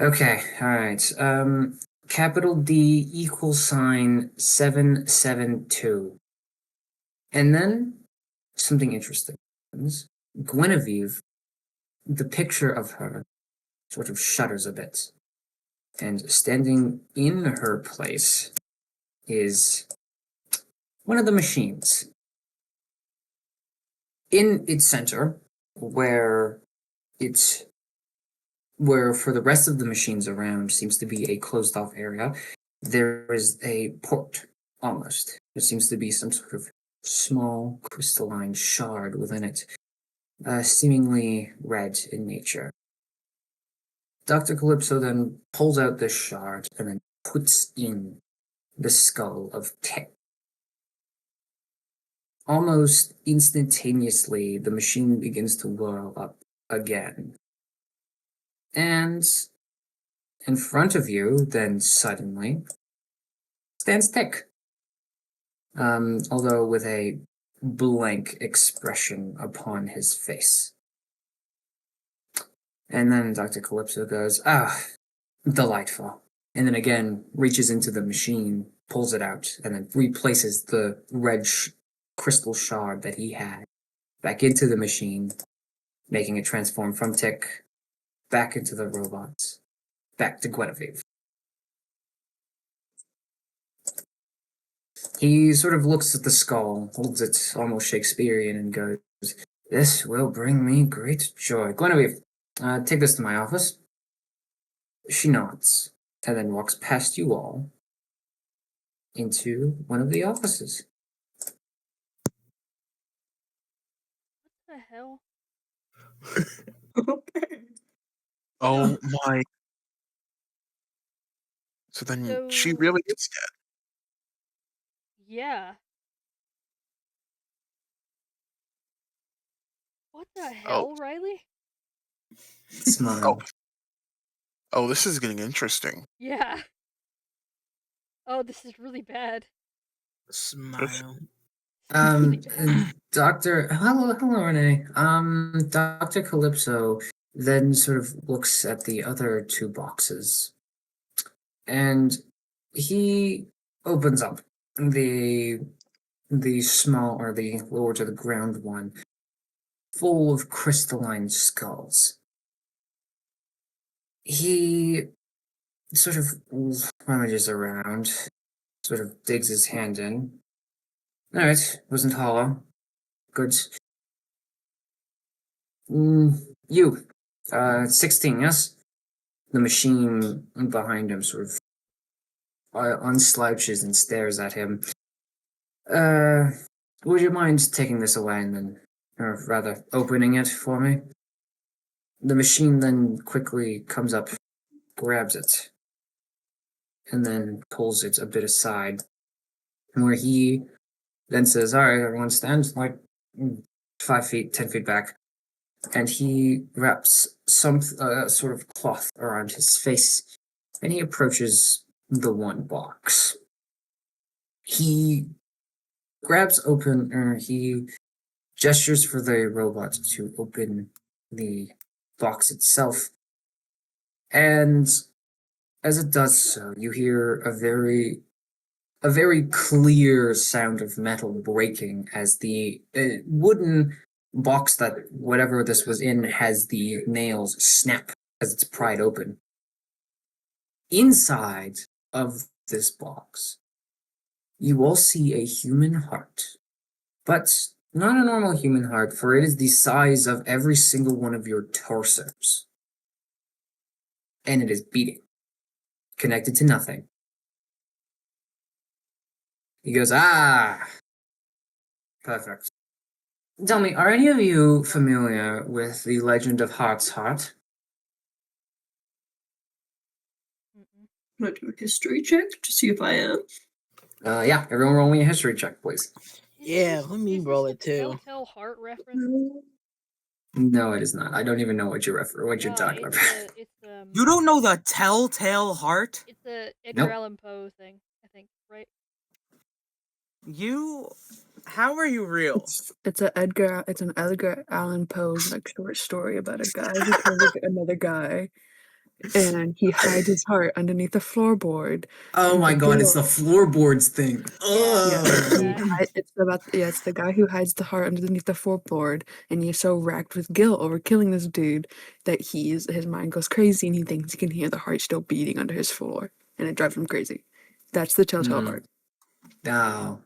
Okay, alright. Capital D equal sign 772. And then something interesting happens. Guinevere, the picture of her, sort of shudders a bit. And standing in her place is one of the machines. In its center, where for the rest of the machines around seems to be a closed off area, there is a port, almost. There seems to be some sort of small crystalline shard within it, seemingly red in nature. Dr. Calypso then pulls out this shard and then puts in the skull of Tech. Almost instantaneously, the machine begins to whirl up again. And in front of you, then suddenly, stands Tech. Although with a blank expression upon his face. And then Dr. Calypso goes, delightful. And then again, reaches into the machine, pulls it out, and then replaces the red crystal shard that he had back into the machine, making it transform from Tick back into the robots, back to Guinevere. He sort of looks at the skull, holds it almost Shakespearean, and goes, "This will bring me great joy. Guinevere, take this to my office." She nods, and then walks past you all into one of the offices. What the hell? Okay. Oh my! So then she So really is dead. yeah. What the hell, Riley? Smile. Oh, this is getting interesting. Yeah. Oh, this is really bad. Smile. Doctor, hello, Renee. Doctor Calypso then sort of looks at the other two boxes, and he opens up the small or the lower to the ground one, full of crystalline skulls. He sort of rummages around, sort of digs his hand in. All right, wasn't hollow. Good. You, 16, yes? The machine behind him sort of unslouches and stares at him. Would you mind taking this away and then, or rather, opening it for me? The machine then quickly comes up, grabs it, and then pulls it a bit aside, where he then says, all right, everyone stand like 5 feet, 10 feet back. And he wraps some sort of cloth around his face, and he approaches the one box. He grabs open, or he gestures for the robot to open the box itself, and as it does so, you hear a very clear sound of metal breaking as the wooden box that whatever this was in has the nails snap as it's pried open. Inside of this box, you all see a human heart, but not a normal human heart, for it is the size of every single one of your torsos. And it is beating, connected to nothing. He goes, perfect. Tell me, are any of you familiar with the legend of Heart's Heart? Mm-mm. I'm gonna do a history check to see if I am. Yeah, everyone roll me a history check, please. Yeah, let me Is roll this it a too. Telltale Heart reference? No, it is not. I don't even know what you're talking about. You don't know the Telltale Heart? It's a Edgar Nope. Allan Poe thing, I think, right? How are you real? It's an Edgar Allan Poe's like short story about a guy who kills another guy, and he hides his heart underneath the floorboard. Oh and my the god, it's guilt- the floorboards thing. Yeah, Yeah. it's the guy who hides the heart underneath the floorboard, and he's so racked with guilt over killing this dude that his mind goes crazy, and he thinks he can hear the heart still beating under his floor, and it drives him crazy. That's the Telltale Heart. No.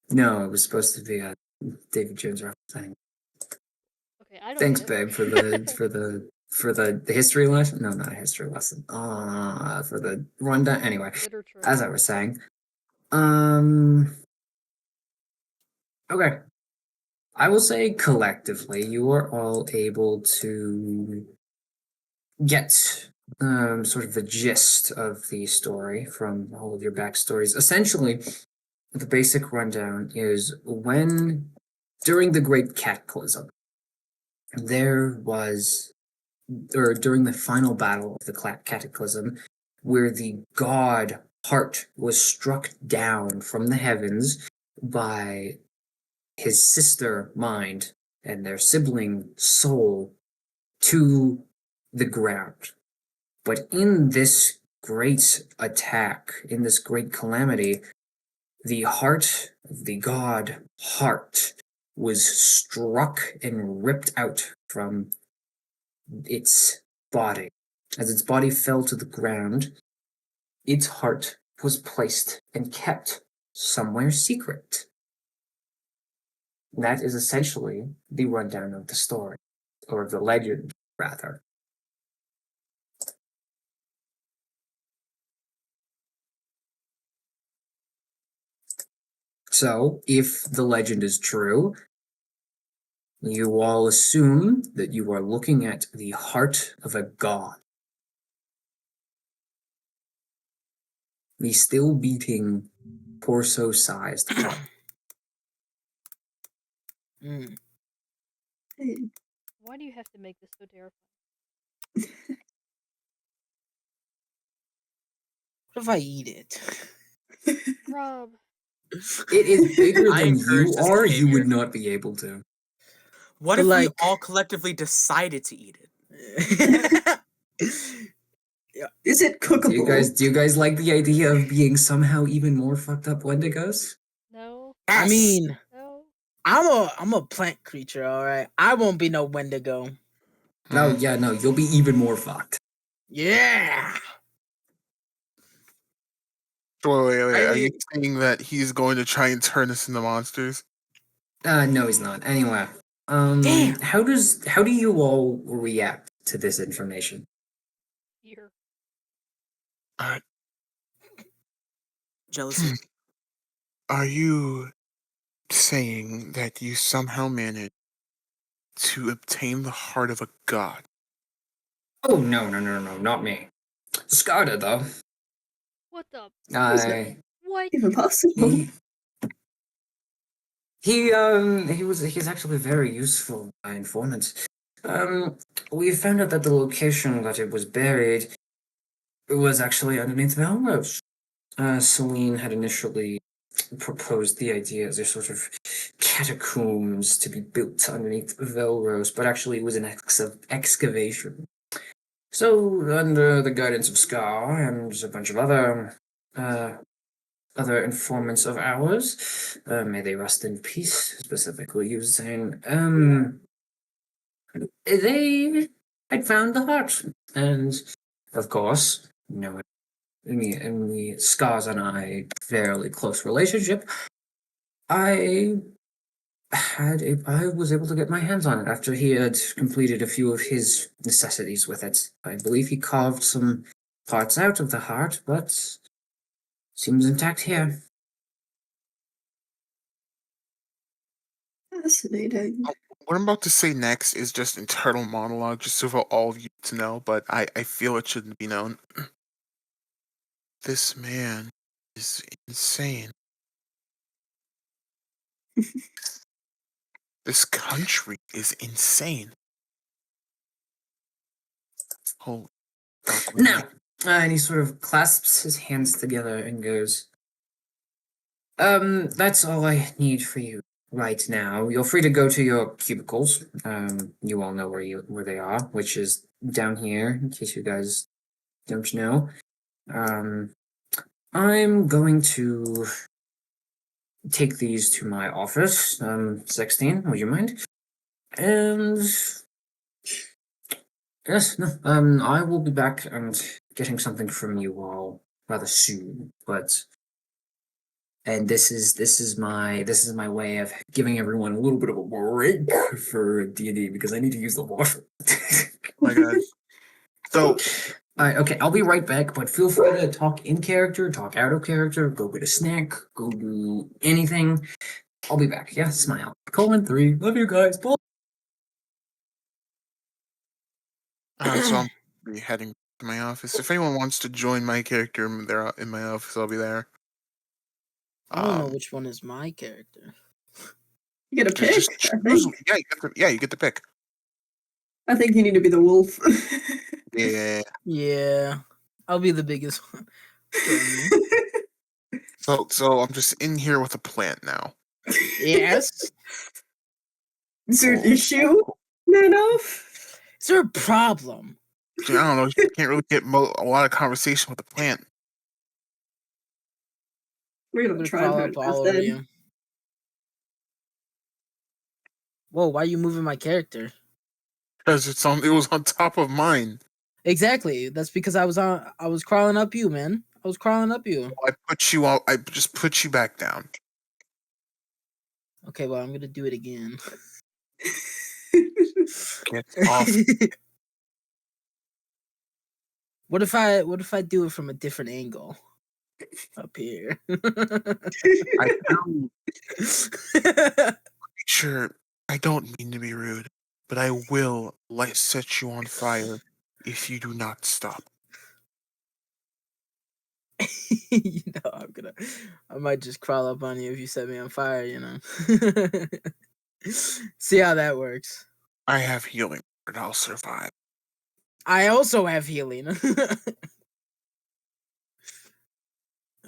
No, it was supposed to be a David Jones reference thing. Okay, I don't Thanks, get it. babe, for the history lesson. No, not a history lesson. For the rundown. Anyway, Literature. as I was saying, okay. I will say collectively, you are all able to get sort of the gist of the story from all of your backstories. Essentially, the basic rundown is during the Great Cataclysm, there was, or during the final battle of the Cataclysm, where the god Heart was struck down from the heavens by his sister Mind and their sibling Soul to the ground. But in this great attack, in this great calamity, the heart of the god Heart was struck and ripped out from its body. As its body fell to the ground, its heart was placed and kept somewhere secret. That is essentially the rundown of the story, or of the legend, rather. So, if the legend is true, you all assume that you are looking at the heart of a god. The still beating, torso-sized heart. Mm. Hey, Why do you have to make this so terrifying? What if I eat it? Rob, It is bigger I than encourage you this are. You would behavior. not be able to. What But, if we like- all collectively decided to eat it? Is it cookable? Do you guys like the idea of being somehow even more fucked up Wendigos? no, I Yes. mean, no. I'm a plant creature, all right. I won't be no Wendigo. No, yeah, no, you'll be even more fucked. Yeah. Wait. I Are you mean- saying that he's going to try and turn us into monsters? No, he's not. Anyway, Damn. how do you all react to this information? Fear. Jealousy. Are you saying that you somehow managed to obtain the heart of a god? Oh no, not me. Scarda though. What the? I What? Even possible. he's actually a very useful informant. We found out that the location that it was buried was actually underneath Valros. Celine had initially proposed the idea as a sort of catacombs to be built underneath Velros, but actually it was an excavation. So, under the guidance of Scar and a bunch of other informants of ours, may they rest in peace, specifically Usain, they had found the heart. And, of course, you know, me, Scars and I, fairly close relationship, I I was able to get my hands on it after he had completed a few of his necessities with it. I believe he carved some parts out of the heart, but seems intact here. Fascinating. What I'm about to say next is just internal monologue, just so for all of you to know, but I feel it shouldn't be known. This man is insane. This country is insane. Holy fuck. Now, and he sort of clasps his hands together and goes, that's all I need for you right now. You're free to go to your cubicles. You all know where they are, which is down here, in case you guys don't know. I'm going to take these to my office. 16, would you mind? And yes, no, I will be back and getting something from you all rather soon. And this is my way of giving everyone a little bit of a break for D&D because I need to use the washroom. My God. So, Okay, I'll be right back, but feel free to talk in character, talk out of character, go get a snack, go do anything. I'll be back. Yeah, smile. :3. Love you guys. Bye. so I'm be heading to my office. If anyone wants to join my character, they're in my office. I'll be there. I don't know which one is my character. You get a pick, Just I choose. think. Yeah, you get to pick. I think you need to be the wolf. Yeah. Yeah. I'll be the biggest one. So I'm just in here with a plant now. Yes. Is there an issue, Manoff? Is there a problem? I don't know. You can't really get a lot of conversation with the plant. We're I'm gonna gonna try and crawl hurt up all over then. you. Whoa, why are you moving my character? Because it was on top of mine. Exactly. That's because I was crawling up you, man. I was crawling up you. I just put you back down. Okay, well I'm gonna do it again. Get off. What if I do it from a different angle? Up here. I know. Sure, I don't mean to be rude, but I will set you on fire if you do not stop. You know, I might just crawl up on you if you set me on fire, you know. See how that works. I have healing, but I'll survive. I also have healing.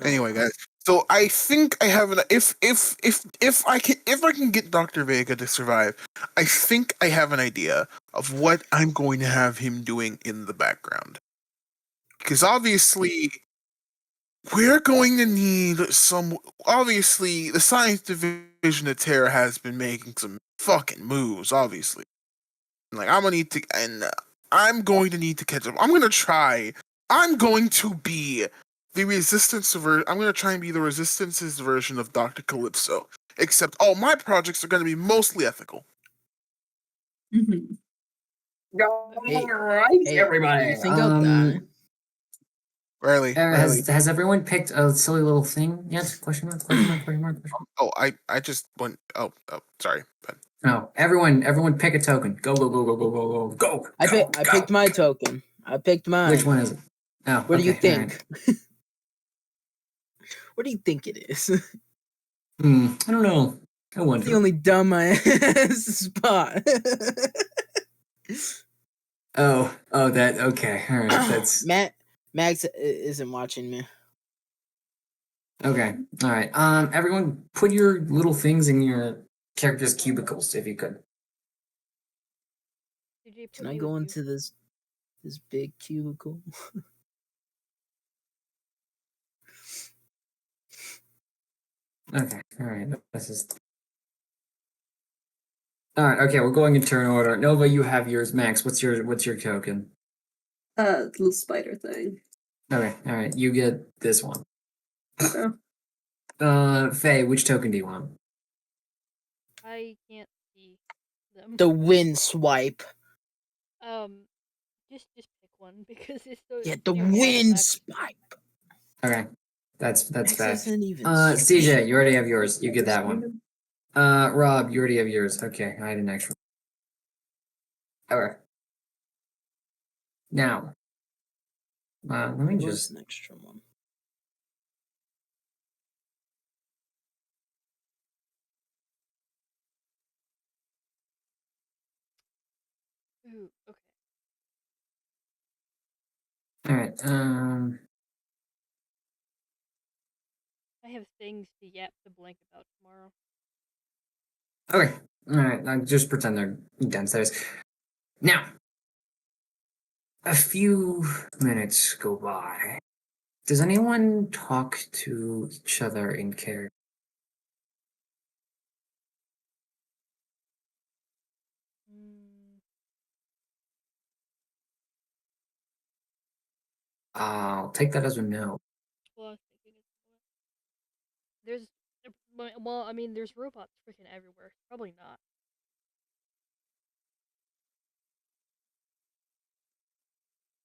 Anyway, guys. So I think I have an if I can get Dr. Vega to survive, I think I have an idea of what I'm going to have him doing in the background. Because obviously we're going to need some. Obviously, the science division of Terra has been making some fucking moves. Obviously, like I'm gonna need to, and I'm going to need to catch up. I'm gonna try. I'm going to be the resistance ver. I'm gonna try and be the resistance's version of Doctor Calypso. Except all my projects are gonna be mostly ethical. Mhm. Hey, Alright, hey, everybody. you think I'll die? Riley, Has everyone picked a silly little thing yet? Question mark, question mark, question mark, question mark. Oh, I just went. Oh, sorry. But No, everyone pick a token. Go, go, go, go, go, go, go, go. I go, picked my token. I picked mine. Which one is it? Oh, What do you okay, alright. think? What do you think it is? I don't know. I The wonder. only dumb spot. Oh, that, okay, alright, that's, Max isn't watching me. okay, alright. Everyone put your little things in your character's cubicles, if you could. CJ, put Can I me go with you. into this big cubicle? Okay, alright, this is... Alright, okay, we're going in turn order. Nova, you have yours. Max, what's your token? Little spider thing. Okay, alright, you get this one. Okay. Faye, which token do you want? I can't see them. The wind swipe. Just pick one because it's so. Yeah, the they already have it wind back. swipe. Okay, that's Max fair. isn't even CJ, you already have yours. You get that one. Rob, you already have yours. Okay, I had an extra. Okay. Now, let me What was just. an extra one? Ooh, okay. All right. I have things to yap to blank about tomorrow. Okay. All right. I just pretend they're downstairs. Now, a few minutes go by. Does anyone talk to each other in character? Mm, I'll take that as a no. well, I was thinking there's. Well, I mean, there's robots freaking everywhere. Probably not.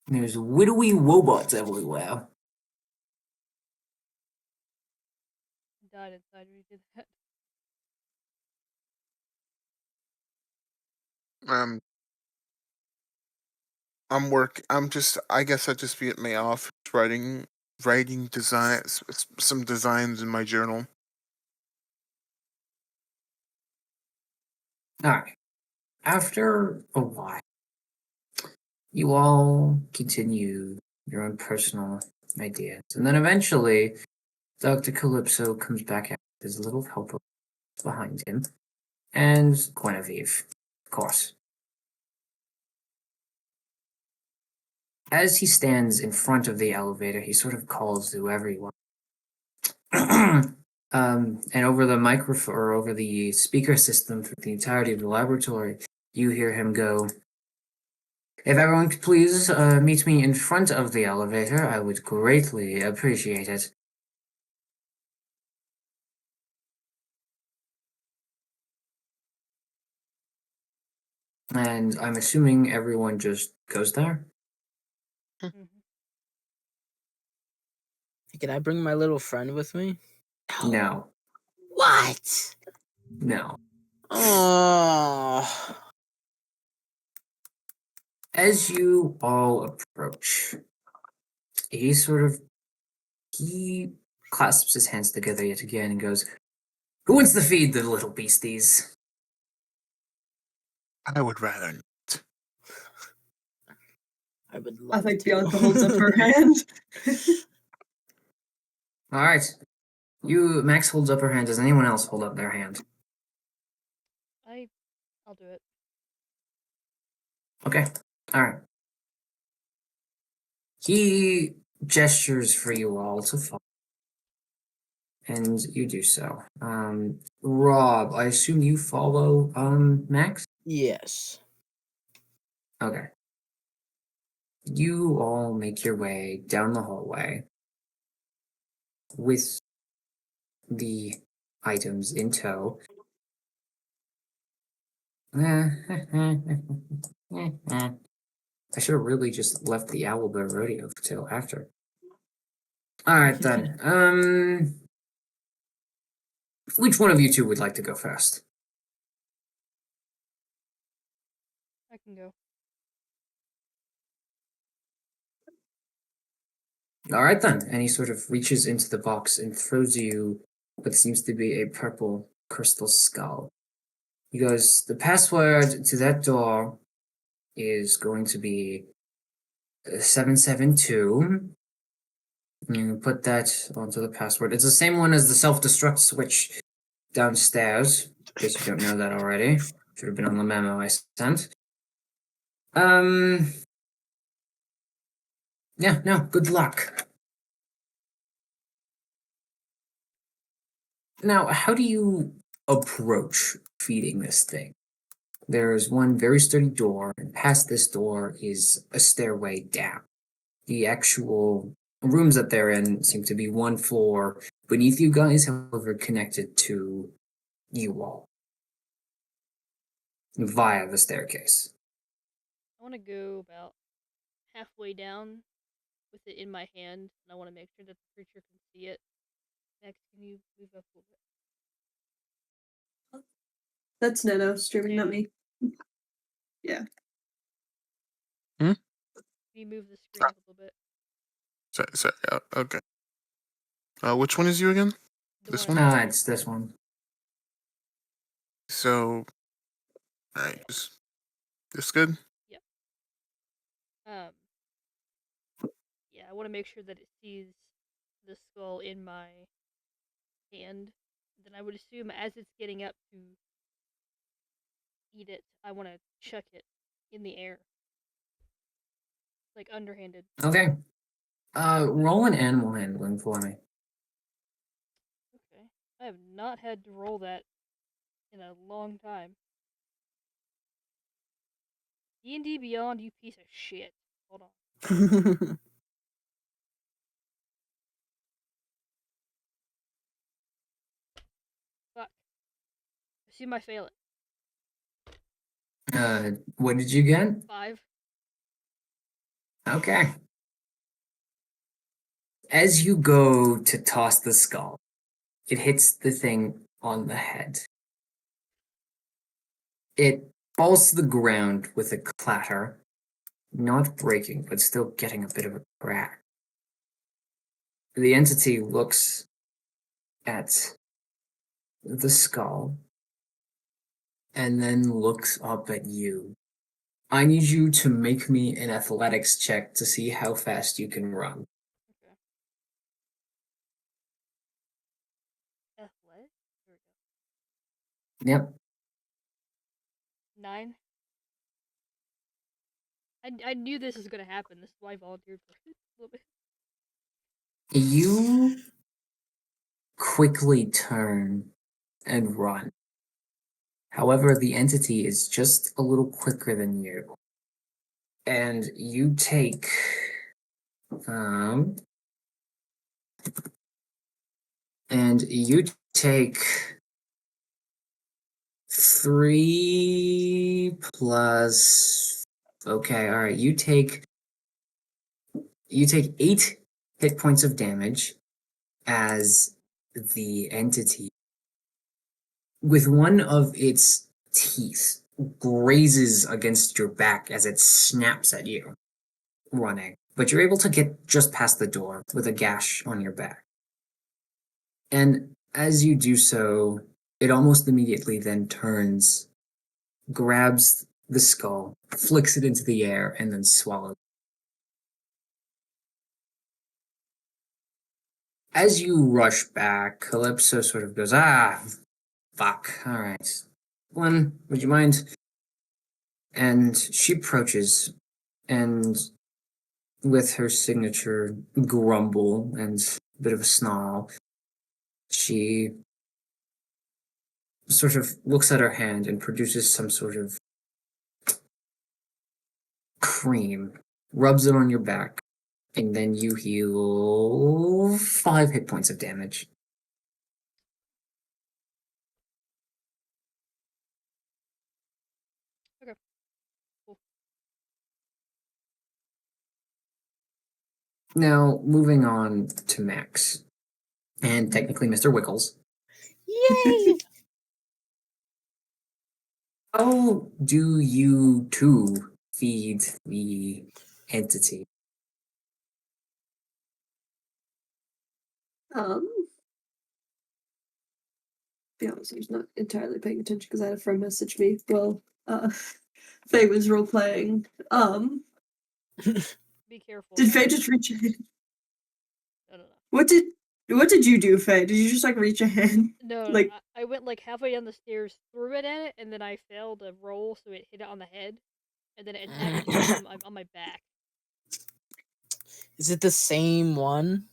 There's widowy robots everywhere. I died inside when you did that. I guess I'd just be at my office writing designs, some designs in my journal. All right. After a while, you all continue your own personal ideas, and then eventually, Dr. Calypso comes back out with his little helper behind him, and Guinevere, of course. As he stands in front of the elevator, he sort of calls to everyone. And over the microphone or over the speaker system for the entirety of the laboratory, you hear him go, "If everyone could please meet me in front of the elevator, I would greatly appreciate it." And I'm assuming everyone just goes there? Mhm. Can I bring my little friend with me? No. What? No. Oh. As you all approach, he sort of he clasps his hands together yet again and goes, "Who wants to feed the little beasties?" I would rather not. I would I love think to. Bianca holds up her hand. All right. Max holds up her hand. Does anyone else hold up their hand? I'll do it. Okay. All right. He gestures for you all to follow, and you do so. Rob, I assume you follow Max? Yes. Okay. You all make your way down the hallway with the items in tow. I should have really just left the Owlbear Rodeo till after. All right then. Which one of you two would like to go first? I can go. All right then. And he sort of reaches into the box and throws you what seems to be a purple crystal skull. He goes, the password to that door is going to be 772. You put that onto the password. It's the same one as the self-destruct switch downstairs, in case you don't know that already. Should have been on the memo I sent. Yeah, no, good luck. Now, how do you approach feeding this thing? There's one very sturdy door, and past this door is a stairway down. The actual rooms that they're in seem to be one floor beneath you guys, however, connected to you all via the staircase. I want to go about halfway down with it in my hand, and I want to make sure that the creature can see it. Max, can you move up a little bit? That's Neno streaming, not me. Yeah. Can you move the screen up a little bit? Sorry. Okay. Which one is you again? The This one. one? It's this one. So, alright, this good? Yeah, I want to make sure that it sees the skull in my hand. Then I would assume as it's getting up to eat it, I want to chuck it in the air. Like underhanded. Okay. Roll an animal handling for me. Okay. I have not had to roll that in a long time. D&D Beyond, you piece of shit. Hold on. Fuck. Assume I fail it. What did you get? 5. Okay. As you go to toss the skull, it hits the thing on the head. It falls to the ground with a clatter, not breaking, but still getting a bit of a crack. The entity looks at the skull and then looks up at you. I need you to make me an athletics check to see how fast you can run. Okay. Athletic? Here we go. Yep. 9. I knew this was gonna happen. This is why I volunteered for it a little bit. You quickly turn and run. However, the entity is just a little quicker than you. And you take and you take 3 plus, okay, all right, you take 8 hit points of damage as the entity, with one of its teeth, grazes against your back as it snaps at you, running. But you're able to get just past the door with a gash on your back. And as you do so, it almost immediately then turns, grabs the skull, flicks it into the air, and then swallows. As you rush back, Calypso sort of goes, fuck, alright. One, would you mind? And she approaches, and with her signature grumble and a bit of a snarl, she sort of looks at her hand and produces some sort of cream, rubs it on your back, and then you heal 5 hit points of damage. Okay. Cool. Now, moving on to Max, and technically Mr. Wiggles. Yay! How do you two feed the entity? Be honest, I was not entirely paying attention because I had a friend message me. Well, Faye was role playing. Be careful. Did no. Faye just reach a hand? No. What did you do, Faye? Did you just like reach a hand? No, Like- I went like halfway down the stairs, threw it at it, and then I failed a roll, so it hit it on the head, and then it attacked me on my back. Is it the same one?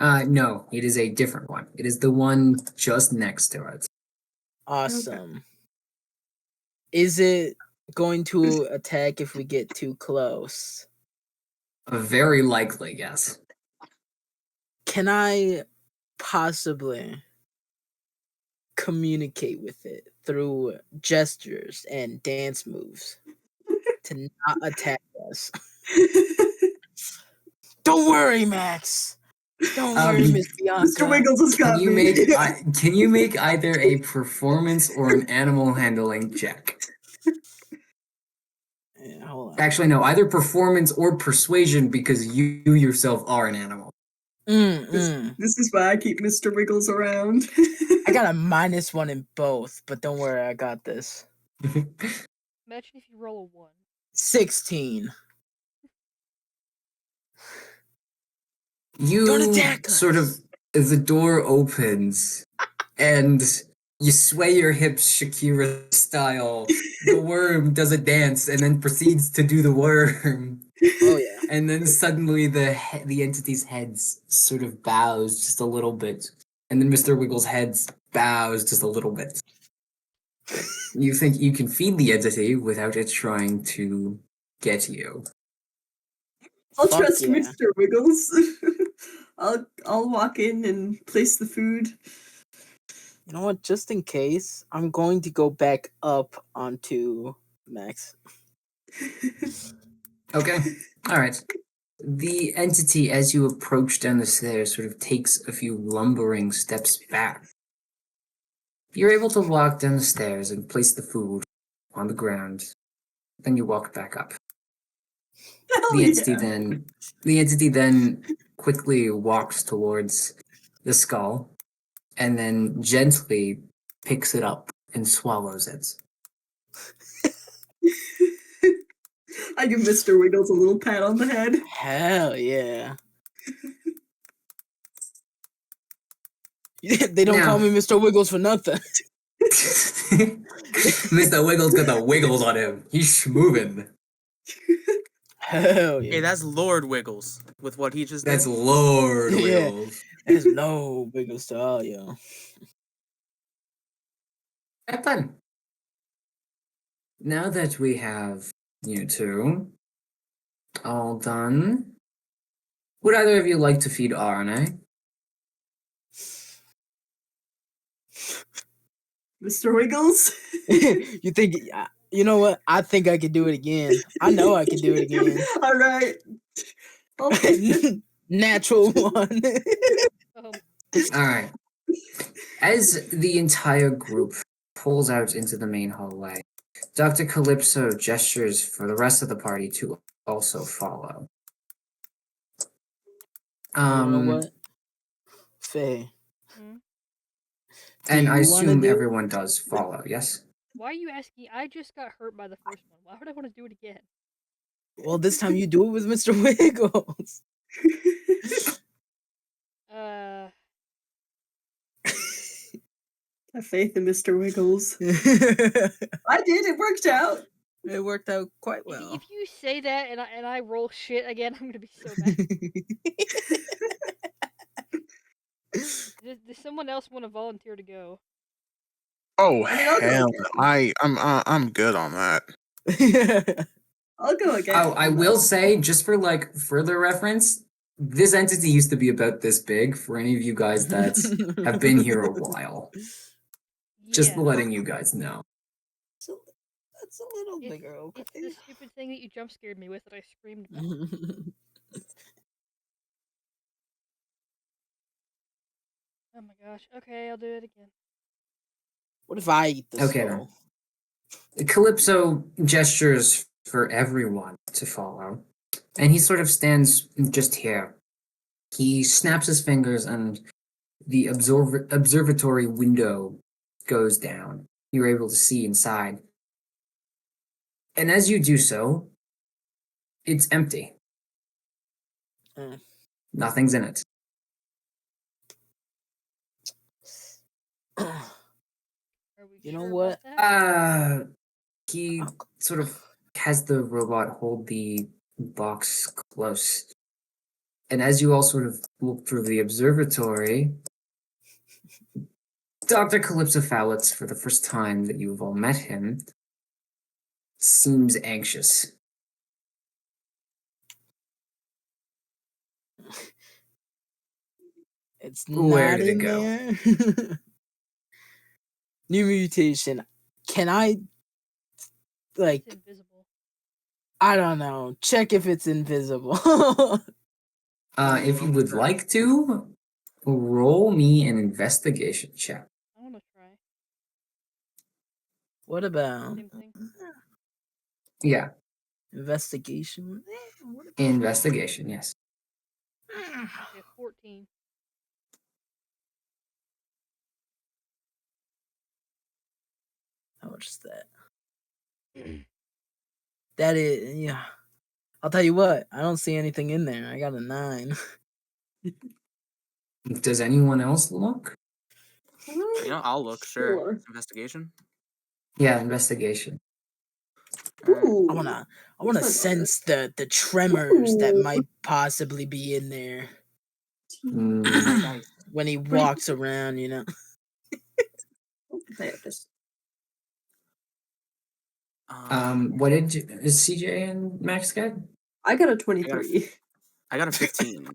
No, it is a different one. It is the one just next to it. Awesome. Is it going to attack if we get too close? Very likely, yes. Can I possibly communicate with it through gestures and dance moves to not attack us? Don't worry, Max. Don't worry, Miss Bianca. Mr. Wiggles has got me. Can you make either a performance or an animal handling check? Yeah, hold on. Actually, no, either performance or persuasion because you yourself are an animal. This is why I keep Mr. Wiggles around. I got a -1 in both, but don't worry, I got this. Imagine if you roll a 1. 16. Don't You attack sort of, us. the door opens and you sway your hips Shakira style. The worm does a dance and then proceeds to do the worm. Oh yeah. And then suddenly the entity's head sort of bows just a little bit. And then Mr. Wiggles' head bows just a little bit. You think you can feed the entity without it trying to get you. I'll Fuck trust yeah. Mr. Wiggles. I'll walk in and place the food. You know what? Just in case, I'm going to go back up onto Max. Okay. All right. The entity, as you approach down the stairs, sort of takes a few lumbering steps back. You're able to walk down the stairs and place the food on the ground. Then you walk back up. Hell The entity yeah. then quickly walks towards the skull and then gently picks it up and swallows it. I give Mr. Wiggles a little pat on the head. Hell yeah. They don't call Now- me Mr. Wiggles for nothing. Mr. Wiggles got the wiggles on him. He's moving. Hell yeah. Hey, that's Lord Wiggles with what he just did. That's Lord Yeah. Wiggles. There's no Wiggles to all, yo. Have fun. Now that we have you two all done, would either of you like to feed RNA? Mr. Wiggles? You think, you know what? I think I could do it again. I know I can do it again. All right. Natural one. Um, All right. As the entire group pulls out into the main hallway, Dr. Calypso gestures for the rest of the party to also follow. You know what? Faye. hmm? And I you wanna assume do it? everyone does follow, yes? Why are you asking? I just got hurt by the first one. Why would I want to do it again? Well, this time you do it with Mr. Wiggles. Have faith in Mr. Wiggles. It I did. It worked out. worked out quite If, well. if you say that and I roll shit again, I'm gonna be so mad. Does someone else want to volunteer to go? Oh I mean, I'll go hell, again. I'm good on that. I'll go again. Oh, I will say, just for like further reference, this entity used to be about this big. For any of you guys that have been here a while, just Yeah. letting you guys know. So that's a little It's, bigger, okay. it's the stupid thing that you jump scared me with that I screamed about. Oh my gosh. Okay, I'll do it again. What if I eat the Okay, skull? Calypso gestures for everyone to follow, and he sort of stands just here. He snaps his fingers, and the observatory window goes down. You're able to see inside. And as you do so, it's empty. Mm. Nothing's in it. Are we You know sure what? about that? He sort of has the robot hold the box close. And as you all sort of look through the observatory, Dr. Calypso Fowlitz, for the first time that you've all met him, seems anxious. It's Where not did it in go? there. New mutation. Can I, like, It's invisible. I don't know, check if it's invisible? If you would like to, roll me an investigation check. I want to try. What about Same thing. Yeah, investigation? What about- investigation, yes. Okay, 14. How much is that? That is, yeah. I'll tell you what, I don't see anything in there. I got a 9. Does anyone else look? You know, I'll look. Sure. Investigation. Yeah, investigation. Alright. Ooh. I wanna Where's my sense the tremors that Ooh. might possibly be in there Mm, Dice. when he walks around, you know. I have this. what did is CJ and Max get? I got a 23. I got a 15.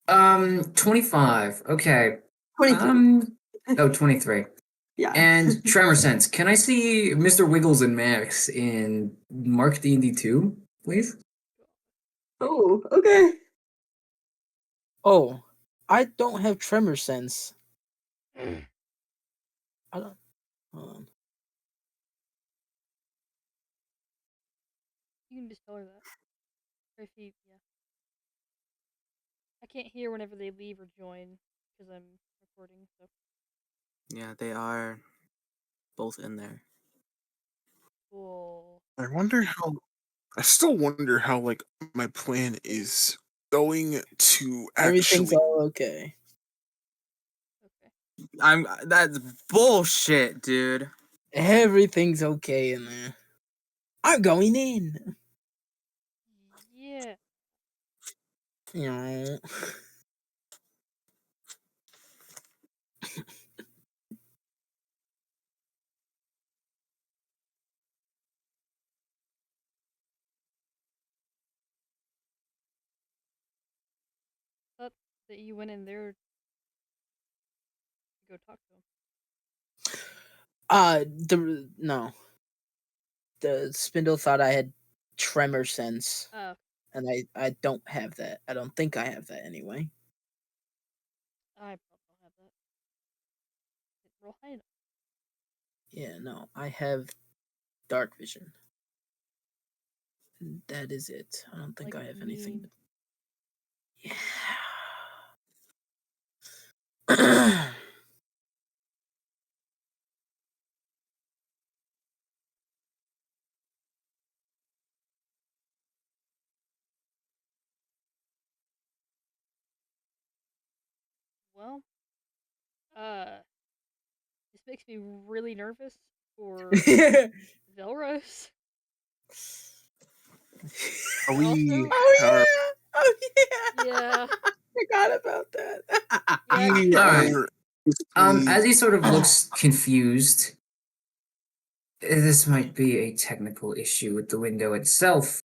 25. Okay. 23. 23. Yeah. And Tremor Sense. Can I see Mr. Wiggles and Max in Mark D&D 2, please? Oh, okay. Oh, I don't have tremor sense. I don't. Hold on. You can just tell her that. Or if you, yeah. I can't hear whenever they leave or join because I'm recording. So Yeah, they are both in there. cool. I still wonder how like my plan is going to Everything's actually. all okay. Okay. That's bullshit, dude. Everything's okay in there. I'm going in. Yeah. You know. Thought that you went in there to go talk to him. No. The spindle thought I had tremor sense, Oh, and I don't have that. I don't think I have that anyway. I probably don't have that. Didn't roll high enough. Yeah, no, I have dark vision. And that is it. I don't think Like I have anything. mean. Yeah. Well, this makes me really nervous for Velros. Are And we? also, Oh Are yeah. Oh yeah. yeah, I forgot about that. yeah, we? All because right. Are As basically- he sort of looks confused, this might be a technical issue with the window itself.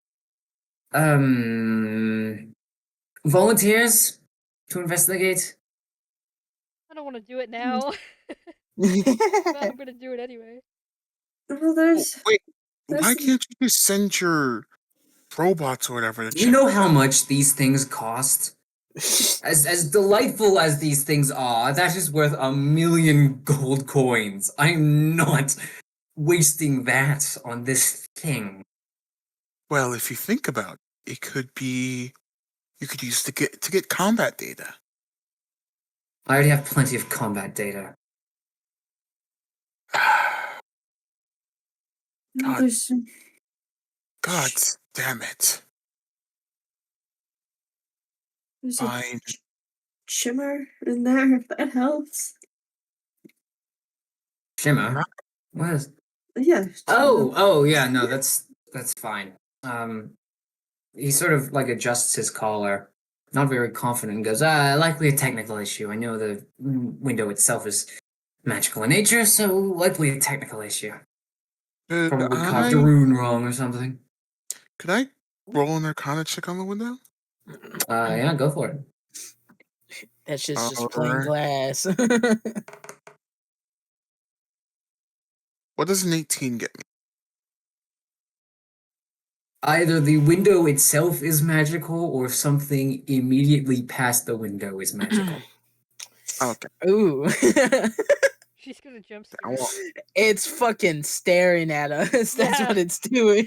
Volunteers to investigate? I don't want to do it now, but I'm gonna do it anyway. Well, Wait, there's why some- can't you just send your robots or whatever to Do you check? know how much these things cost? As delightful as these things are, that is worth 1,000,000 gold coins. I'm not wasting that on this thing. Well, if you think about it, it could be you could use to get combat data. I already have plenty of combat data. well, God. there's some God damn it! there's a Fine. shimmer in there if that helps. Shimmer? What is... Yeah. Oh, yeah, no, that's fine. He sort of like adjusts his collar, not very confident, and goes, likely a technical issue. I know the window itself is magical in nature, so likely a technical issue. Could Probably carved a rune wrong or something. could I roll an Arcana check on the window? Yeah, go for it. That shit's just plain Alright. glass. What does an 18 get me? Either the window itself is magical, or something immediately past the window is magical. Okay. Ooh. She's gonna jump I scare. won't. It's fucking staring at us. That's Yeah. what it's doing.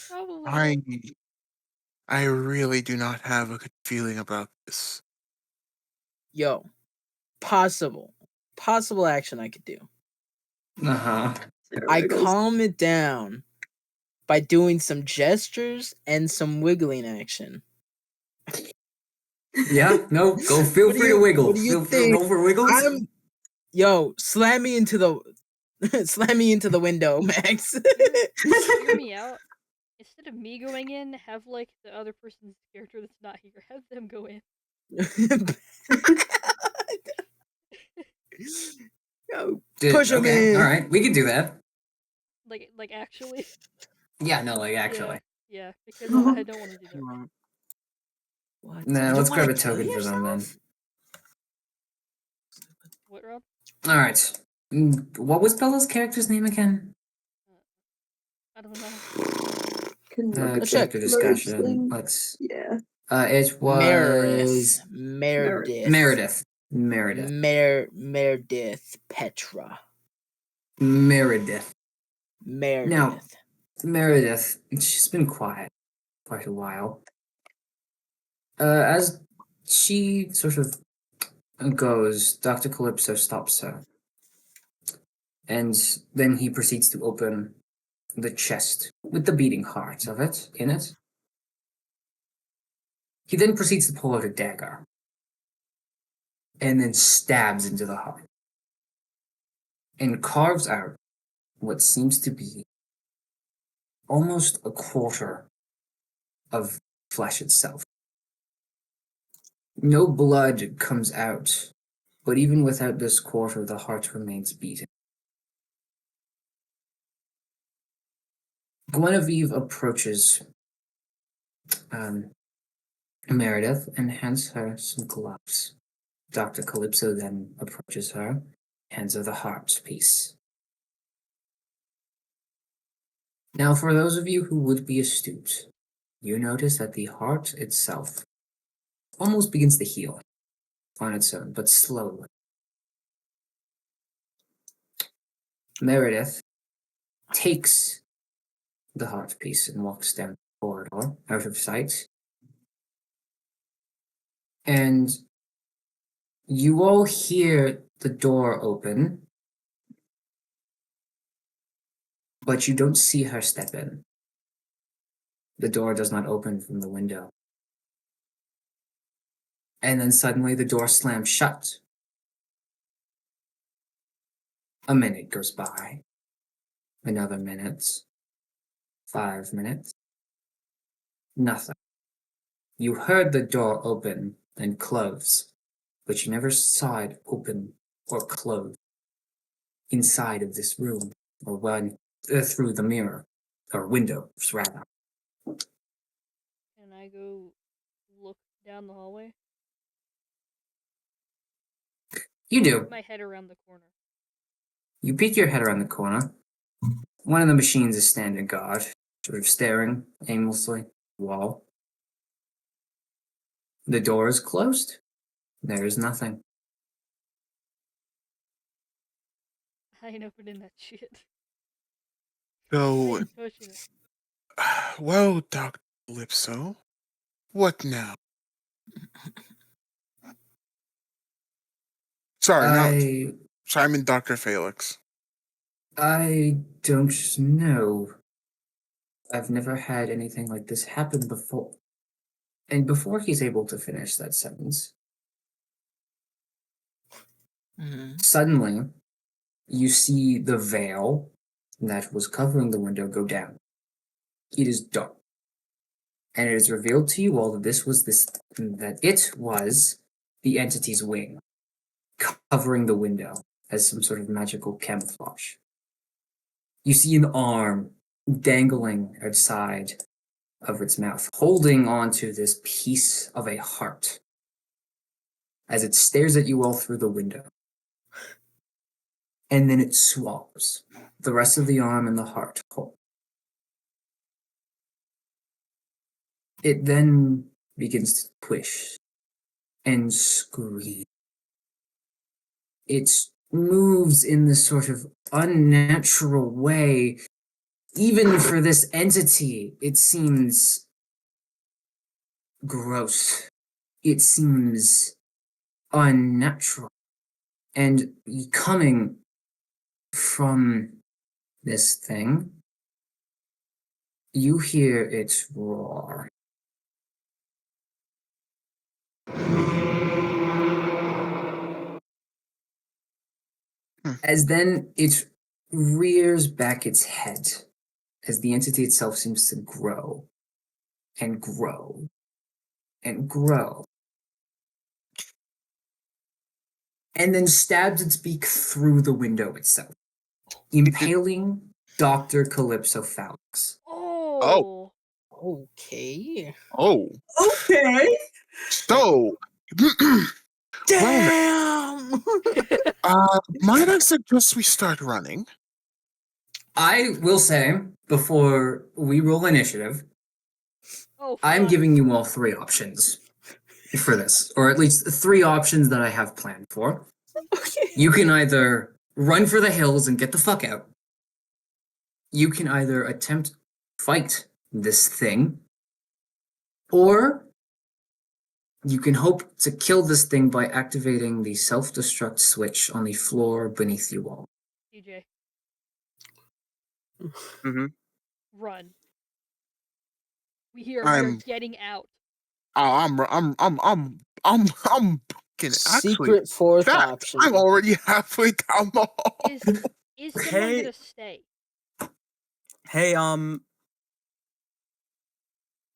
Probably. I really do not have a good feeling about this. Yo, possible action I could do. Uh-huh. I calm it down by doing some gestures and some wiggling action. Yeah, no, go feel What do free to you- wiggle. what do you Feel free to think? roll for wiggles. Slam me into the window, Max. Hear me out. Instead of me going in, have like the other person's character that's not here, have them go in. Yo, push him Okay, in. all right, we can do that. Like actually. Yeah, no, like actually. Yeah, because I don't want to do that. What? Nah, You let's grab wanna a kill token for them then. yourself? What, Rob? All right. What was Bella's character's name again? I don't know. Can look at check. Character the merge discussion. thing. Let's. Yeah. It was Meredith. Meredith Petra. Meredith. Meredith. Now, Meredith, she's been quiet quite a while. As she sort of goes, Dr. Calypso stops her. And then he proceeds to open the chest with the beating heart of it in it. He then proceeds to pull out a dagger and then stabs into the heart and carves out what seems to be almost a quarter of flesh itself. No blood comes out, but even without this quarter, the heart remains beating. Guinevere approaches Meredith and hands her some gloves. Dr. Calypso then approaches her, hands her the heart piece. Now, for those of you who would be astute, you notice that the heart itself almost begins to heal on its own, but slowly. Meredith takes the heart piece and walks down the corridor, out of sight. And you all hear the door open, but you don't see her step in. The door does not open from the window. And then suddenly the door slams shut. A minute goes by. Another minute. 5 minutes. Nothing. You heard the door open and close, but you never saw it open or close inside of this room or run through the mirror or windows, rather. And I go look down the hallway. You do. My head around the corner. You peek your head around the corner. One of the machines is standing guard, sort of staring aimlessly at the wall. The door is closed. There is nothing. I ain't opening that shit. I So, ain't touching it. well, Dr. Calypso, what now? Sorry, no, Simon Dr. Felix. I don't know. I've never had anything like this happen before. And before he's able to finish that sentence, suddenly you see the veil that was covering the window go down. It is dark. And it is revealed to you all that it was the entity's wing covering the window as some sort of magical camouflage. You see an arm dangling outside of its mouth, holding onto this piece of a heart as it stares at you all through the window. And then it swallows the rest of the arm and the heart whole. It then begins to push and scream. It moves in this sort of unnatural way. Even for this entity, it seems gross. It seems unnatural. And coming from this thing, you hear it roar. As then it rears back its head, as the entity itself seems to grow and grow and grow, and then stabs its beak through the window itself, impaling Dr. Calypso Falix. Oh. Okay. Oh, Okay. so, Damn. might I suggest we start running? I will say, before we roll initiative, Oh, I'm fuck. giving you all 3 options for this, or at least 3 options that I have planned for. Okay. You can either run for the hills and get the fuck out. You can either attempt to fight this thing, or you can hope to kill this thing by activating the self-destruct switch on the floor beneath you all. DJ, Mm-hmm. run. We are I'm- getting out. I'm fucking actually. Secret fourth fact, option. I'm already halfway down the hall. Is someone Hey. gonna stay? Hey,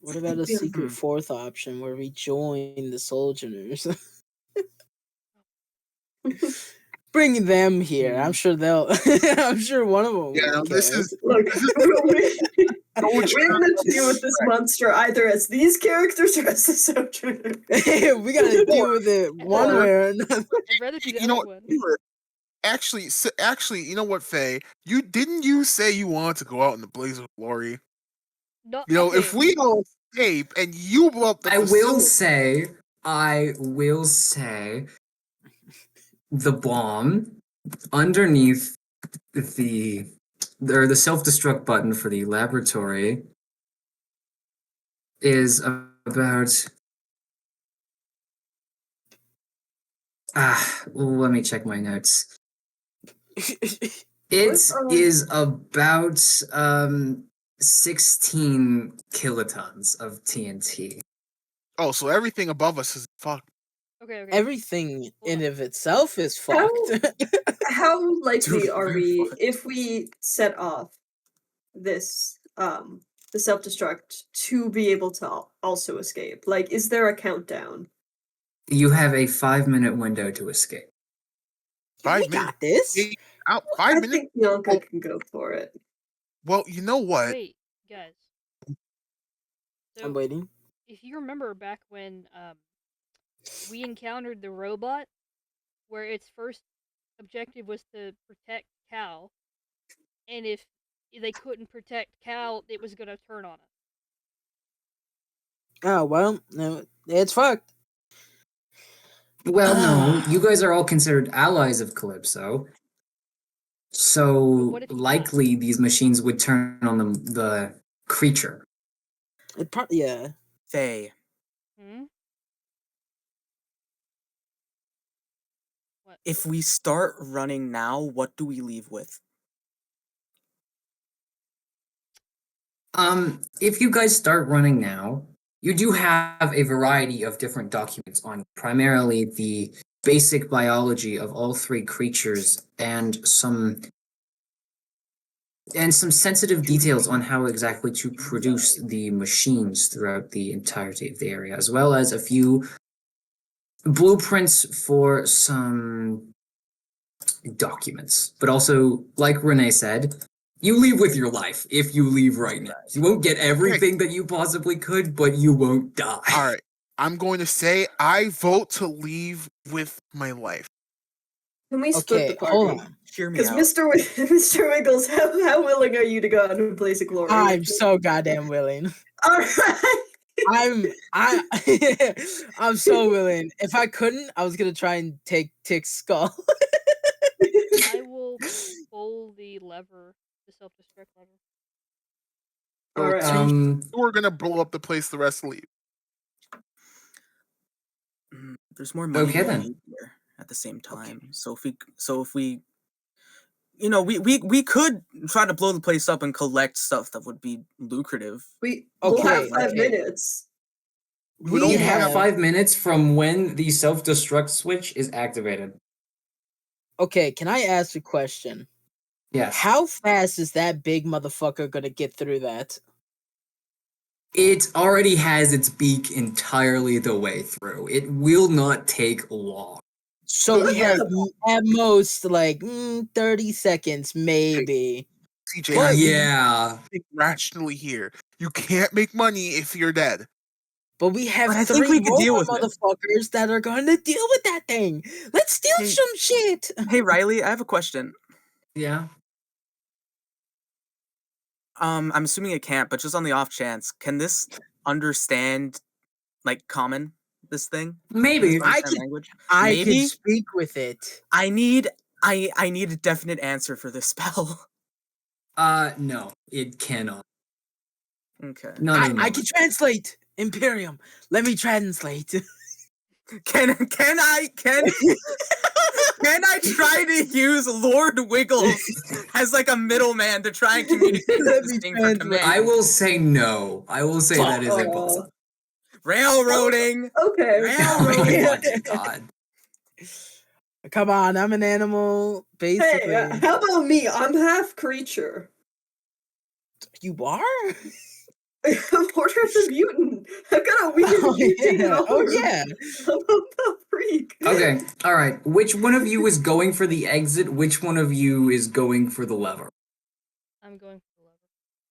What about a secret fourth option where we join the Sojourners? Bring them here. I'm sure they'll. I'm sure one of them. Yeah, will this care. is Look, we Sojourner. have to deal with this monster either as these characters or as the Sojourner. We gotta deal with it one way or another. I'd rather be the You know other what? one. Actually, you know what, Faye? You say you want to go out in the blaze of glory? No, You know, okay. if we all escape and you blow up the I will facility- say, the bomb underneath the self-destruct button for the laboratory is about let me check my notes. It is about 16 kilotons of TNT. Oh, so everything above us is fucked. Okay. Everything Hold in on. of itself is How- fucked. How likely Dude, are very we fucked. if we set off this the self-destruct to be able to also escape? Like, is there a countdown? You have a 5-minute window to escape. We 5 minutes. got this. Out I 5 minutes. think Bianca Oh. can go for it. Well, you know what? Wait, guys. So, I'm waiting. if you remember back when we encountered the robot, where its first objective was to protect Cal, and if they couldn't protect Cal, it was gonna turn on us. Oh well, no, it's fucked. Well, no, you guys are all considered allies of Calypso. So what if you're not? likely these machines would turn on the creature. It probably yeah. Faye, Hmm? What? if we start running now, what do we leave with? If you guys start running now, you do have a variety of different documents on you, primarily the basic biology of all three creatures and some sensitive details on how exactly to produce the machines throughout the entirety of the area, as well as a few blueprints for some documents. But also, like Renee said, you leave with your life if you leave right now. You won't get everything that you possibly could, but you won't die. All right. I'm going to say I vote to leave with my life. Can we split Okay, the party? hold on. Hear me Because out. Mr. Wiggles, how willing are you to go out and blaze a glory? I'm so goddamn willing. All right. I'm so willing. If I couldn't, I was gonna try and take Tick's skull. I will pull the lever, the self-destruct lever. All right. We're gonna blow up the place. The rest leave. There's more money Okay, to be then. made here at the same time. So if we you know, we could try to blow the place up and collect stuff that would be lucrative. We'll have Okay, 5 okay. minutes. would You only have have- 5 minutes from when the self-destruct switch is activated. Okay, can I ask a question? Yes. How fast is that big motherfucker gonna get through that? It already has its beak entirely the way through. It will not take long. So But like at most like 30 seconds maybe. CJ, But- Yeah. think rationally here. You can't make money if you're dead. But we have But I think 3 we could deal robot with it. motherfuckers that are gonna deal with that thing. Let's steal Hey. some shit. Hey Riley, I have a question. Yeah. I'm assuming it can't, but just on the off chance, can this understand like common? This thing? Maybe. Does it I understand could- language? I Maybe? can speak with it. I need a definite answer for this spell. No, it cannot. Okay. Not I anymore. can translate Imperium. Let me translate. Can I try to use Lord Wiggles as like a middleman to try and communicate with Let this me thing for translate. command? I will say no. I will say that is Fuck. impossible. Railroading. Okay. Oh my Railroading. fucking god. Come on, I'm an animal, basically. Hey, how about me? I'm half creature. You are? I'm portrait of the mutant. I've got a weird mutated arm. Oh yeah. I'm a freak. Okay, alright. Which one of you is going for the exit? Which one of you is going for the lever? I'm going for the lever.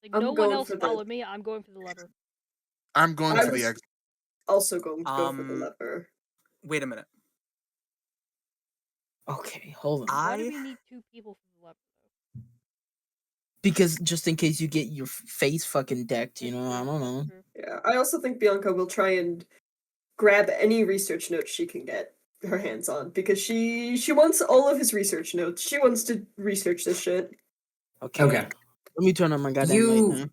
Like I'm no one going else for the- followed me. I'm going for the lever. I'm going I for the was- exit. Also going to go for the Um, lever. Wait a minute. Okay, hold on. Why do I we need 2 people for the lever though? Because just in case you get your face fucking decked, you That's know, I true, don't know. that's true. Yeah, I also think Bianca will try and grab any research notes she can get her hands on because she wants all of his research notes. She wants to research this shit. Okay. Okay. Let me turn on my goddamn light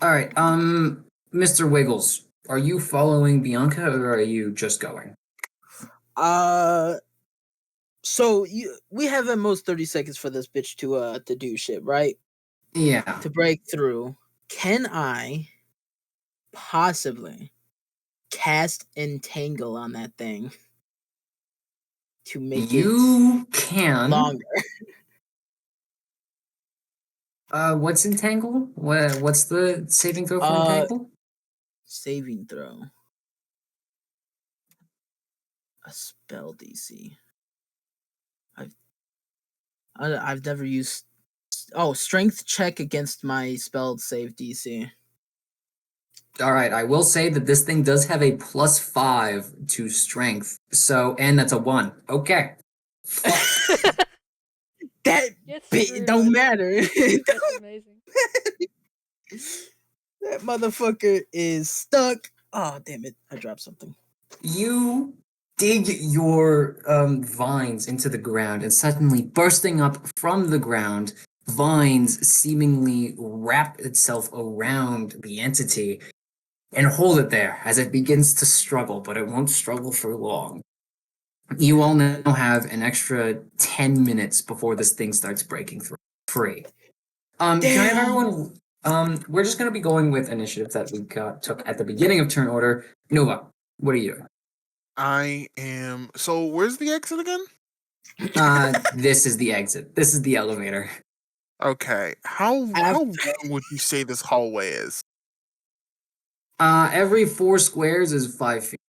now. Alright, Mr. Wiggles, are you following Bianca or are you just going? So we have at most 30 seconds for this bitch to do shit, right? Yeah. To break through. Can I possibly cast Entangle on that thing? to make You it can. longer. What's entangle? What's the saving throw for entangle? Saving throw. A spell DC. I've never used. Oh, strength check against my spelled save DC. All right, I will say that this thing does have a +5 to strength. So, and that's a 1. Okay. Fuck. That Get bit screwed, don't buddy. matter. It That's don't amazing. That motherfucker is stuck. Oh, damn it. I dropped something. You dig your vines into the ground, and suddenly, bursting up from the ground, vines seemingly wrap itself around the entity and hold it there as it begins to struggle, but it won't struggle for long. You all now have an extra 10 minutes before this thing starts breaking free. Can I have Damn. everyone? We're just gonna be going with initiatives that we took at the beginning of turn order. Nova, what are you doing? I am. So where's the exit again? This is the exit. This is the elevator. Okay. How long would you say this hallway is? Every 4 squares is 5 feet,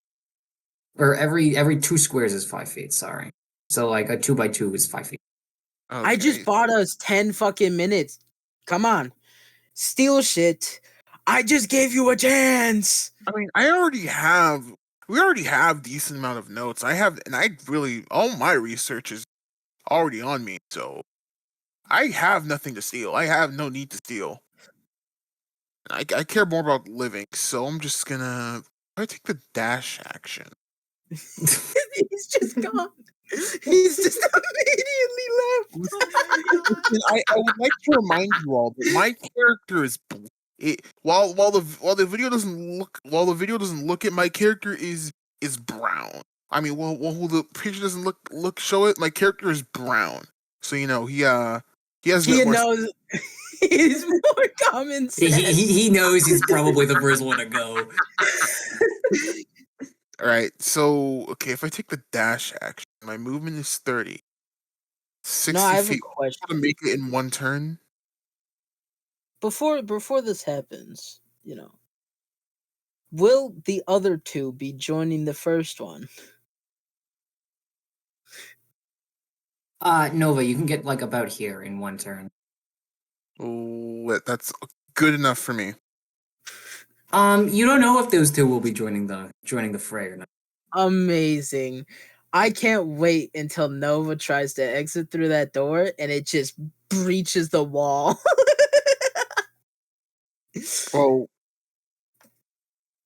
or every 2 squares is 5 feet. Sorry. So like a 2 by 2 is 5 feet. Okay. I just bought us 10 fucking minutes. Come on. Steal shit. I just gave you a chance. I mean, we already have decent amount of notes. All my research is already on me, so I have nothing to steal. I have no need to steal. I care more about living, so I'm just gonna. I take the dash action. He's just gone. He's just immediately left. Oh my god. I would like to remind you all that my character is while the video doesn't look at my character is brown. I mean, while the picture doesn't show it, my character is brown. So he has a bit more. knows he's more common sense. He knows he's probably the first one to go. All right, so okay, if I take the dash action, my movement is 30. 60 No, I have a feet. question. To make it in one turn. Before this happens, will the other two be joining the first one? Nova, you can get like about here in 1 turn. That's good enough for me. You don't know if those two will be joining the fray or not. Amazing. I can't wait until Nova tries to exit through that door and it just breaches the wall. Well,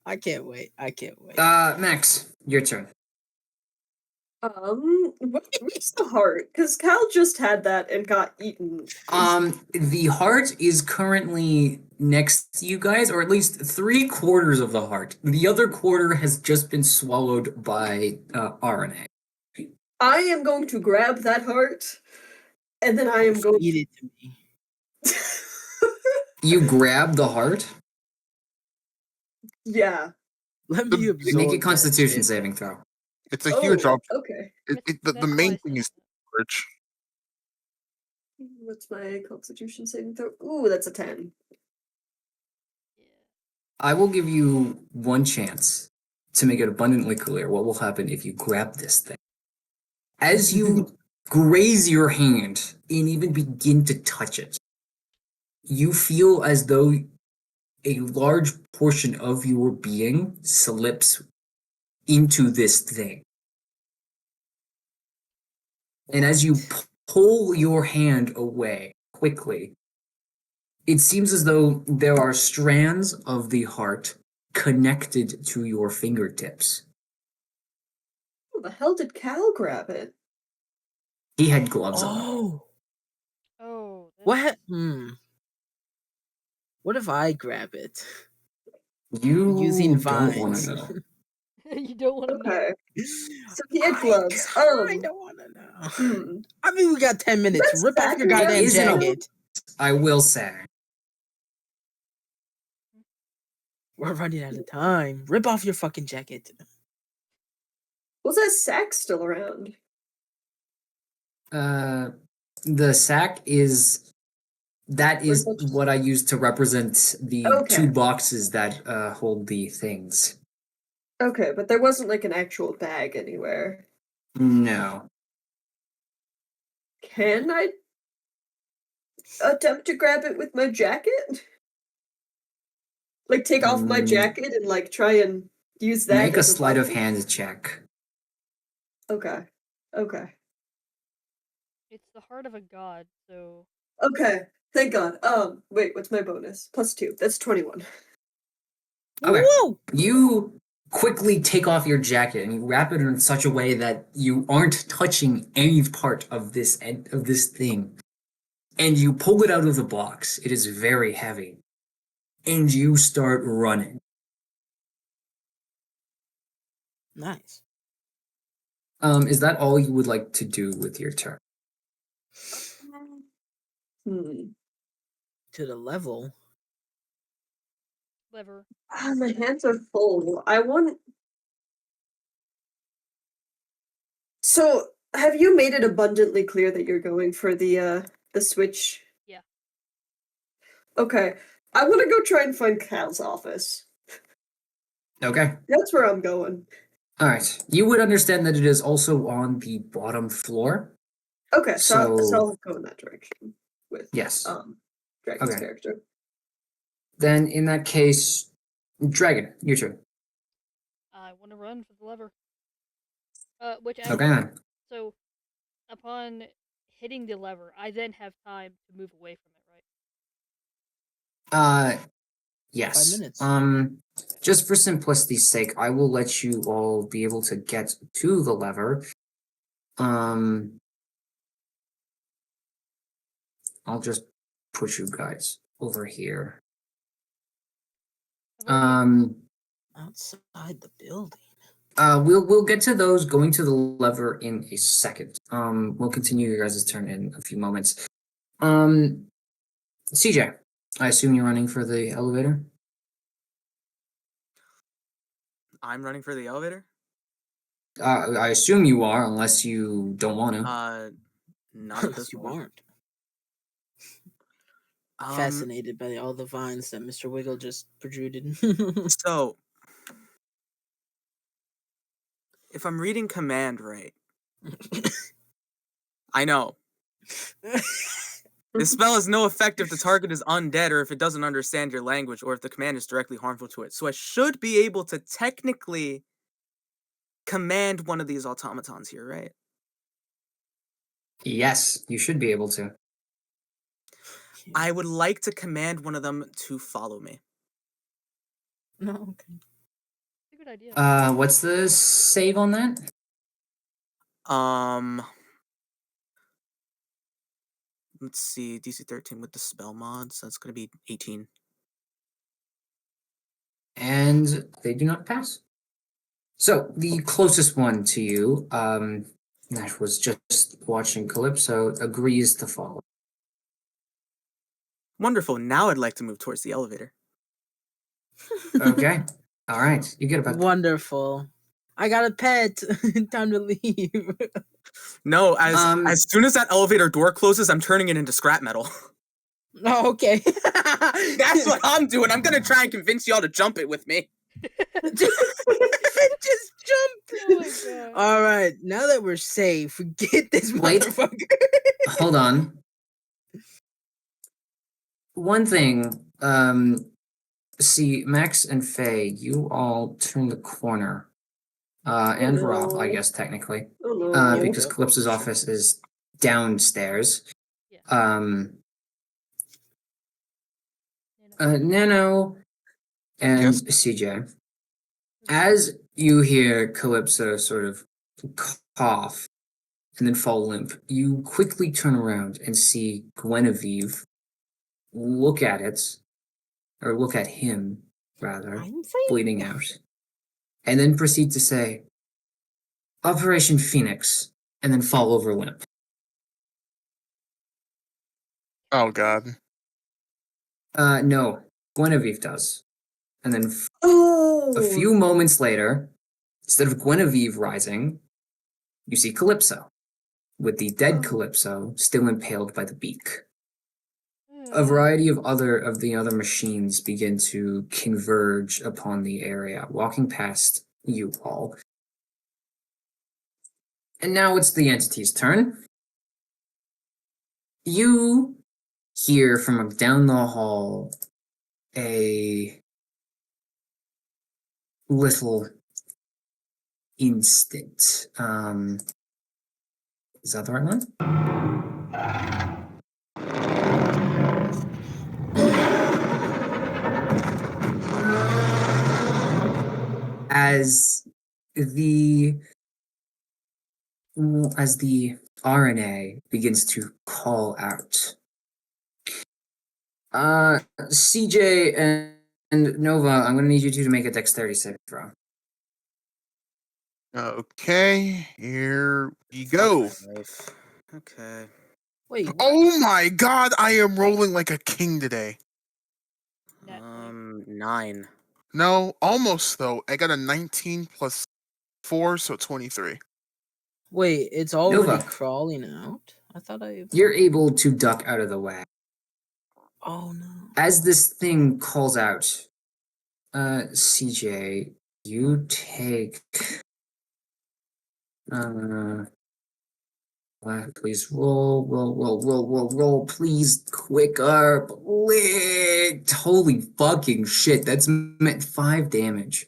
I can't wait. Max, your turn. Where's the heart? Because Cal just had that and got eaten. The heart is currently next to you guys, or at least 3/4 of the heart. The other quarter has just been swallowed by RNA. I am going to grab that heart, and then I am going Eat it to me. You grab the heart. Yeah. Let me absorb Make a that Constitution shit. saving throw. it's a huge object. Okay. The That's main why I thing said is storage. What's my Constitution saving throw? Ooh, that's a 10. Yeah. I will give you 1 chance to make it abundantly clear what will happen if you grab this thing. As you graze your hand and even begin to touch it, you feel as though a large portion of your being slips into this thing. And as you pull your hand away quickly, it seems as though there are strands of the heart connected to your fingertips. How the hell did Cal grab it? He had gloves on. Oh. Oh. What? What if I grab it? You Using don't want vines. to know. You don't want to know. Okay. So he had I gloves. kind of want to know. I mean, we got 10 minutes. That's Rip off your accurate. goddamn Isn't a- jacket. I will say. We're running out of time. Rip off your fucking jacket. Was that sack still around? The sack is what I use to represent the two Okay. boxes that hold the things. Okay, but there wasn't like an actual bag anywhere. No. Can I attempt to grab it with my jacket? Like take off my Mm, jacket and like try and use that Make a as sleight of weapon? hand check. Okay. Okay. It's the heart of a god, so Okay. Thank God. Wait, what's my bonus? +2. That's 21. Okay. Whoa! You quickly take off your jacket and you wrap it in such a way that you aren't touching any part of this thing. And you pull it out of the box. It is very heavy. And you start running. Nice. Is that all you would like to do with your turn? Hmm. To the level. lever. My hands are full. I want. So, have you made it abundantly clear that you're going for the switch? Yeah. Okay. I want to go try and find Cal's office. Okay. That's where I'm going. All right. You would understand that it is also on the bottom floor. Okay, so So- I'll go in that direction with Yes. Dragon's Okay. character. Then in that case, Dragon, your turn. I want to run for the lever. Which Okay actually, then. so upon hitting the lever, I then have time to move away from it, right? Yes. 5 minutes. Just for simplicity's sake, I will let you all be able to get to the lever. I'll just put you guys over here. I've already- Outside the building. We'll get to those going to the lever in a second. We'll continue your guys' turn in a few moments. CJ, I assume you're running for the elevator? I'm running for the elevator. I assume you are, unless you don't want to. Not at this You point. aren't. Um, Fascinated by all the vines that Mr. Wiggle just protruded. So, if I'm reading command right, I know this spell has no effect if the target is undead or if it doesn't understand your language or if the command is directly harmful to it. So I should be able to technically command one of these automatons here, right? Yes, you should be able to. I would like to command one of them to follow me. No, okay. It's a good idea. What's the save on that? Let's see, DC 13 with the spell mods. That's going to be 18. And they do not pass. So the closest one to you, that was just watching Calypso, agrees to follow. Wonderful. Now I'd like to move towards the elevator. Okay. All right. You get about Wonderful. I got a pet. Time to leave. No, as Um, as soon as that elevator door closes, I'm turning it into scrap metal. Oh, okay. That's what I'm doing. I'm gonna try and convince y'all to jump it with me. Just Oh my jump. god. All right, now that we're safe, get this Wait. motherfucker. hold on. One thing, see, Max and Faye, you all turn the corner. And Rob, I no. guess, technically. Oh no. Because Yep. Calypso's office is downstairs. Yeah. Nano and Yes? CJ, as you hear Calypso sort of cough and then fall limp, you quickly turn around and see Guinevere look at it, or look at him, rather, I'm saying bleeding out, and then proceed to say, Operation Phoenix, and then fall over limp. Oh god. No, Guinevere does. And then Oh. a few moments later, instead of Guinevere rising, you see Calypso. with the dead Calypso still impaled by the beak. A variety of the other machines begin to converge upon the area, walking past you all. And now it's the entity's turn. You hear from down the hall a little instant. Is that the right one? As the RNA begins to call out. CJ and Nova, I'm gonna need you two to make a dexterity saving throw. Okay, here we go. Okay. Wait, what? Oh my god, I am rolling like a king today. Nat 9. No, almost though. I got a 19 plus 4, so 23. Wait, it's already Nova. crawling out? I thought I... You're able to duck out of the way. Oh, no. As this thing calls out, CJ, you take please roll, please, quicker, please. Holy fucking shit, that's meant 5 damage.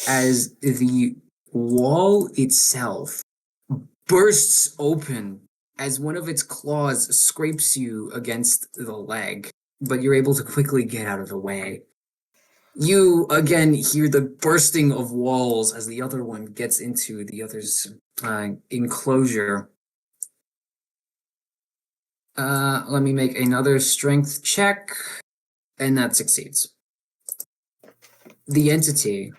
As the wall itself bursts open as one of its claws scrapes you against the leg, but you're able to quickly get out of the way. You again hear the bursting of walls as the other one gets into the other's enclosure. Let me make another strength check, and that succeeds. The entity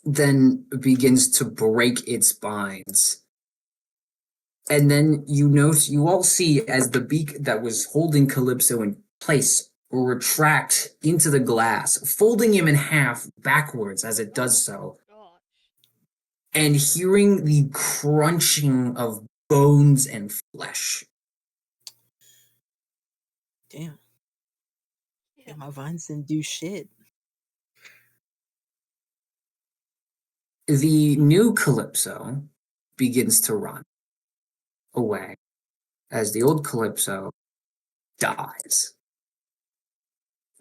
then begins to break its binds. And then you all see as the beak that was holding Calypso in place will retract into the glass, folding him in half backwards as it does so, gosh. and hearing the crunching of bones and flesh. Damn. Yeah. Yeah, my vines didn't do shit. The new Calypso begins to run away as the old Calypso dies.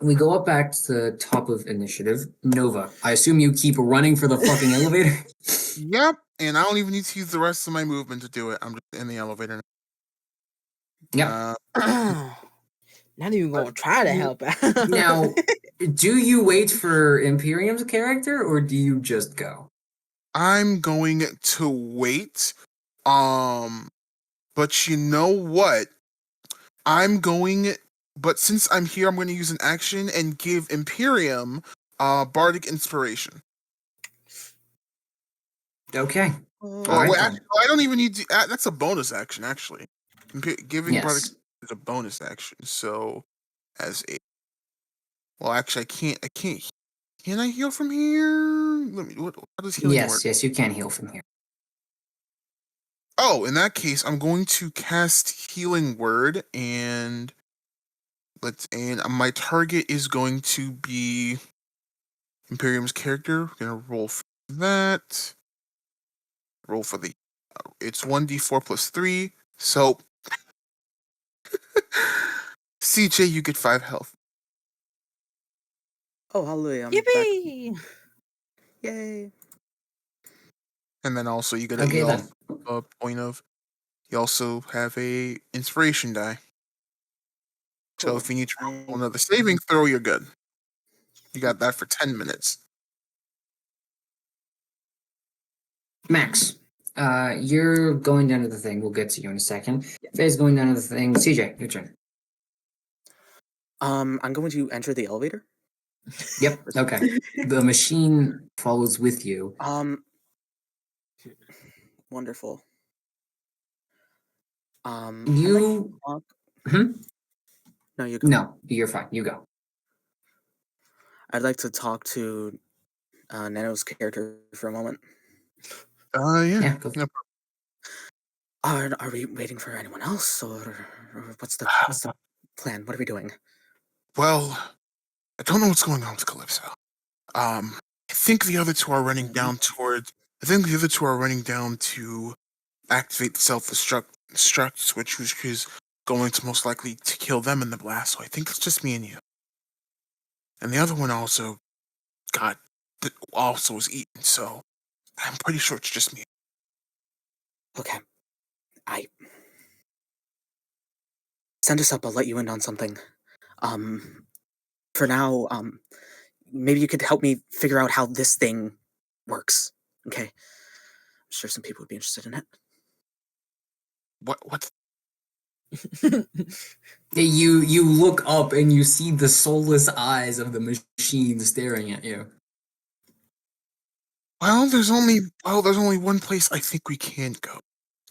We go up back to the top of initiative. Nova, I assume you keep running for the fucking elevator? Yep, and I don't even need to use the rest of my movement to do it. I'm just in the elevator now. Yep. Not even gonna try to help out. Now, do you wait for Imperium's character or do you just go? I'm going to wait. But you know what? But since I'm here, I'm going to use an action and give Imperium Bardic Inspiration. Okay. Oh, All right, wait, then. I don't even need to. That's a bonus action, actually. Giving Bardic Yes. is a bonus action. So, actually, I can't. Can I heal from here? How does healing work? Yes, you can heal from here. Oh, in that case, I'm going to cast Healing Word, and my target is going to be Imperium's character. We're gonna roll for that. Roll for the. It's 1d4 plus 3. So, CJ, you get 5 health. Oh, hallelujah. I'm Yippee! back. Yay. And then also you get Okay, a then. point of. You also have a inspiration die. So Cool. if you need to roll another saving throw, you're good. You got that for 10 minutes. Max, you're going down to the thing. We'll get to you in a second. Faye's going down to the thing. CJ, your turn. I'm going to enter the elevator. Yep. Okay. The machine follows with you. Wonderful. You. Hmm? No, you go. No, you're fine. You go. I'd like to talk to Nano's character for a moment. Yeah. Yeah, go. No Are we waiting for anyone else, or what's the plan? What are we doing? Well, I don't know what's going on with Calypso. I think the other two are running down toward. I think the other two are running down to activate the self-destruct switch, which is going to most likely to kill them in the blast. So I think it's just me and you. And the other one also was eaten. So I'm pretty sure it's just me. Okay. Send us up. I'll let you in on something. For now, maybe you could help me figure out how this thing works. Okay. I'm sure some people would be interested in it. What? You look up and you see the soulless eyes of the machine staring at you. Well, there's only one place I think we can go,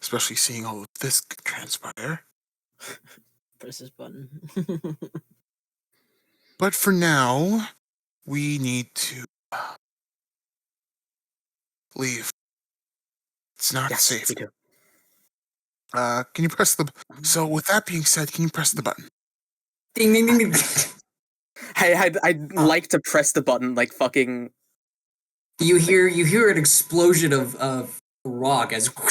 especially seeing all of this transpire. Press this button. But for now, we need to leave. It's not Yes, safe. we do. Can you press the? So with that being said, can you press the button? Ding ding ding ding. Hey, I'd like to press the button like fucking. You hear an explosion of rock as one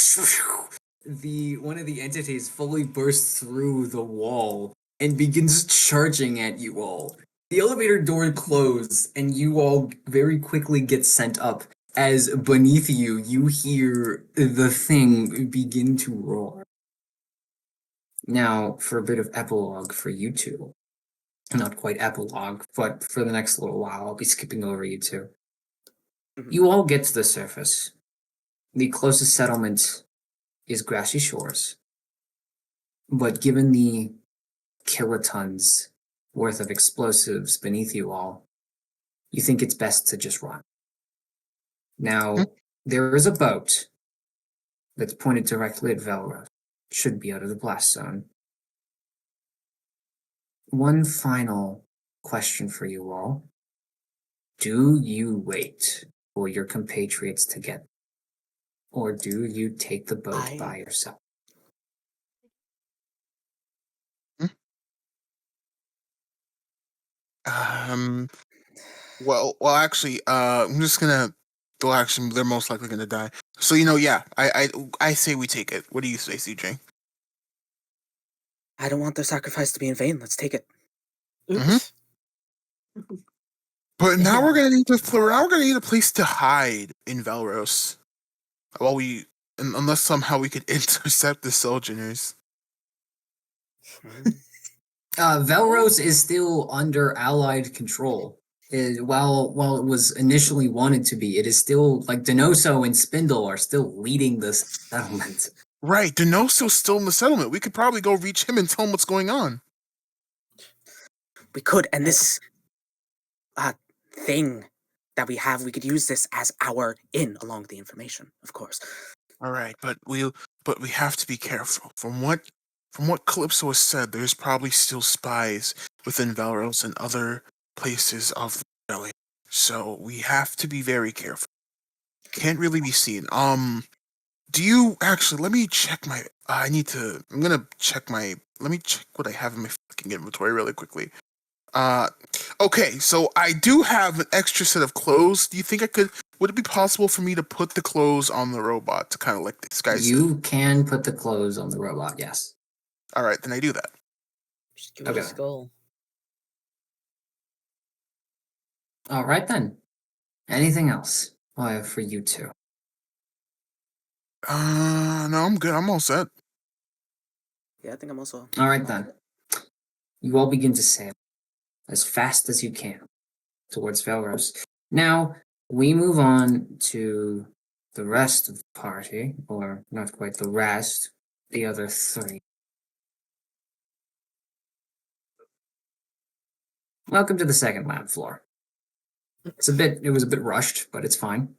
of the entities fully bursts through the wall and begins charging at you all. The elevator door closed and you all very quickly get sent up as beneath you hear the thing begin to roar. Now, for a bit of epilogue for you two. Not quite epilogue, but for the next little while, I'll be skipping over you two. You all get to the surface. The closest settlement is Grassy Shores. But given the kilotons worth of explosives beneath you all, you think it's best to just run. Now, there is a boat that's pointed directly at Velra. Should be out of the blast zone. One final question for you all. Do you wait for your compatriots to get, or do you take the boat by yourself? Well, actually, I'm just gonna. Well, actually, they're most likely gonna die. So yeah, I say we take it. What do you say, CJ? I don't want their sacrifice to be in vain. Let's take it. Oops. But now Yeah. we're gonna need a place to hide in Valros. While unless somehow we could intercept the Sojourners. Velros is still under Allied control. While it was initially wanted to be, it is still like Denoso and Spindle are still leading the settlement. Right, Denoso's still in the settlement. We could probably go reach him and tell him what's going on. We could, and this thing that we have, we could use this as our in along with the information, of course. All right, but we have to be careful. From what Calypso has said, there's probably still spies within Valros and other places of the valley. So we have to be very careful. Can't really be seen. Do you actually? Let me check my. I'm gonna check my. Let me check what I have in my fucking inventory really quickly. Okay, so I do have an extra set of clothes. Do you think I could? Would it be possible for me to put the clothes on the robot to kind of like disguise it? You can put the clothes on the robot, yes. All right, then I do that. Just give it a Okay. skull. All right then. Anything else for you two? No, I'm good. I'm all set. Yeah, I think I'm also. All right then. You all begin to sail as fast as you can towards Velros. Now, we move on to the rest of the party, or not quite the rest, the other three. Welcome to the second lab floor. It was a bit rushed, but it's fine.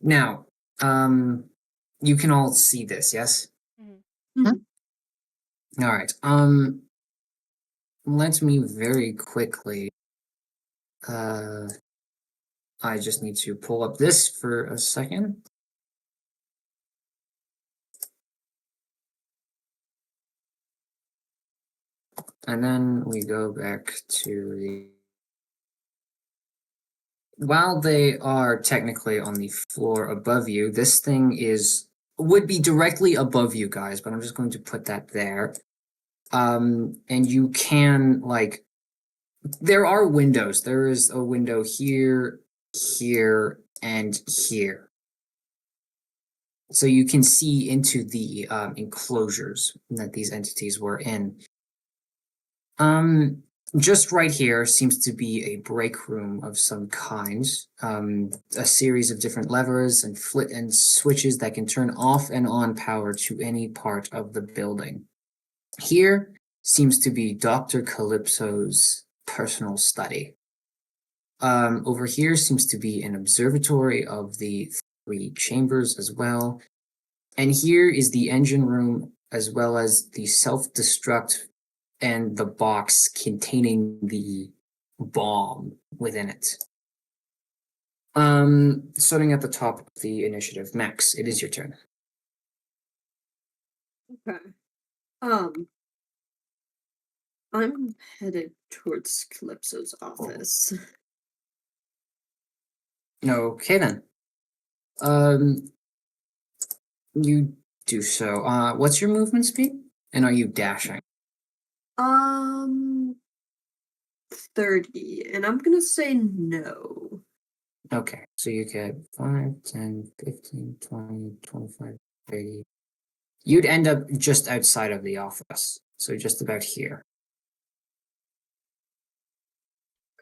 Now, you can all see this, yes? Mhm. All right. Let me very quickly. I just need to pull up this for a second. And then we go back to the. While they are technically on the floor above you, this thing would be directly above you guys, but I'm just going to put that there. And you can there are windows. There is a window here, here, and here. So you can see into the enclosures that these entities were in. Just right here seems to be a break room of some kind. A series of different levers and switches that can turn off and on power to any part of the building. Here seems to be Dr. Calypso's personal study. Over here seems to be an observatory of the 3 chambers as well. And here is the engine room as well as the self-destruct and the box containing the bomb within it. Starting at the top of the initiative, Max, it is your turn. Okay. I'm headed towards Calypso's office. Okay then. You do so. What's your movement speed? And are you dashing? 30, and I'm gonna say no. Okay, so you get 5, 10, 15, 20, 25, 30. You'd end up just outside of the office, so just about here,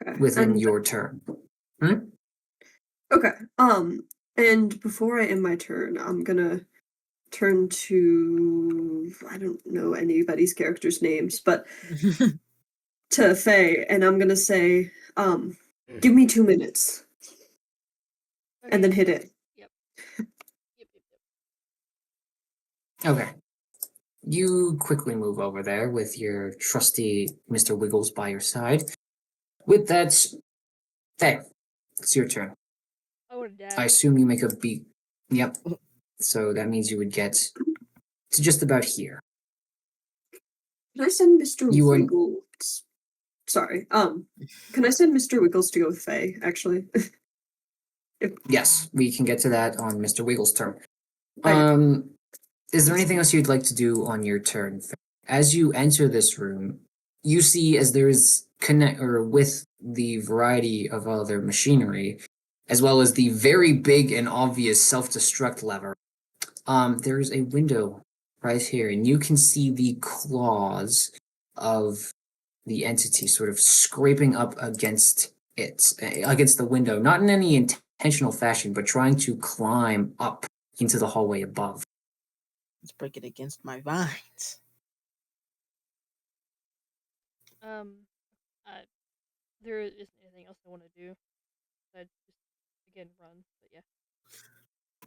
Okay. within and, your turn. Okay. And before I end my turn, I'm gonna turn to, I don't know anybody's characters' names, but to Faye, and I'm gonna say, give me 2 minutes, and then hit it. Yep. Okay. You quickly move over there with your trusty Mr. Wiggles by your side. With that, Faye, it's your turn. I would have I dashed. assume you make a beat. Yep. So that means you would get to just about here. Can I send Mr. You would- Wiggles? Sorry. Can I send Mr. Wiggles to go with Faye, actually? Yes, we can get to that on Mr. Wiggles' turn. Okay. Is there anything else you'd like to do on your turn? As you enter this room, you see as there is with the variety of other machinery, as well as the very big and obvious self-destruct lever, there is a window right here, and you can see the claws of the entity sort of scraping up against the window, not in any intentional fashion, but trying to climb up into the hallway above. Let's break it against my vines. There isn't anything else I want to do. I just again run, but yeah.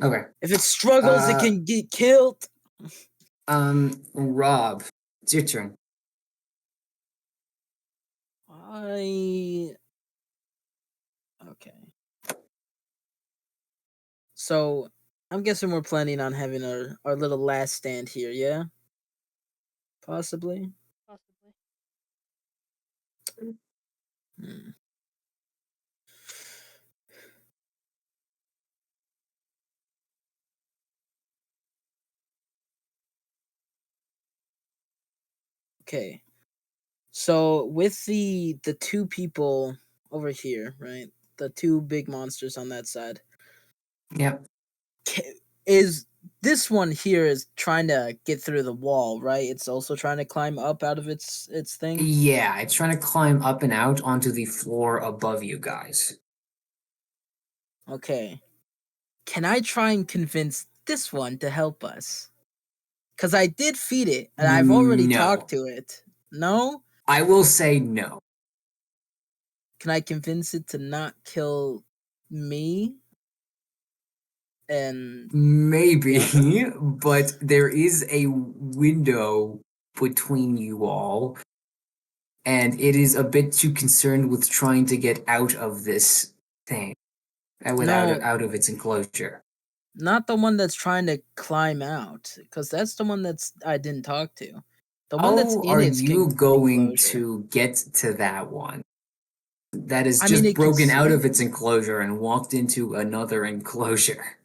Okay. If it struggles, it can get killed. Rob, it's your turn. Okay. So I'm guessing we're planning on having our little last stand here, yeah? Possibly. Possibly. Hmm. Okay. So with the 2 people over here, right? The 2 big monsters on that side. Yep. Is this one here is trying to get through the wall, right? It's also trying to climb up out of its thing. Yeah, it's trying to climb up and out onto the floor above you guys. Okay. Can I try and convince this one to help us? Because I did feed it, and I've already No. talked to it. No? I will say no. Can I convince it to not kill me? And Maybe, but there is a window between you all, and it is a bit too concerned with trying to get out of this thing, out of its enclosure. not the one that's trying to climb out, because that's the one I didn't talk to. The one that's How in are its you going enclosure. to get to that one? That is I just mean, it can broken out see- of its enclosure and walked into another enclosure.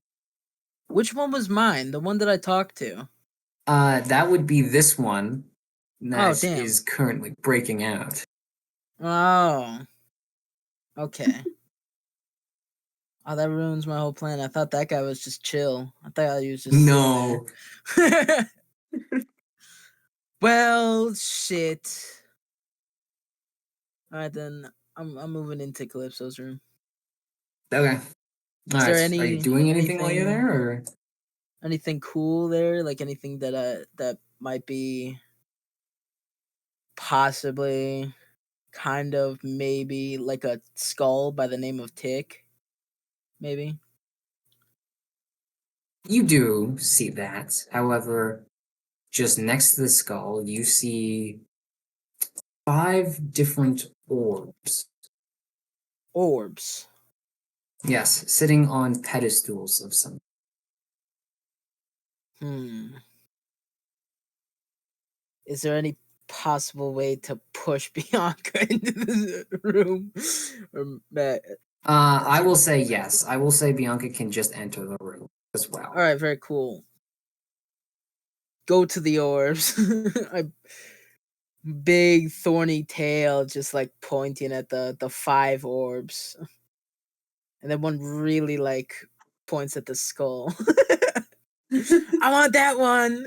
Which one was mine? The one that I talked to. That would be this one Oh, that damn. is currently breaking out. Oh. Okay. Oh, that ruins my whole plan. I thought that guy was just chill. I thought he was just No. sitting there. Well, shit. All right, then I'm moving into Calypso's room. Okay. All Is there right. Are you any doing anything while you're there, or? anything cool there? Like anything that might be possibly kind of maybe like a skull by the name of Tick? Maybe. You do see that. However, just next to the skull, you see 5 different orbs. Orbs. Yes, sitting on pedestals of some. Is there any possible way to push Bianca into this room? Or I will say yes. I will say Bianca can just enter the room as well. all right, very cool. Go to the orbs. A big thorny tail just like pointing at the 5 orbs. And then one really like points at the skull. I want that one.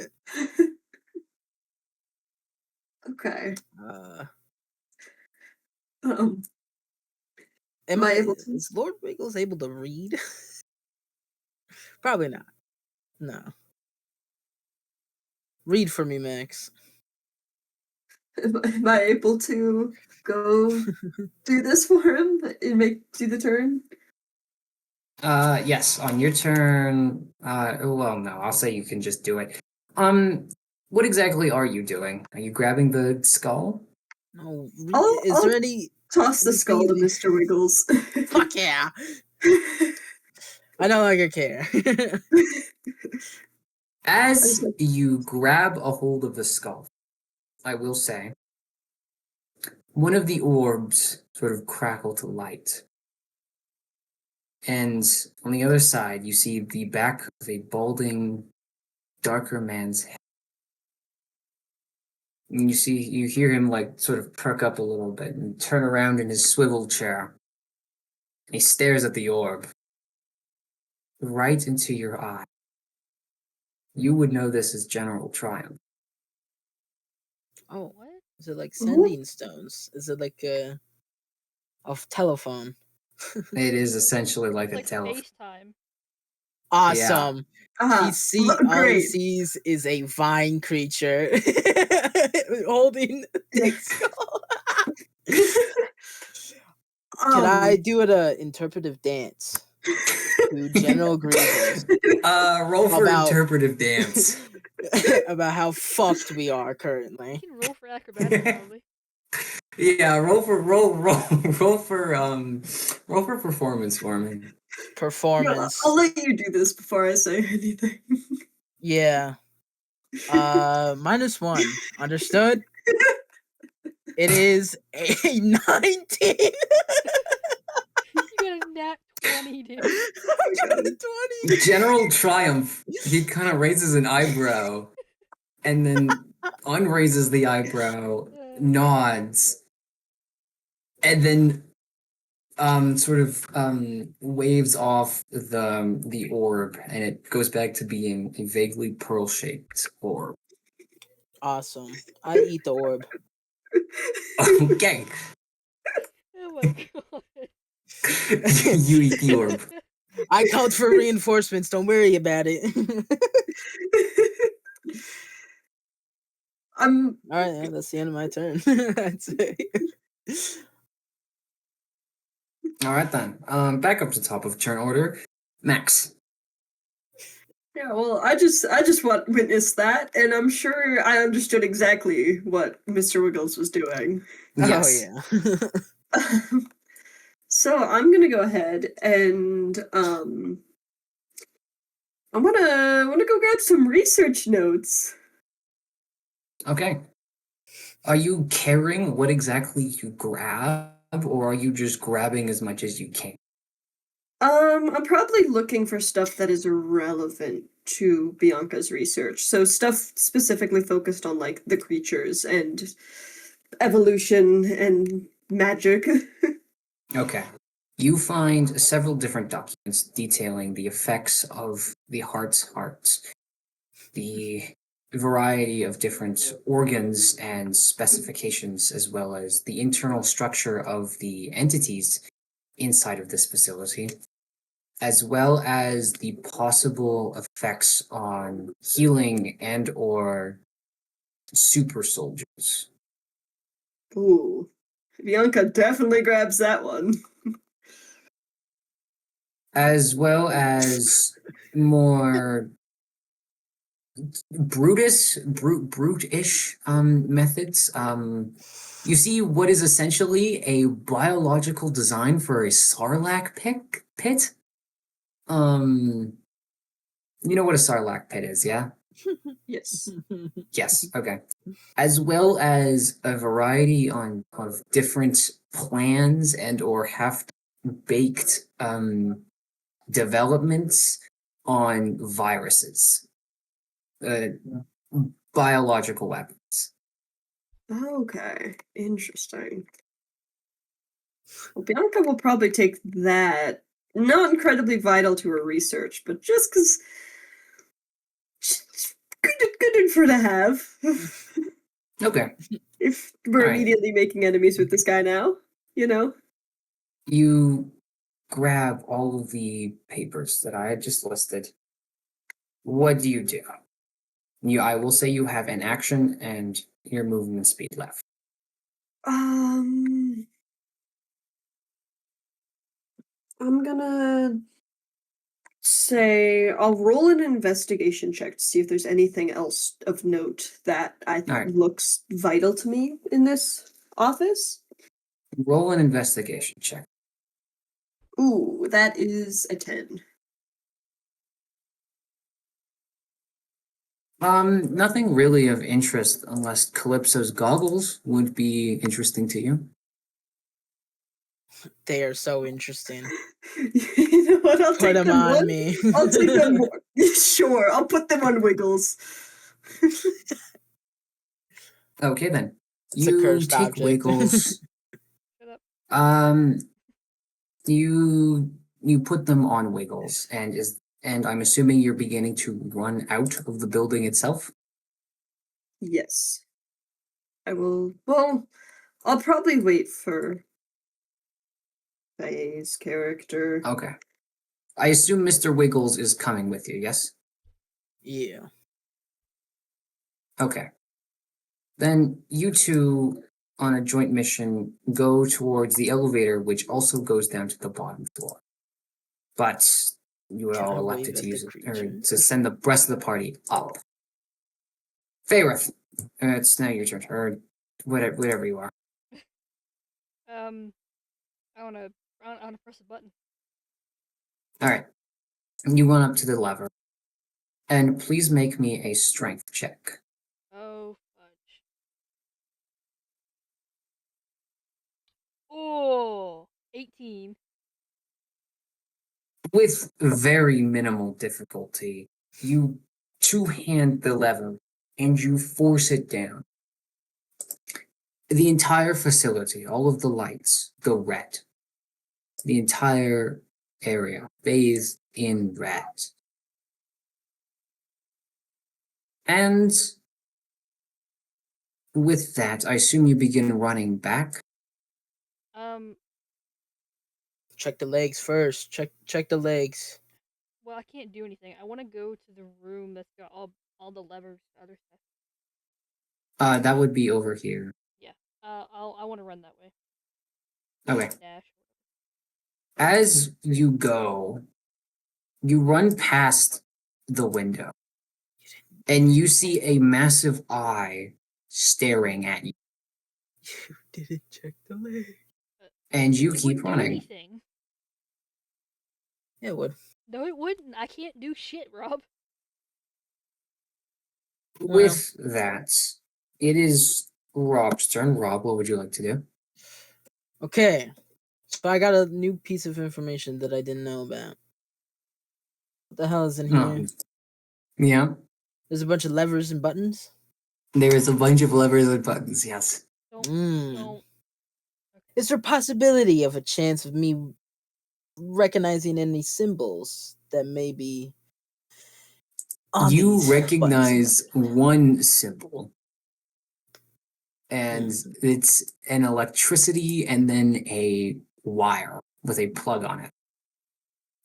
Okay. Am Am I able to? Is Lord Wiggles able to read? Probably not. No. Read for me, Max. Am I able to go do this for him and do the turn? Yes, on your turn. Well, no, I'll say you can just do it. What exactly are you doing? Are you grabbing the skull? No. I'll there any toss the skull to anything- Mr. Wiggles? Fuck yeah. I no longer care. As you grab a hold of the skull, I will say, one of the orbs sort of crackle to light. And on the other side, you see the back of a balding, darker man's head. And you hear him like sort of perk up a little bit and turn around in his swivel chair. He stares at the orb, right into your eye. You would know this as General Triumph. Oh, What? is it like sending stones? Is it like a telephone? It is essentially like It's a like telephone. FaceTime. Awesome. All he Great. sees is a vine creature holding Dick's skull. Can I do an interpretive dance to General Grievous Roll for About- interpretive dance. about how fucked we are currently? You can roll for acrobatics probably. Yeah, roll for performance for me. Performance. I'll let you do this before I say anything. Yeah. -1. Understood? It is a 19. You got a nat 20, dude. I got a 20. General Triumph, he kind of raises an eyebrow and then unraises the eyebrow, nods, and then waves off the orb, and it goes back to being a vaguely pearl-shaped orb. Awesome. I eat the orb. Okay. Oh my god. You eat the orb. I called for reinforcements. Don't worry about it. I'm All right, yeah, that's the end of my turn. I'd say. All right then. Back up to top of turn order. Max. yeah, well, I just witnessed that, and I'm sure I understood exactly what Mr. Wiggles was doing. Yes. Oh yeah. So I'm gonna go ahead and I'm wanna go grab some research notes. Okay. Are you caring what exactly you grab, or are you just grabbing as much as you can? I'm probably looking for stuff that is relevant to Bianca's research. So stuff specifically focused on like the creatures and evolution and magic. Okay. You find several different documents detailing the effects of the heart's heart, the variety of different organs and specifications, as well as the internal structure of the entities inside of this facility, as well as the possible effects on healing and or super soldiers. Ooh. Bianca definitely grabs that one. As well as more brute-ish methods. You see what is essentially a biological design for a sarlacc pit. You know what a sarlacc pit is, yeah? Yes. Yes, okay. As well as a variety of different plans and or half-baked developments on viruses, biological weapons. Okay. Interesting. Well, Bianca will probably take that. Not incredibly vital to her research, but just because good for to have. Okay. If we're All right. immediately making enemies with this guy now, you know? You grab all of the papers that I had just listed. What do? I will say you have an action and your movement speed left. I'm gonna say I'll roll an investigation check to see if there's anything else of note that I think Alright. looks vital to me in this office. Roll an investigation check. Ooh, that is a 10. Nothing really of interest unless Calypso's goggles would be interesting to you. They are so interesting. You know what? I'll Put take them them on one. me. I'll take them more. Sure, I'll put them on Wiggles. Okay then. It's a You cursed take object. Wiggles. Shut up. um you put them on Wiggles and I'm assuming you're beginning to run out of the building itself. Yes. I will. Well, I'll probably wait for Faye's character. Okay. I assume Mr. Wiggles is coming with you, yes? Yeah. Okay. Then you two on a joint mission go towards the elevator, which also goes down to the bottom floor. But you Can I all wave elected at to the use it, or creatures? to send the rest of the party up. Fayrith, it's now your turn, or whatever you are. I wanna press a button. All right. You run up to the lever, and please make me a strength check. Oh fudge. Oh, 18. With very minimal difficulty, you two-hand the lever and you force it down. The entire facility, all of the lights go red. The entire area bathes in red. And with that, I assume you begin running back. Um, Check the legs first. Check the legs. well, I can't do anything. I want to go to the room that's got all the levers, other stuff. That would be over here. Yeah. I want to run that way. Okay. Dash. As you go, you run past the window, and you see a massive eye staring at you, You didn't check the legs. and you It keep wouldn't do running. anything. Yeah, it would. No, it wouldn't. I can't do shit, Rob. With that, it is Rob's turn. Rob, what would you like to do? Okay. So I got a new piece of information that I didn't know about. What the hell is in here? Yeah, There's a bunch of levers and buttons. there is a bunch of levers and buttons. Yes. Don't Mm. don't. Is there a possibility of a chance of me recognizing any symbols that may be on You these recognize buttons? one symbol, and Mm. it's an electricity and then a wire with a plug on it.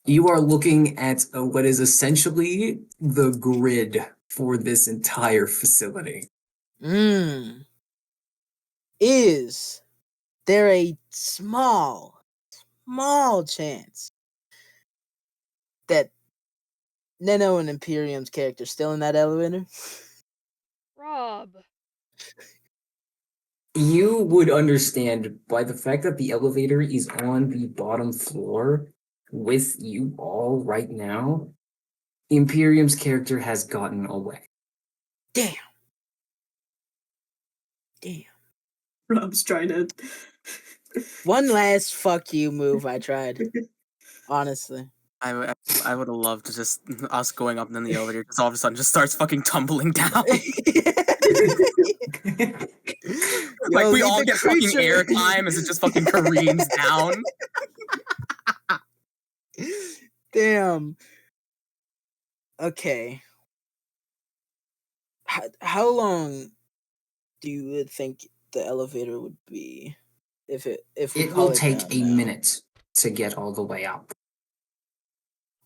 You are looking at what is essentially the grid for this entire facility. Mm. Is there a small chance that Neno and Imperium's character still in that elevator? Rob. You would understand by the fact that the elevator is on the bottom floor with you all right now, Imperium's character has gotten away. Damn. Rob's trying to. One last fuck you move I tried. Honestly. I would have loved to just us going up and then the elevator just all of a sudden just starts fucking tumbling down. Like Yo, we leave all the get fucking creature- airtime as it just fucking careens down. Damn. Okay. How long do you think the elevator would be if we It call will take down a now? minute to get all the way up.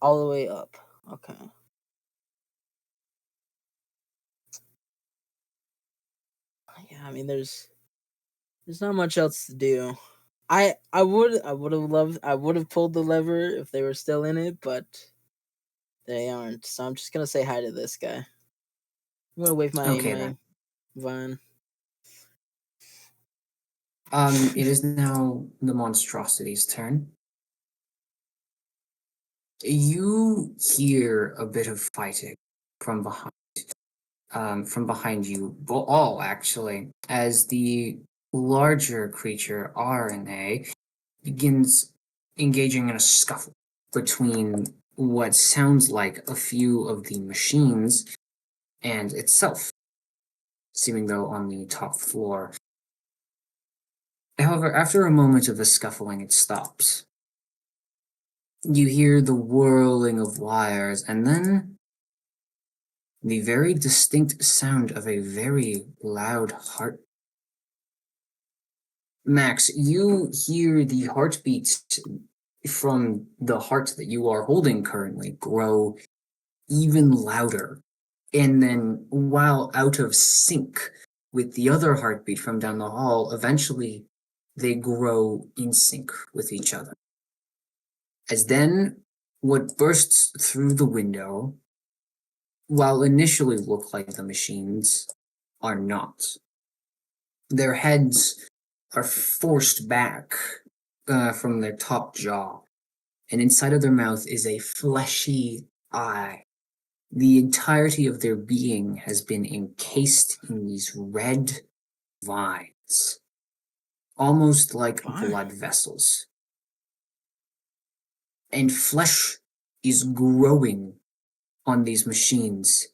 All the way up. Okay. Yeah, I mean there's not much else to do. I would have pulled the lever if they were still in it, but they aren't. So I'm just gonna say hi to this guy. I'm gonna wave my Okay, my then. vine. It is now the monstrosity's turn. You hear a bit of fighting from behind you, well, all actually, as the larger creature RNA begins engaging in a scuffle between what sounds like a few of the machines and itself, seeming though on the top floor. However, after a moment of the scuffling, it stops. You hear the whirling of wires, and then the very distinct sound of a very loud heart. Max, you hear the heartbeat from the heart that you are holding currently grow even louder. And then, while out of sync with the other heartbeat from down the hall, eventually they grow in sync with each other. As then, what bursts through the window, while initially look like the machines, are not. Their heads are forced back from their top jaw, and inside of their mouth is a fleshy eye. The entirety of their being has been encased in these red vines, almost like blood vessels. And flesh is growing on these machines,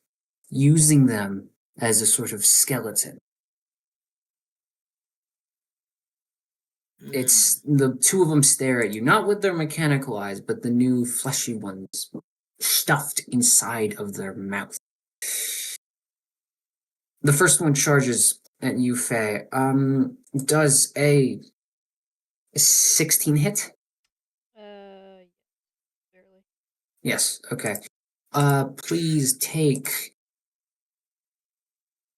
using them as a sort of skeleton. It's the two of them stare at you, not with their mechanical eyes, but the new fleshy ones stuffed inside of their mouth. The first one charges at you, Faye. Does a 16 hit? Barely. Yes, okay. Please take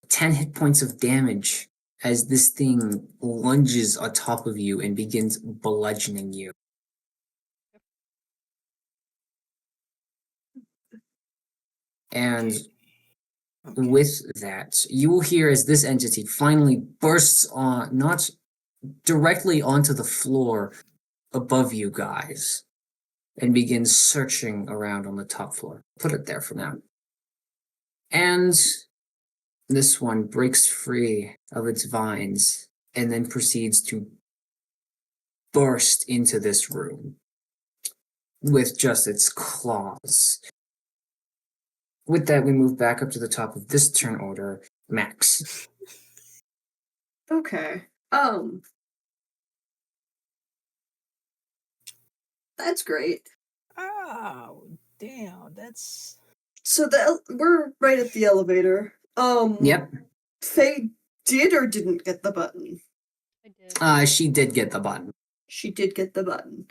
10 hit points of damage as this thing lunges on top of you and begins bludgeoning you. And with that, you will hear as this entity finally bursts on, not directly onto the floor above you guys, and begins searching around on the top floor. Put it there for now. And This one breaks free of its vines and then proceeds to burst into this room with just its claws. With that, we move back up to the top of this turn order. Max. Okay. That's great. Oh, damn, that's So we're right at the elevator. Yep. Faye did or didn't get the button. I did. She did get the button. She did get the button.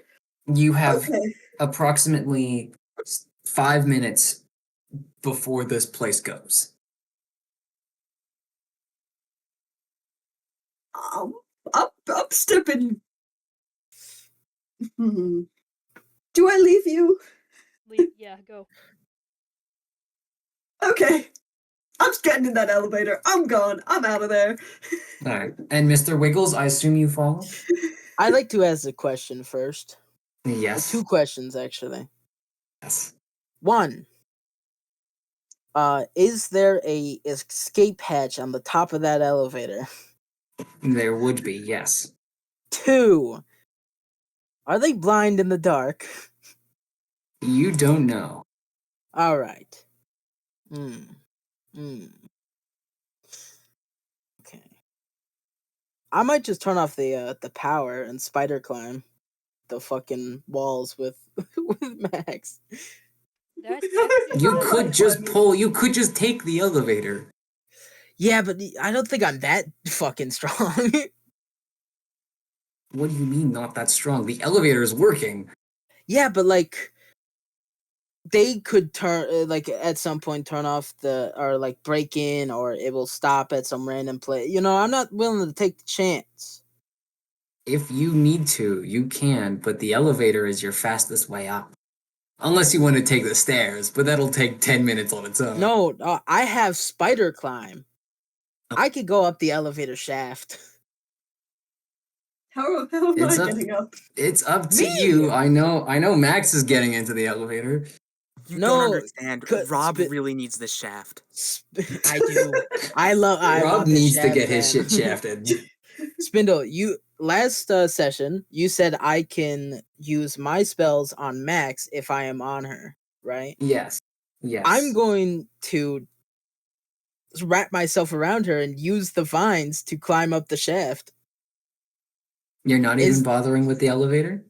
You have Okay. approximately 5 minutes before this place goes. I'm stepping. Do I leave you? Yeah, go. Okay. I'm just getting in that elevator. I'm gone. I'm out of there. All right. And Mr. Wiggles, I assume you follow? I'd like to ask a question first. Yes. 2 questions actually. Yes. 1. Is there a escape hatch on the top of that elevator? There would be, yes. 2. Are they blind in the dark? You don't know. All right. Okay. I might just turn off the power and spider climb the fucking walls with with Max. That's actually You a could good just idea. you could just take the elevator. Yeah, but I don't think I'm that fucking strong. What do you mean not that strong? The elevator is working. Yeah, but like they could turn like at some point turn off the or like break in or it will stop at some random place. You know, I'm not willing to take the chance. If you need to, you can, but the elevator is your fastest way up. Unless you want to take the stairs, but that'll take 10 minutes on its own. No, I have spider climb. I could go up the elevator shaft. How am It's I up- getting up? It's up to Me! you. I know Max is getting into the elevator. You No, don't understand. could- Rob sp- really needs this shaft. I do. I Rob want this needs to shaft, get his man. shit shafted. Spindle, you last session you said I can use my spells on Max if I am on her, right? Yes. Yes. I'm going to wrap myself around her and use the vines to climb up the shaft. You're not Is- even bothering with the elevator?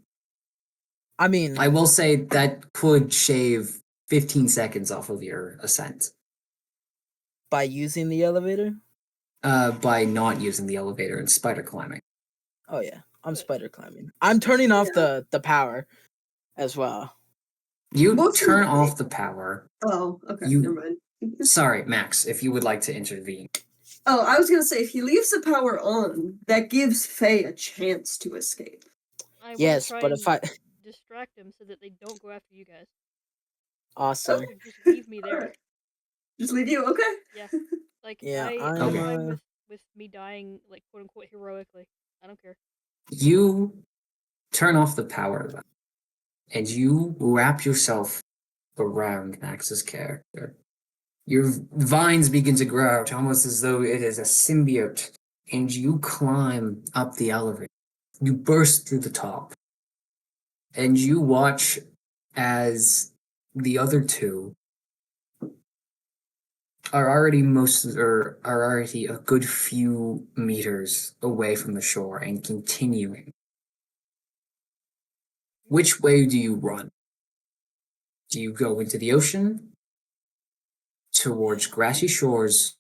I mean, I will say that could shave 15 seconds off of your ascent. by using the elevator? By not using the elevator and spider climbing. Oh yeah, I'm spider climbing. I'm turning off the power as well. You Most of turn the- off the power. Oh, okay. You- Never mind. Sorry, Max, if you would like to intervene. Oh, I was gonna say if he leaves the power on, that gives Faye a chance to escape. I want Yes, to try but and if I distract them so that they don't go after you guys. awesome. So just leave me there. Alright. Just leave you, okay? Yeah. Like Yeah, I'm Okay. fine with me dying like quote unquote heroically. I don't care. You turn off the power and you wrap yourself around Max's character. Your vines begin to grow out almost as though it is a symbiote, and you climb up the elevator. You burst through the top, and you watch as the other two are already a good few meters away from the shore and continuing. Which way do you run? Do you go into the ocean, towards grassy shores,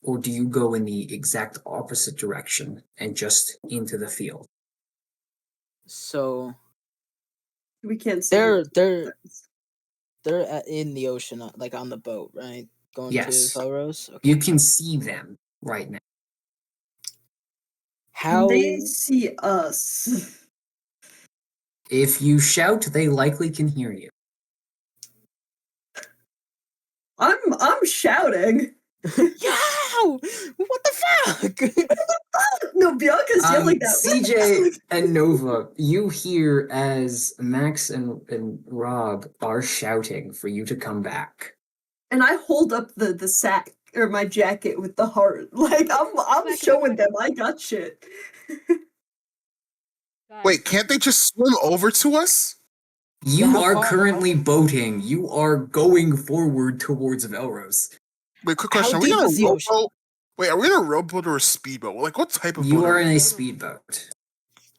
or do you go in the exact opposite direction and just into the field? So We can't see. they're the- in the ocean, like on the boat, right? Going Yes. to Velros. Okay. You can see them right now. How? They see us. If you shout, they likely can hear you. I'm shouting. Yo! What the fuck? No, Bianca's yelling that. CJ and Nova, you hear as Max and Rob are shouting for you to come back. And I hold up the sack or my jacket with the heart. Like I'm back, showing back. them I got shit. Guys, Wait, can't they just swim over to us? You how are far- currently boating. You are going forward towards Velros. Wait, quick How question. Are we deep in a is the ocean? rowboat? Wait, are we in a rowboat or a speedboat? Like, what type of You boat are are in we? a speedboat.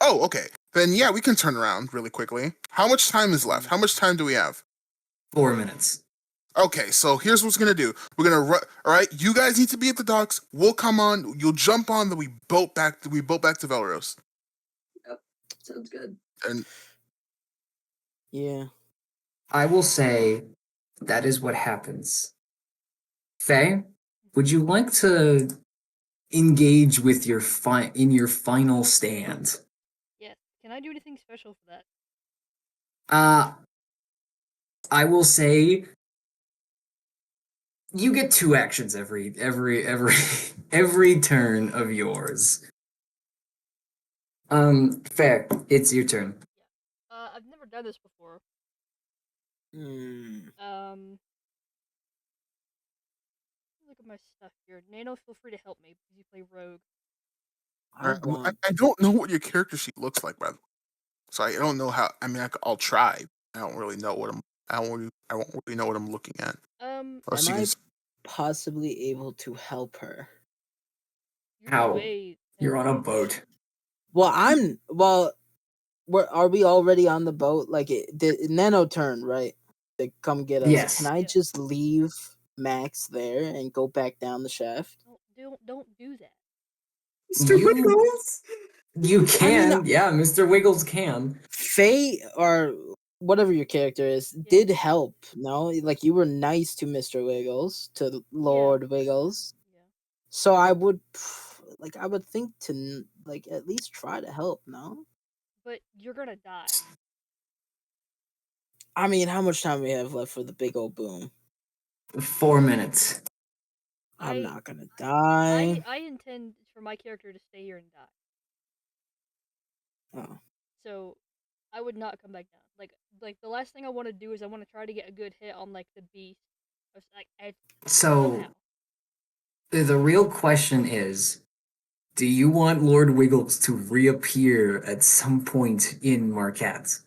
Oh, okay. Then yeah, we can turn around really quickly. How much time is left? How much time do we have? 4 minutes. Okay, so here's what's gonna do. We're gonna all right. You guys need to be at the docks. We'll come on. You'll jump on. Then we boat back. We boat back to Velros. Sounds good. And Yeah. I will say that is what happens. Faye, would you like to engage with your in your final stand? yes. Can I do anything special for that? I will say you get 2 actions every every turn of yours. Fair. It's your turn. I've never done this before. Hmm. Look at my stuff here. Nano, feel free to help me because you play rogue. I don't know what your character sheet looks like, by the way. So I don't know how. I mean, I'll try. I don't really know what I'm. I won't really know what I'm looking at. Unless Am you I can possibly able to help her? You're How? way. You're on a boat. Well, are we already on the boat? Like the Nano turn, right? To come get us. Yes. Can I Yeah. just leave Max there and go back down the shaft? Don't do that. Mr. You- Wiggles. You can, I mean, yeah, Mr. Wiggles can. Faye or whatever your character is Yeah. did help. No, like you were nice to Mr. Wiggles, to Lord Wiggles. Yeah. So I would think to like at least try to help. No, But you're gonna die. I mean, how much time we have left for the big old boom? 4 minutes. I'm I- not gonna die. I intend for my character to stay here and die. Oh. So I would not come back down. Like the last thing I want to do is I want to try to get a good hit on like the beast. So Somehow. the real question is, do you want Lord Wiggles to reappear at some point in Marquette?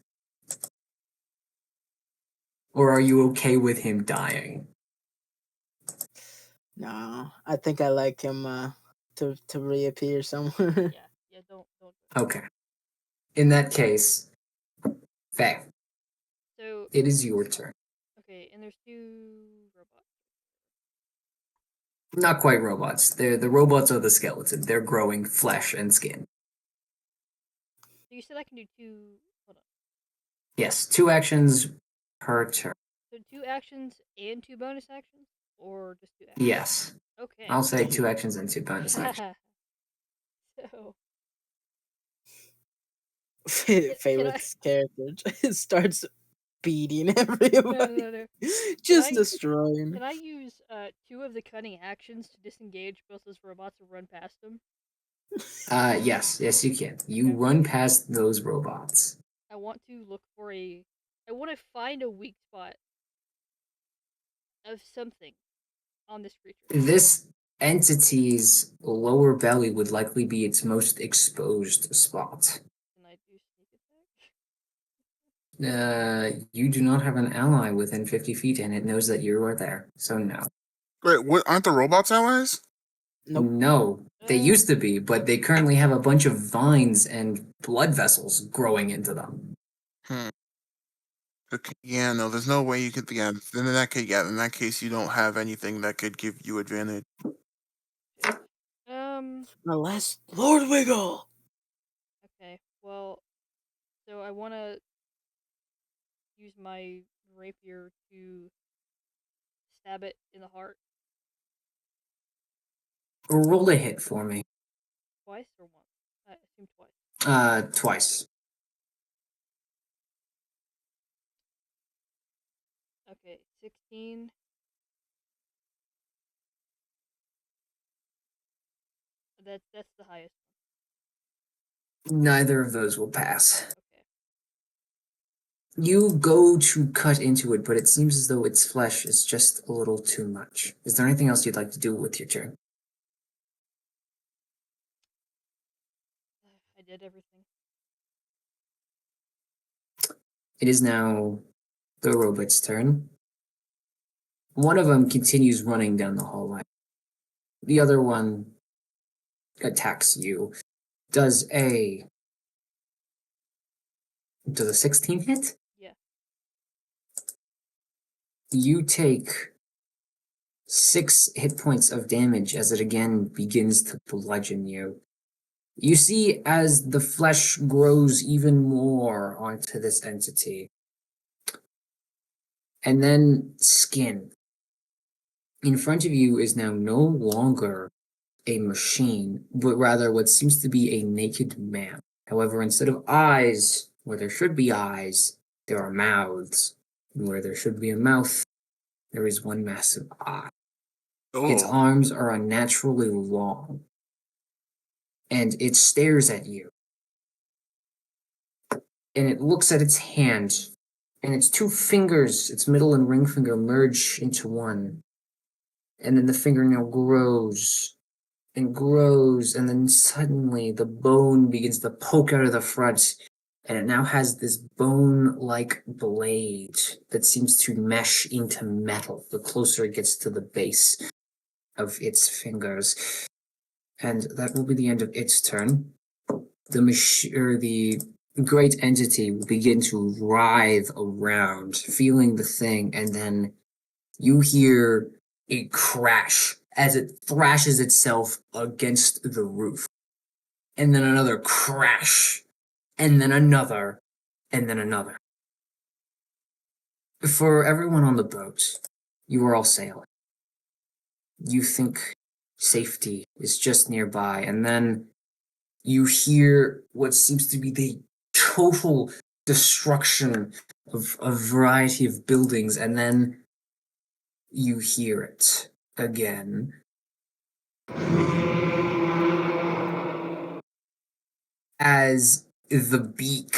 Or are you okay with him dying? No, I think I like him to reappear somewhere. Yeah, don't. Okay. In that case, Faye, So it is your turn. okay, and there's 2 robots. Not quite robots. The robots are the skeleton. They're growing flesh and skin. So you said I can do 2. Hold on. Yes, 2 actions per turn. So 2 actions and 2 bonus actions, or just 2 actions? Yes. Okay. I'll say 2 actions and 2 bonus actions. So Favorite character just starts beating everybody, no. just I- destroying. Can I use 2 of the cunning actions to disengage both those robots and run past them? Yes, you can. You Okay. run past those robots. I want to look for I want to find a weak spot of something on this creature. This entity's lower belly would likely be its most exposed spot. Can I do sneak attack? You do not have an ally within 50 feet, and it knows that you are there. So no. Wait, what? Aren't the robots allies? Nope. No, they used to be, but they currently have a bunch of vines and blood vessels growing into them. Okay, yeah, no, there's no way you could. Yeah, then in that case, you don't have anything that could give you advantage. Unless Lord Wiggle. Okay. Well, so I want to use my rapier to stab it in the heart Roll a hit for me. twice or once. I assume twice. Twice. Okay, 16. That's the highest. Neither of those will pass. Okay. You go to cut into it, but it seems as though its flesh is just a little too much. Is there anything else you'd like to do with your turn? I did everything. It is now the robot's turn. One of them continues running down the hallway. The other one attacks you. Does a 16 hit? Yeah. You take 6 hit points of damage as it again begins to bludgeon you. You see as the flesh grows even more onto this entity. And then skin. In front of you is now no longer a machine, but rather what seems to be a naked man. However, instead of eyes, where there should be eyes, there are mouths. And where there should be a mouth, there is one massive eye. Its Oh. arms are unnaturally long, and it stares at you. And it looks at its hand, and its 2 fingers, its middle and ring finger, merge into one. And then the fingernail grows and grows, and then suddenly the bone begins to poke out of the front, and it now has this bone-like blade that seems to mesh into metal the closer it gets to the base of its fingers. And that will be the end of its turn. The great entity will begin to writhe around, feeling the thing, and then you hear a crash as it thrashes itself against the roof. And then another crash, and then another, and then another. For everyone on the boat, you are all sailing. You think safety is just nearby, and then you hear what seems to be the total destruction of a variety of buildings, and then you hear it again. As the beak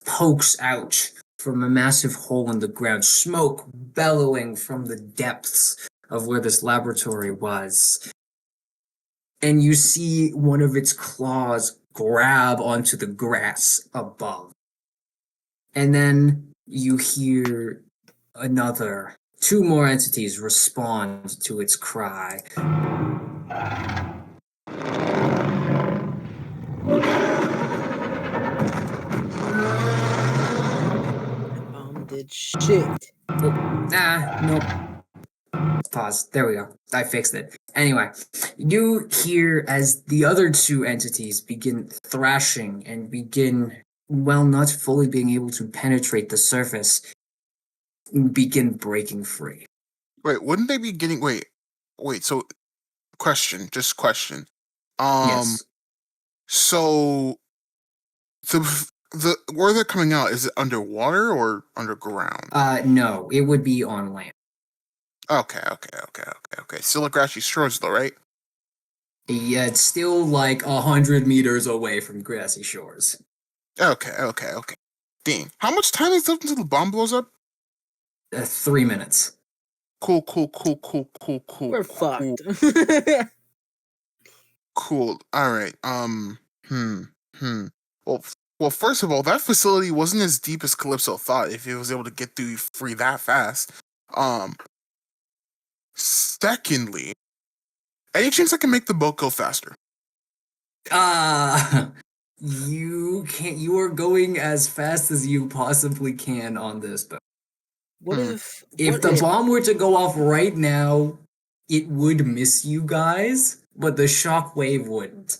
pokes out from a massive hole in the ground, smoke bellowing from the depths of where this laboratory was. And you see one of its claws grab onto the grass above. And then you hear 2 more entities respond to its cry. Did shit. Nope. Pause. There we go. I fixed it. Anyway, you hear as the other 2 entities begin thrashing and begin, while not fully being able to penetrate the surface, begin breaking free. Wait, wouldn't they be getting? Wait. So, question. Yes. So the where they're coming out, is it underwater or underground? No, it would be on land. Okay. Still a grassy shores, though, right? Yeah, it's still like 100 meters away from grassy shores. Okay. Dang. How much time is left until the bomb blows up? 3 minutes. Cool. We're fucked. Cool. All right. Well, first of all, that facility wasn't as deep as Calypso thought if it was able to get through free that fast. Secondly, any chance I can make the boat go faster? You can't. You are going as fast as you possibly can on this boat. What if the bomb were to go off right now, it would miss you guys, but the shockwave wouldn't.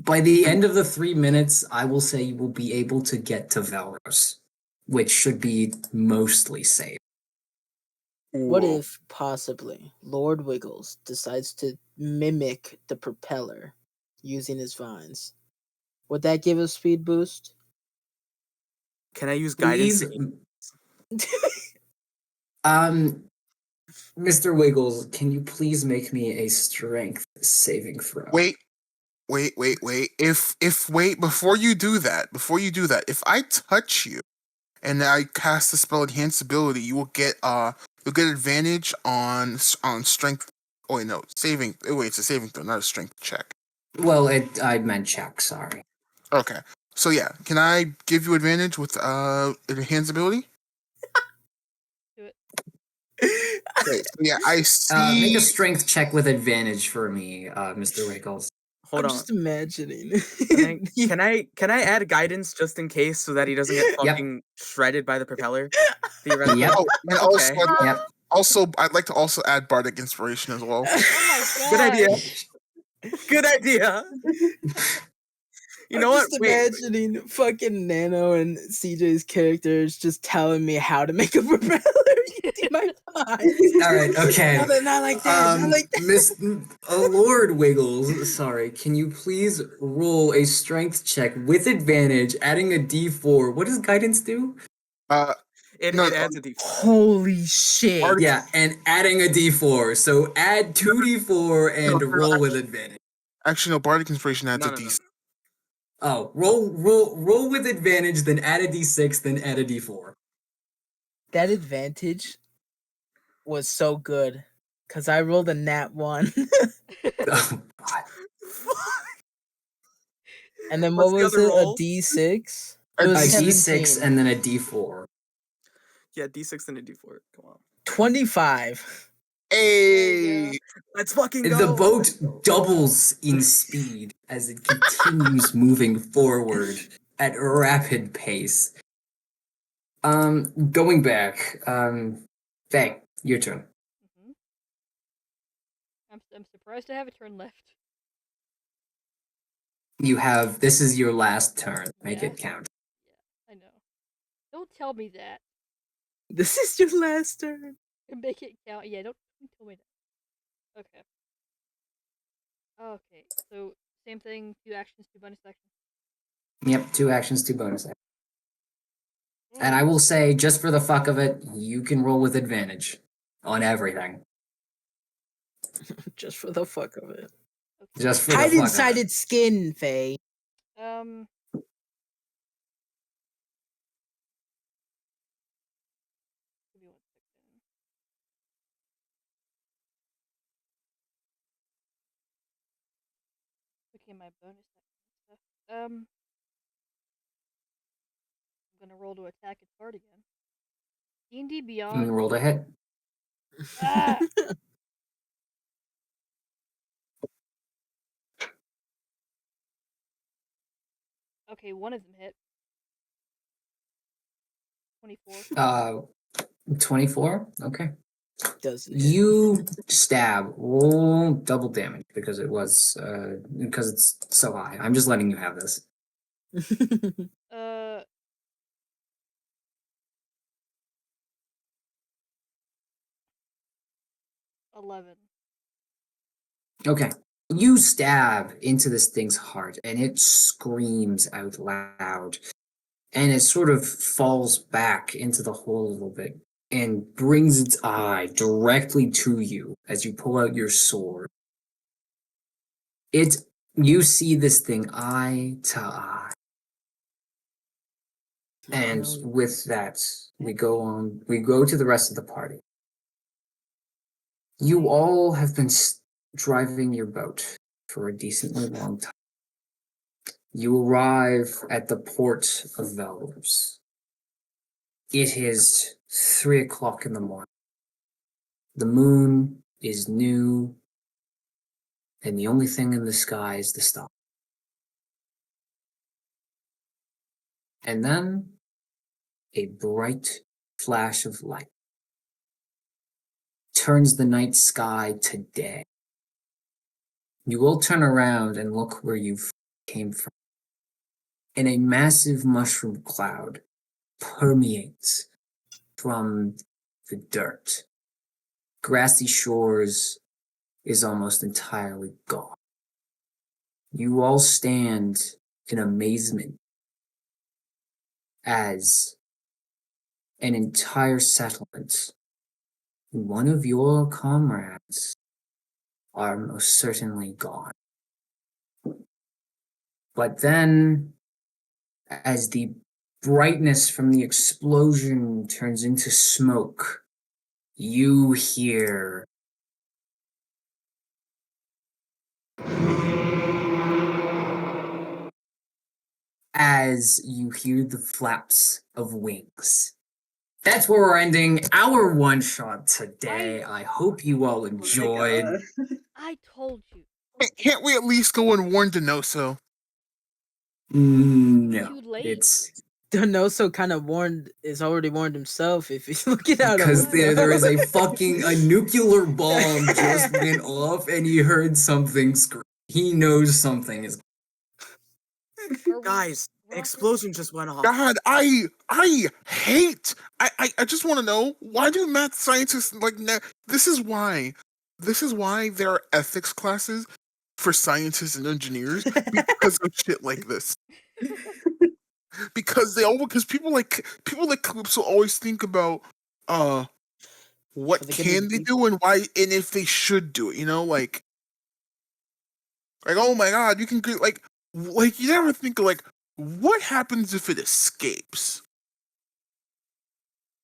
By the end of the 3 minutes, I will say you will be able to get to Velros, which should be mostly safe. What if possibly Lord Wiggles decides to mimic the propeller using his vines? Would that give a speed boost? Can I use guidance? Mr. Wiggles, can you please make me a strength saving throw? Wait. If before you do that, if I touch you and I cast the spell Enhance Ability, you'll get advantage on strength. Oh wait, no, saving. Wait, it's a saving throw, not a strength check. Well, I meant check. Sorry. Okay, so yeah, can I give you advantage with Enhance Ability? Do it. Okay, so yeah, I see. Make a strength check with advantage for me, Mr. Rickles. Hold I'm on. just imagining. Can I add guidance just in case so that he doesn't get Yep. fucking shredded by the propeller? Theoretically. Yep. Oh, and Okay. Yep. also, I'd like to also add Bardic Inspiration as well. Oh my Good idea. gosh. Good idea. You know I'm what? just Wait. imagining fucking Nano and CJ's characters just telling me how to make a propeller in my mind. All right. Okay. No, they're not like that. Not like that. Miss Lord Wiggles. Sorry. Can you please roll a strength check with advantage, adding a D4? What does guidance do? It No, adds a D4. Holy shit. Bardic- Yeah, and adding a D4. So add 2D4 and No, roll with advantage. Actually, no. Bardic Inspiration adds No, a no, no. D6. Oh, roll with advantage, then add a D6, then add a D4. That advantage was so good because I rolled a nat 1. Oh, God. And then What's what the was other it? roll? A D6? A It A was D6 17. and then a D4. Yeah, D6 and a D4. Come on. 25. Hey, Let's fucking go. The boat doubles in speed as it continues moving forward at a rapid pace. Going back, Faye, your turn. Mhm. I'm surprised I have a turn left. This is your last turn. Make Yeah. it count. I know. Don't tell me that. This is your last turn. Make it count. Yeah, don't tell me that. Okay. Okay. So same thing. 2 actions, 2 bonus actions. Yep, 2 actions, 2 bonus actions. And I will say, just for the fuck of it, you can roll with advantage on everything. Just for the fuck of it. Okay. Just for the Hide fuck inside of it. its skin, Faye. Give me 1 second. Looking at my bonus action stuff. I'm gonna roll to attack its heart again. D&D And Beyond. roll to hit. Ah! Okay, one of them hit. 24. 24? Okay. Doesn't hit. You stab. Roll double damage because because it's so high. I'm just letting you have this. 11. Okay. You stab into this thing's heart and it screams out loud. And it sort of falls back into the hole a little bit and brings its eye directly to you as you pull out your sword. You see this thing eye to eye. And no. with that, we go to the rest of the party. You all have been driving your boat for a decently long time. You arrive at the port of Velders. It is 3 o'clock in the morning. The moon is new, and the only thing in the sky is the stars. And then a bright flash of light turns the night sky to day. You all turn around and look where you came from. And a massive mushroom cloud permeates from the dirt. Grassy shores is almost entirely gone. You all stand in amazement as an entire settlement and one of your comrades are most certainly gone. But then, as the brightness from the explosion turns into smoke, you hear as you hear the flaps of wings. That's where we're ending our one shot today. I hope you all Oh my enjoyed. God. I told you. Can't we at least go and warn Denoso? No, Too late. it's Donoso kind of is already warned himself if he's looking out a because window. there is a fucking a nuclear bomb just went off and he heard something scream. He knows something is. Are we Guys, an rocking? explosion just went off. God, I hate. I just want to know, why do math scientists like this is why. This is why there are ethics classes for scientists and engineers, because of shit like this. Because people like Calypso always think about what For the good of can the they people. do and why, and if they should do it, like oh my god, you can get like you never think of like, what happens if it escapes?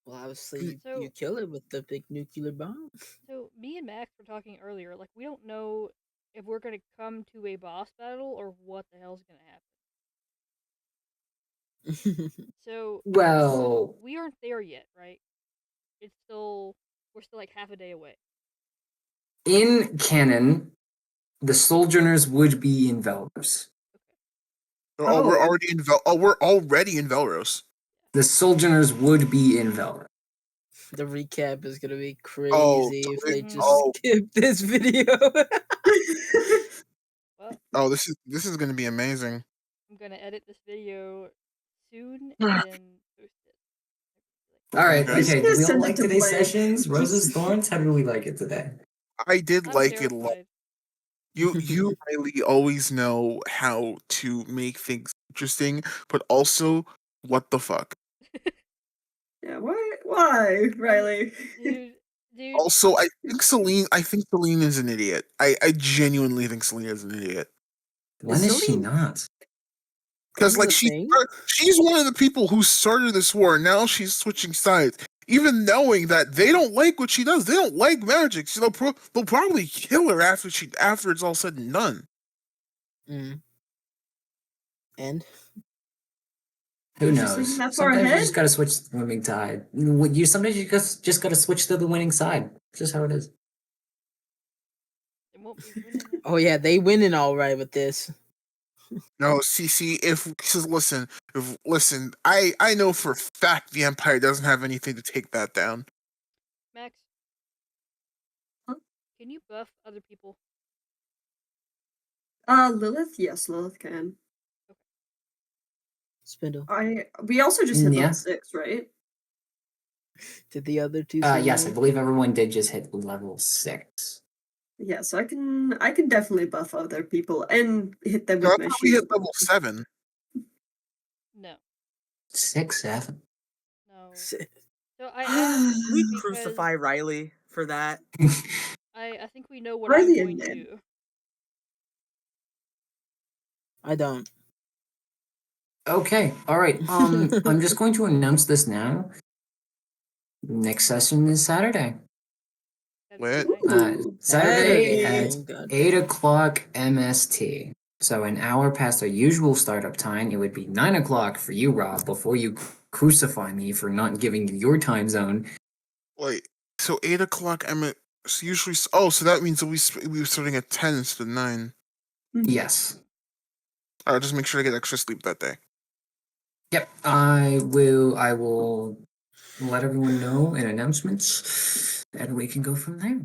Well, obviously, So- you kill it with the big nuclear bomb. So me and Max were talking earlier. Like we don't know if we're gonna come to a boss battle or what the hell's gonna happen. So Well, we aren't there yet, right? We're still like half a day away. in canon, the Sojourners would be envelopers. Oh, we're Oh. already in we're already in Velros. The Sojourners would be envelopers. The recap is gonna be Oh, crazy if the they re- just oh. skip this video. Well, Oh, this is gonna be amazing. I'm gonna edit this video soon and then post it. All right, Okay. He's okay. gonna Do we all send it like to today's Blake. sessions? Roses, thorns. How do we like it today? I did I'm like it a lot. terrified. You really always know how to make things interesting, but also, what the fuck? Yeah, why, Riley? Dude, Also, I think Celine is an idiot. I genuinely think Celine is an idiot. When is she Celine- not? Because This is a thing? she's one of the people who started this war, and now she's switching sides, even knowing that they don't like what she does. They don't like magic. So they'll probably kill her after it's all said and done. Mm. And Who She's knows? thinking that far Sometimes you ahead? just gotta switch to the winning tide. Sometimes you just gotta switch to the winning side. It's just how it is. it won't be winning. oh yeah, they winning all right with this. No, listen, I know for a fact the Empire doesn't have anything to take that down. Max, Huh? can you buff other people? Lilith? Yes, Lilith can. Spindle. We also just hit Yeah. level 6, right? Did the other two? Yes, I survive? believe everyone did just hit level 6. Yeah, so I can definitely buff other people and hit them No, I with my thought we shield. hit level 7. No, 6, 7. no. S- So I asked We because crucify Riley for that. I think we know what Riley I'm and going to Ned. do. I don't. Okay, all right. I'm just going to announce this now. Next session is Saturday. That'd Lit. be nice. Ooh. Saturday Saturday, at oh God. 8 o'clock MST. So an hour past our usual startup time. It would be 9 o'clock for you, Rob, before you crucify me for not giving you your time zone. Wait, so 8 o'clock, so usually, so that means that we were starting at 10 instead of 9. Yes. Alright, just make sure I get extra sleep that day. Yep. I will let everyone know in announcements, and we can go from there.